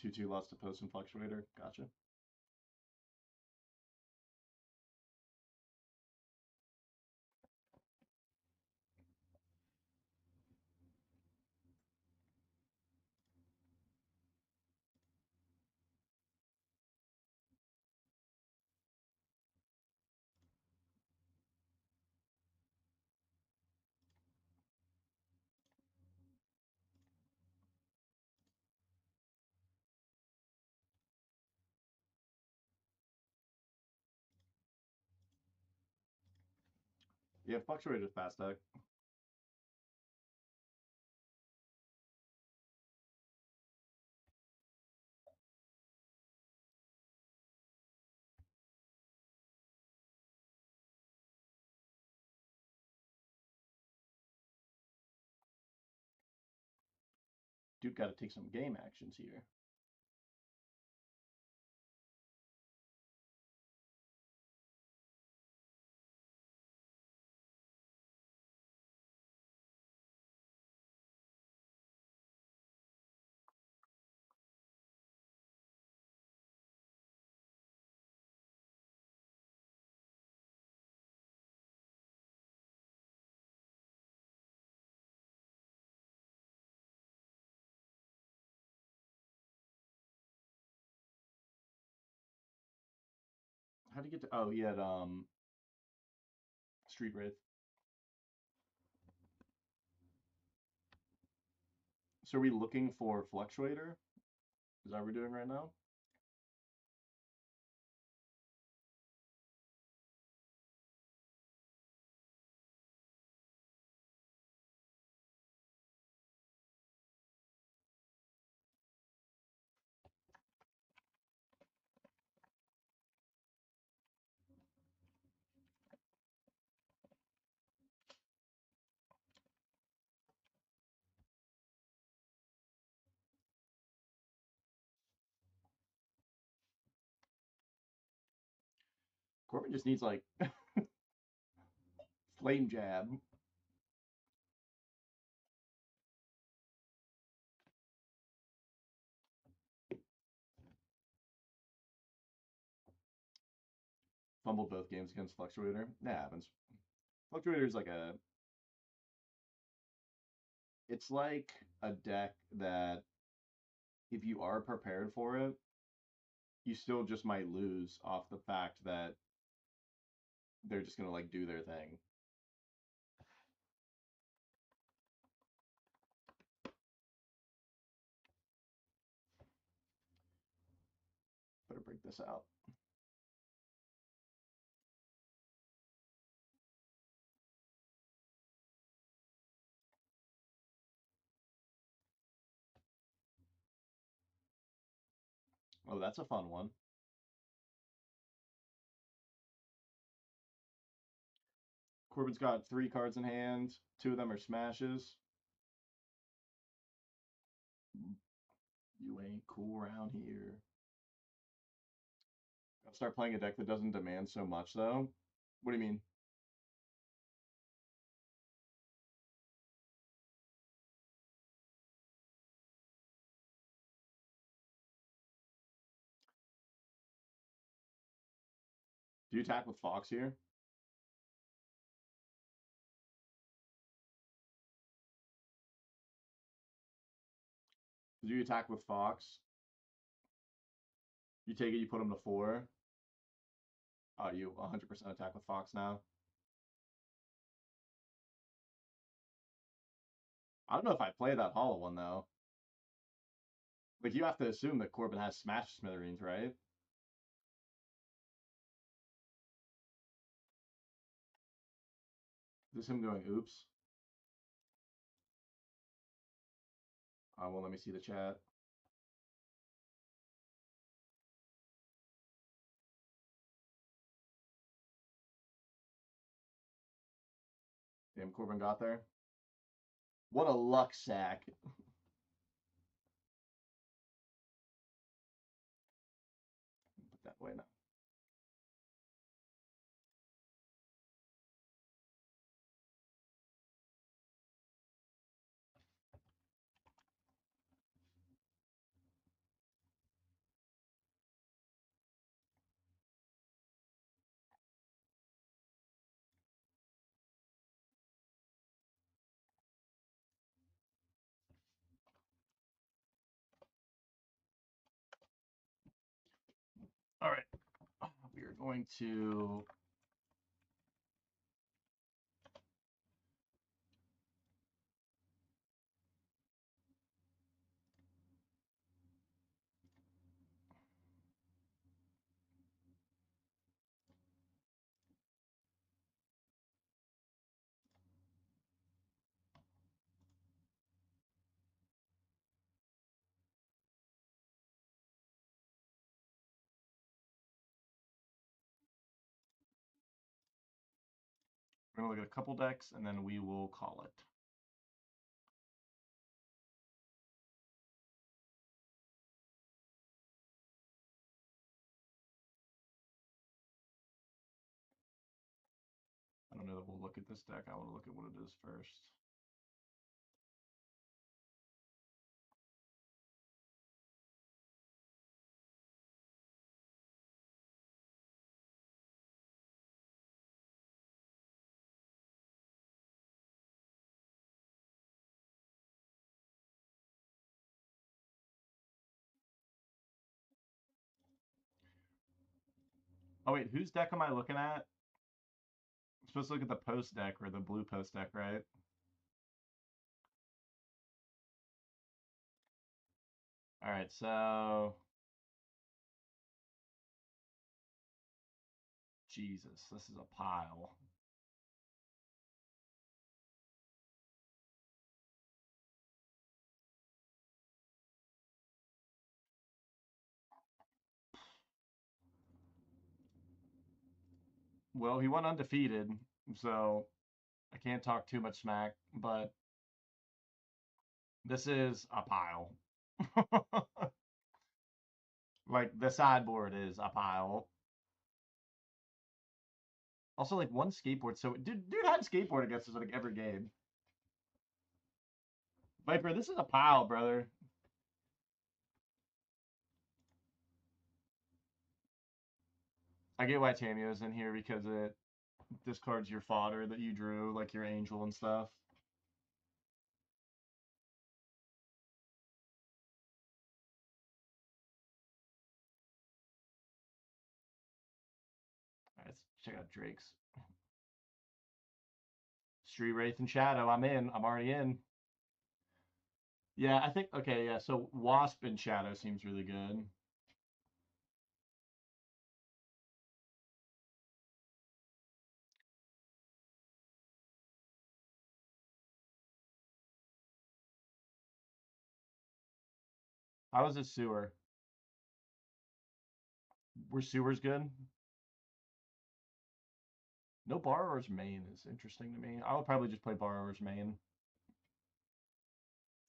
Two lost to Post and Fluctuator. Gotcha. Yeah, Fluctuator's fast deck. Dude got to take some game actions here. How would he get to? Oh, he had Street Wraith. So are we looking for Fluctuator? Is that what we're doing right now? Corbin just needs like Flame Jab. Fumbled both games against Fluctuator. That happens. Fluctuator is like a. It's like a deck that, if you are prepared for it, you still just might lose off the fact that they're just gonna like do their thing. Better break this out. Oh, that's a fun one. Corbin's got 3 cards in hand. 2 of them are smashes. You ain't cool around here. Gotta start playing a deck that doesn't demand so much, though. What do you mean? Do you attack with Fox here? Do you attack with Fox? You take it, you put him to 4. Oh, you 100% attack with Fox now. I don't know if I play that hollow one, though. Like, you have to assume that Corbin has Smash Smithereens, right? Is this him going, oops? Well, let me see the chat. Damn, Corbin got there. What a luck sack. Put that away now. All right. We are going to we're gonna look at a couple decks and then we will call it. I don't know that we'll look at this deck. I want to look at what it is first. Oh wait, whose deck am I looking at? I'm supposed to look at the post deck or the blue post deck, right? All right, so Jesus, this is a pile. Well, he went undefeated, so I can't talk too much smack, but this is a pile. Like, the sideboard is a pile. Also, like, one skateboard. So, dude had skateboard against us like every game. Viper, this is a pile, brother. I get why Tamio's in here because it discards your fodder that you drew, like your angel and stuff. All right, let's check out Drake's. Street Wraith and Shadow. I'm in. I'm already in. Yeah, I think, okay, yeah, so Wasp and Shadow seems really good. How is this sewer? Were sewers good? No Borrower's Main is interesting to me. I would probably just play Borrower's Main.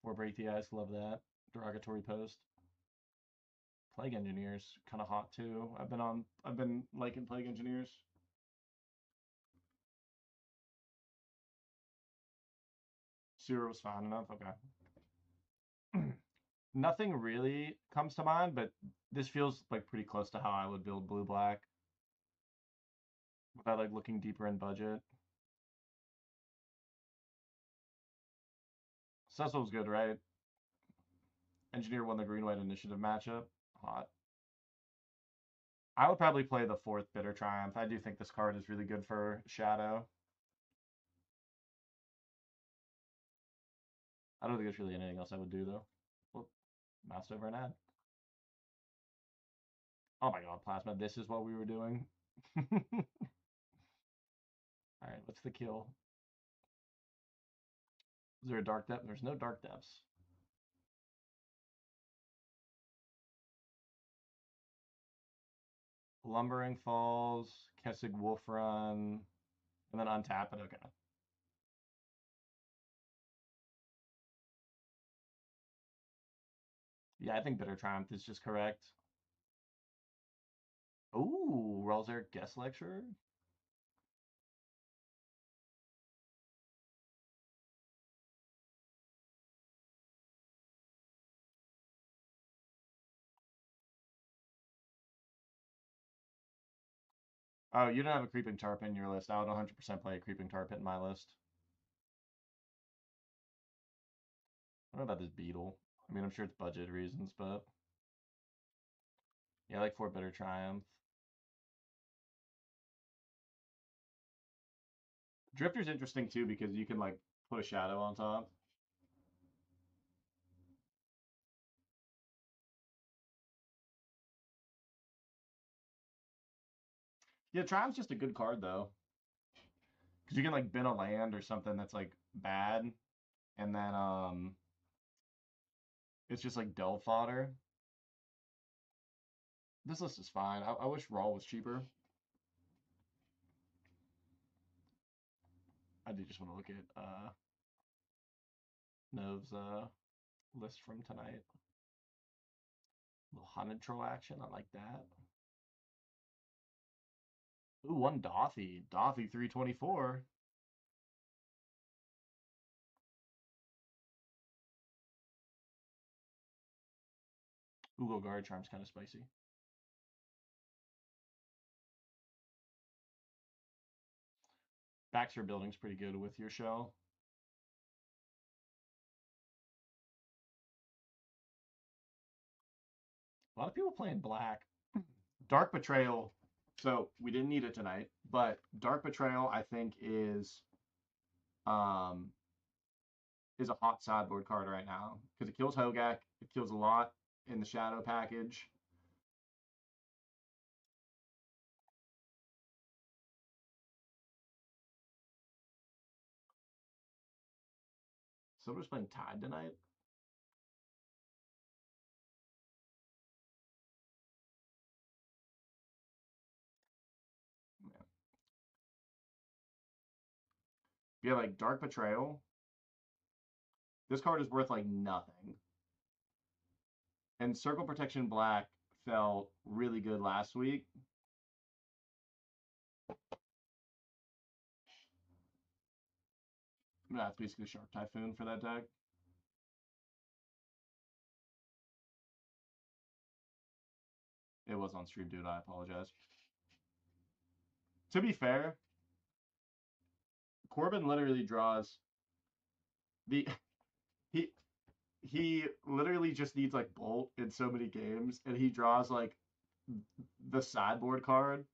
Or Break the Ice, love that. Derogatory Post. Plague Engineers, kind of hot too. I've been liking Plague Engineers. Sewer was fine enough, okay. Nothing really comes to mind, but this feels like pretty close to how I would build blue-black. without like looking deeper in budget. Cecil's good, right? Engineer won the green white initiative matchup. Hot. I would probably play the fourth Bitter Triumph. I do think this card is really good for Shadow. I don't think there's really anything else I would do though. Well, mouse over and add. Oh my god, Plasma, this is what we were doing. Alright, what's the kill? Is there a dark depth? There's no dark depths. Lumbering Falls, Kessig Wolf Run, and then untap it. Okay. Yeah, I think Bitter Triumph is just correct. Ooh, Relzer Guest Lecture. Oh, you don't have a Creeping Tar Pit in your list. I would 100% play a Creeping Tar Pit in my list. I don't know about this Beetle. I mean, I'm sure it's budget reasons, but yeah, I like 4 Bitter Triumph. Drifter's interesting too because you can like put a shadow on top. Yeah, Triumph's just a good card though. Because you can like bin a land or something that's like bad, and then it's just like delve fodder. This list is fine. I wish Raw was cheaper. I do just want to look at Nov's list from tonight. Little Haunted Troll action. I like that. Ooh, one Dothy. Dothy 324. Google Guard Charm's kind of spicy. Baxter Building's pretty good with your shell. A lot of people playing black. Dark Betrayal. So we didn't need it tonight, but Dark Betrayal I think um is a hot sideboard card right now because it kills Hogak. It kills a lot in the Shadow package. Someone's playing Tide tonight. Yeah, like Dark Betrayal. This card is worth like nothing. And Circle Protection Black felt really good last week. That's basically Shark Typhoon for that deck. It was on stream, dude. I apologize. To be fair, Corbin literally draws the he he literally just needs like Bolt in so many games, and he draws like the sideboard card.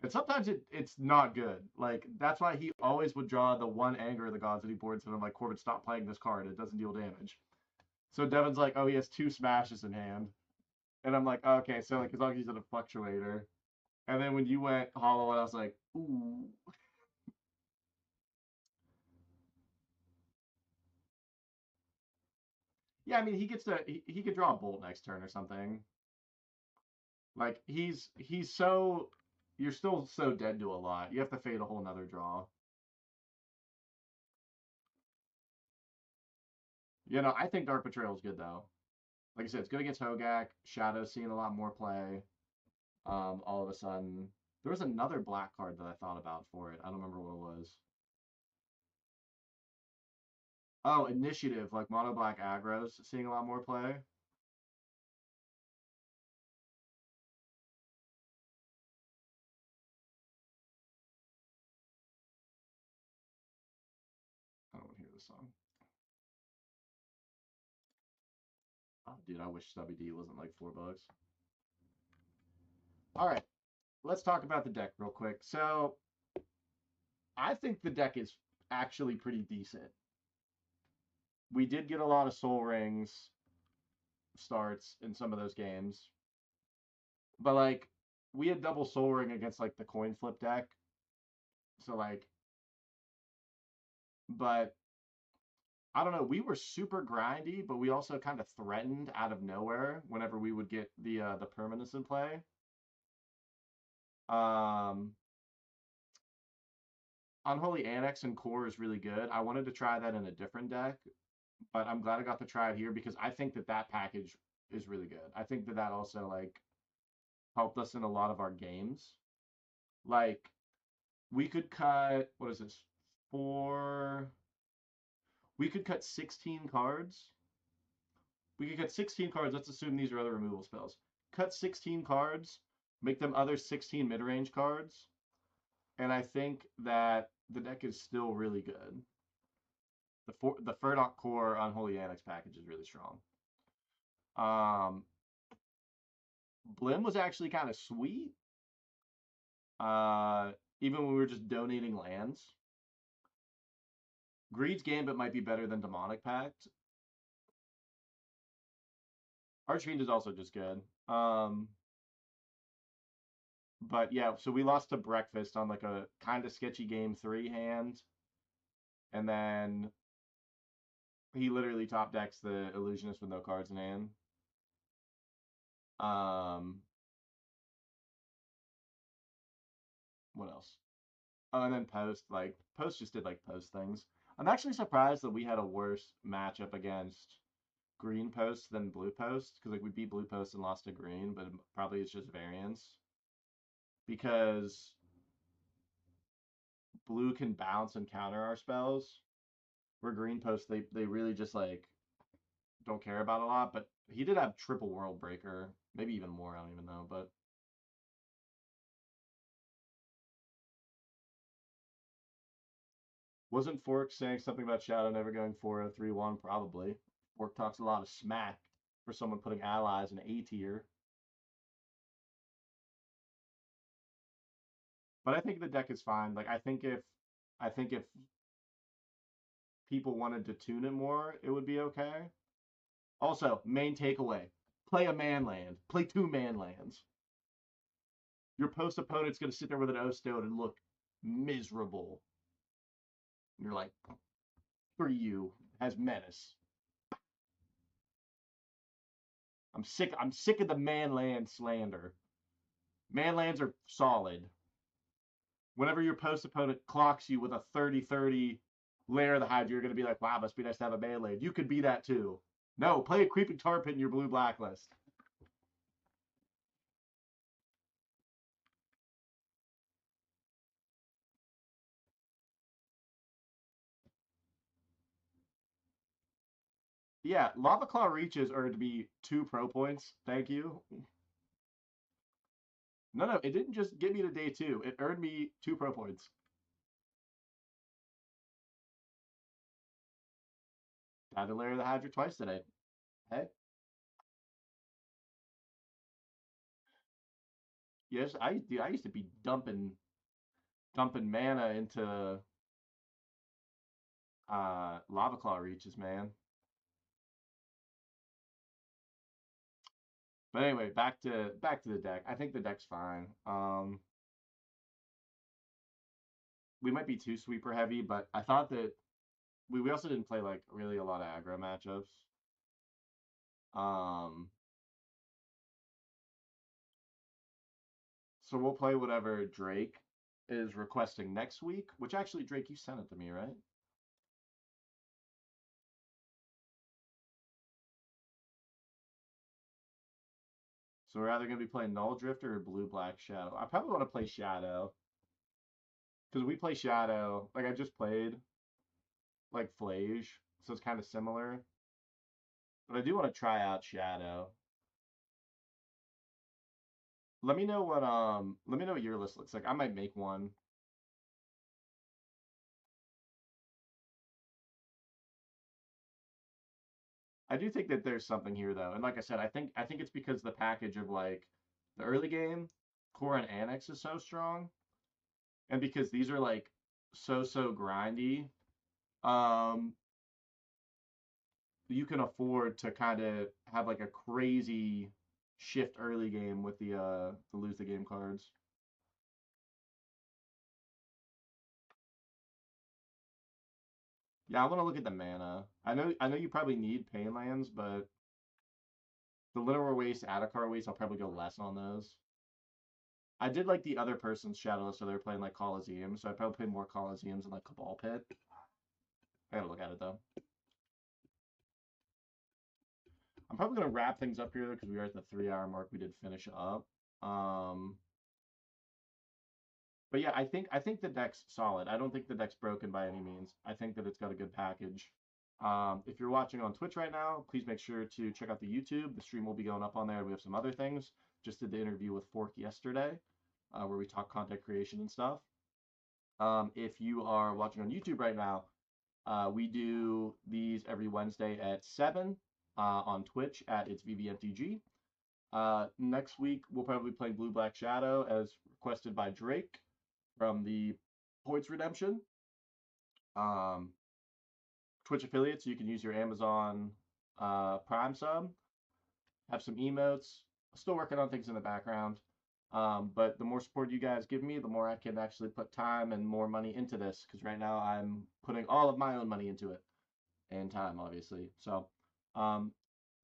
And sometimes it's not good. Like that's why he always would draw the one Anger of the Gods that he boards, and I'm like, Corbin, stop playing this card. It doesn't deal damage. So Devin's like, oh, he has 2 smashes in hand. And I'm like, oh, okay, so like as long as he's in a fluctuator. And then when you went hollow, I was like, ooh. Yeah, I mean he gets to he could draw a Bolt next turn or something. Like he's so you're still so dead to a lot. You have to fade a whole nother draw. You know, I think Dark Betrayal is good though. Like I said, it's good against Hogak. Shadow's seeing a lot more play. All of a sudden, there was another black card that I thought about for it. I don't remember what it was. Oh, Initiative, like Mono Black Aggro's seeing a lot more play. this song. Oh, dude, I wish WD wasn't like $4. All right, let's talk about the deck real quick. So, I think the deck is actually pretty decent. We did get a lot of Soul Rings starts in some of those games, but like we had double Soul Ring against like the coin flip deck. So like, but I don't know. We were super grindy, but we also kind of threatened out of nowhere whenever we would get the permanence in play. Um, Unholy Annex and Core is really good. I wanted to try that in a different deck, but I'm glad I got to try it here because I think that that package is really good. I think that that also like helped us in a lot of our games. Like we could cut what is this? Four. We could cut 16 cards. We could cut 16 cards. Let's assume these are other removal spells. Cut 16 cards, make them other 16 mid-range cards, and I think that the deck is still really good. The Furdock Core Unholy Annex package is really strong. Blim was actually kind of sweet. Even when we were just donating lands. Greed's Gambit might be better than Demonic Pact. Archfiend is also just good. But yeah, so we lost to Breakfast on like a kind of sketchy game 3 hand. And then he literally top decks the Illusionist with no cards in hand. What else? Oh, and then Post just did like Post things. I'm actually surprised that we had a worse matchup against Green Post than Blue Post because like we beat Blue Post and lost to Green, but probably it's just variance because Blue can bounce and counter our spells. Where Green Post they really just like don't care about a lot, but he did have triple World Breaker, maybe even more. I don't even know, but wasn't Fork saying something about Shadow never going 4-0-3-1? Probably. Fork talks a lot of smack for someone putting allies in A tier. But I think the deck is fine. Like I think if people wanted to tune it more, it would be okay. Also, main takeaway: play a man land. Play 2 man lands. Your post opponent's gonna sit there with an O stone and look miserable. And you're like, for you has menace. I'm sick of the manland slander. Manlands are solid. Whenever your post opponent clocks you with a 30-30 Lair of the Hydra, you're going to be like, wow, must be nice to have a manland. You could be that too. No, play a Creeping Tar Pit in your blue blacklist. Yeah, Lava Claw Reaches earned me 2 pro points. Thank you. No, it didn't just get me to day 2. It earned me 2 pro points. Died to Lair of the Hydra twice today. Hey. Yes, I used to be dumping mana into Lava Claw Reaches, man. But anyway, back to the deck. I think the deck's fine. We might be too sweeper heavy, but I thought that we also didn't play like really a lot of aggro matchups. So we'll play whatever Drake is requesting next week, which actually Drake, you sent it to me, right? So we're either gonna be playing Null Drifter or Blue Black Shadow. I probably want to play Shadow. Because we play Shadow, like I just played like Flage, so it's kind of similar. But I do want to try out Shadow. Let me know what your list looks like. I might make one. I do think that there's something here though, and like I said, I think it's because the package of like the early game, core and annex is so strong, and because these are like so grindy, um, you can afford to kind of have like a crazy shift early game with the lose the game cards. Yeah, I want to look at the mana. I know you probably need pain lands, but the Literal Waste, Adakar Waste, I'll probably go less on those. I did like the other person's Shadowless, so they're playing like Coliseum, so I probably play more Coliseums than like Cabal Pit. I gotta look at it though. I'm probably gonna wrap things up here because we are at the 3 hour mark. We did finish up. Um, but yeah, I think the deck's solid. I don't think the deck's broken by any means. I think that it's got a good package. If you're watching on Twitch right now, please make sure to check out the YouTube. The stream will be going up on there. We have some other things. Just did the interview with Fork yesterday, where we talk content creation and stuff. If you are watching on YouTube right now, we do these every Wednesday at 7 on Twitch at its VVMTG. Next week, we'll probably play Blue Black Shadow as requested by Drake from the Points Redemption. Um, Twitch affiliate, so you can use your Amazon Prime sub, have some emotes. Still working on things in the background. But the more support you guys give me, the more I can actually put time and more money into this. Because right now I'm putting all of my own money into it and time, obviously. So I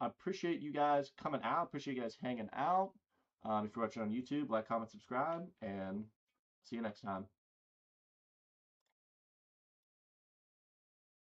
appreciate you guys coming out. Appreciate you guys hanging out. If you're watching on YouTube, like, comment, subscribe, and see you next time.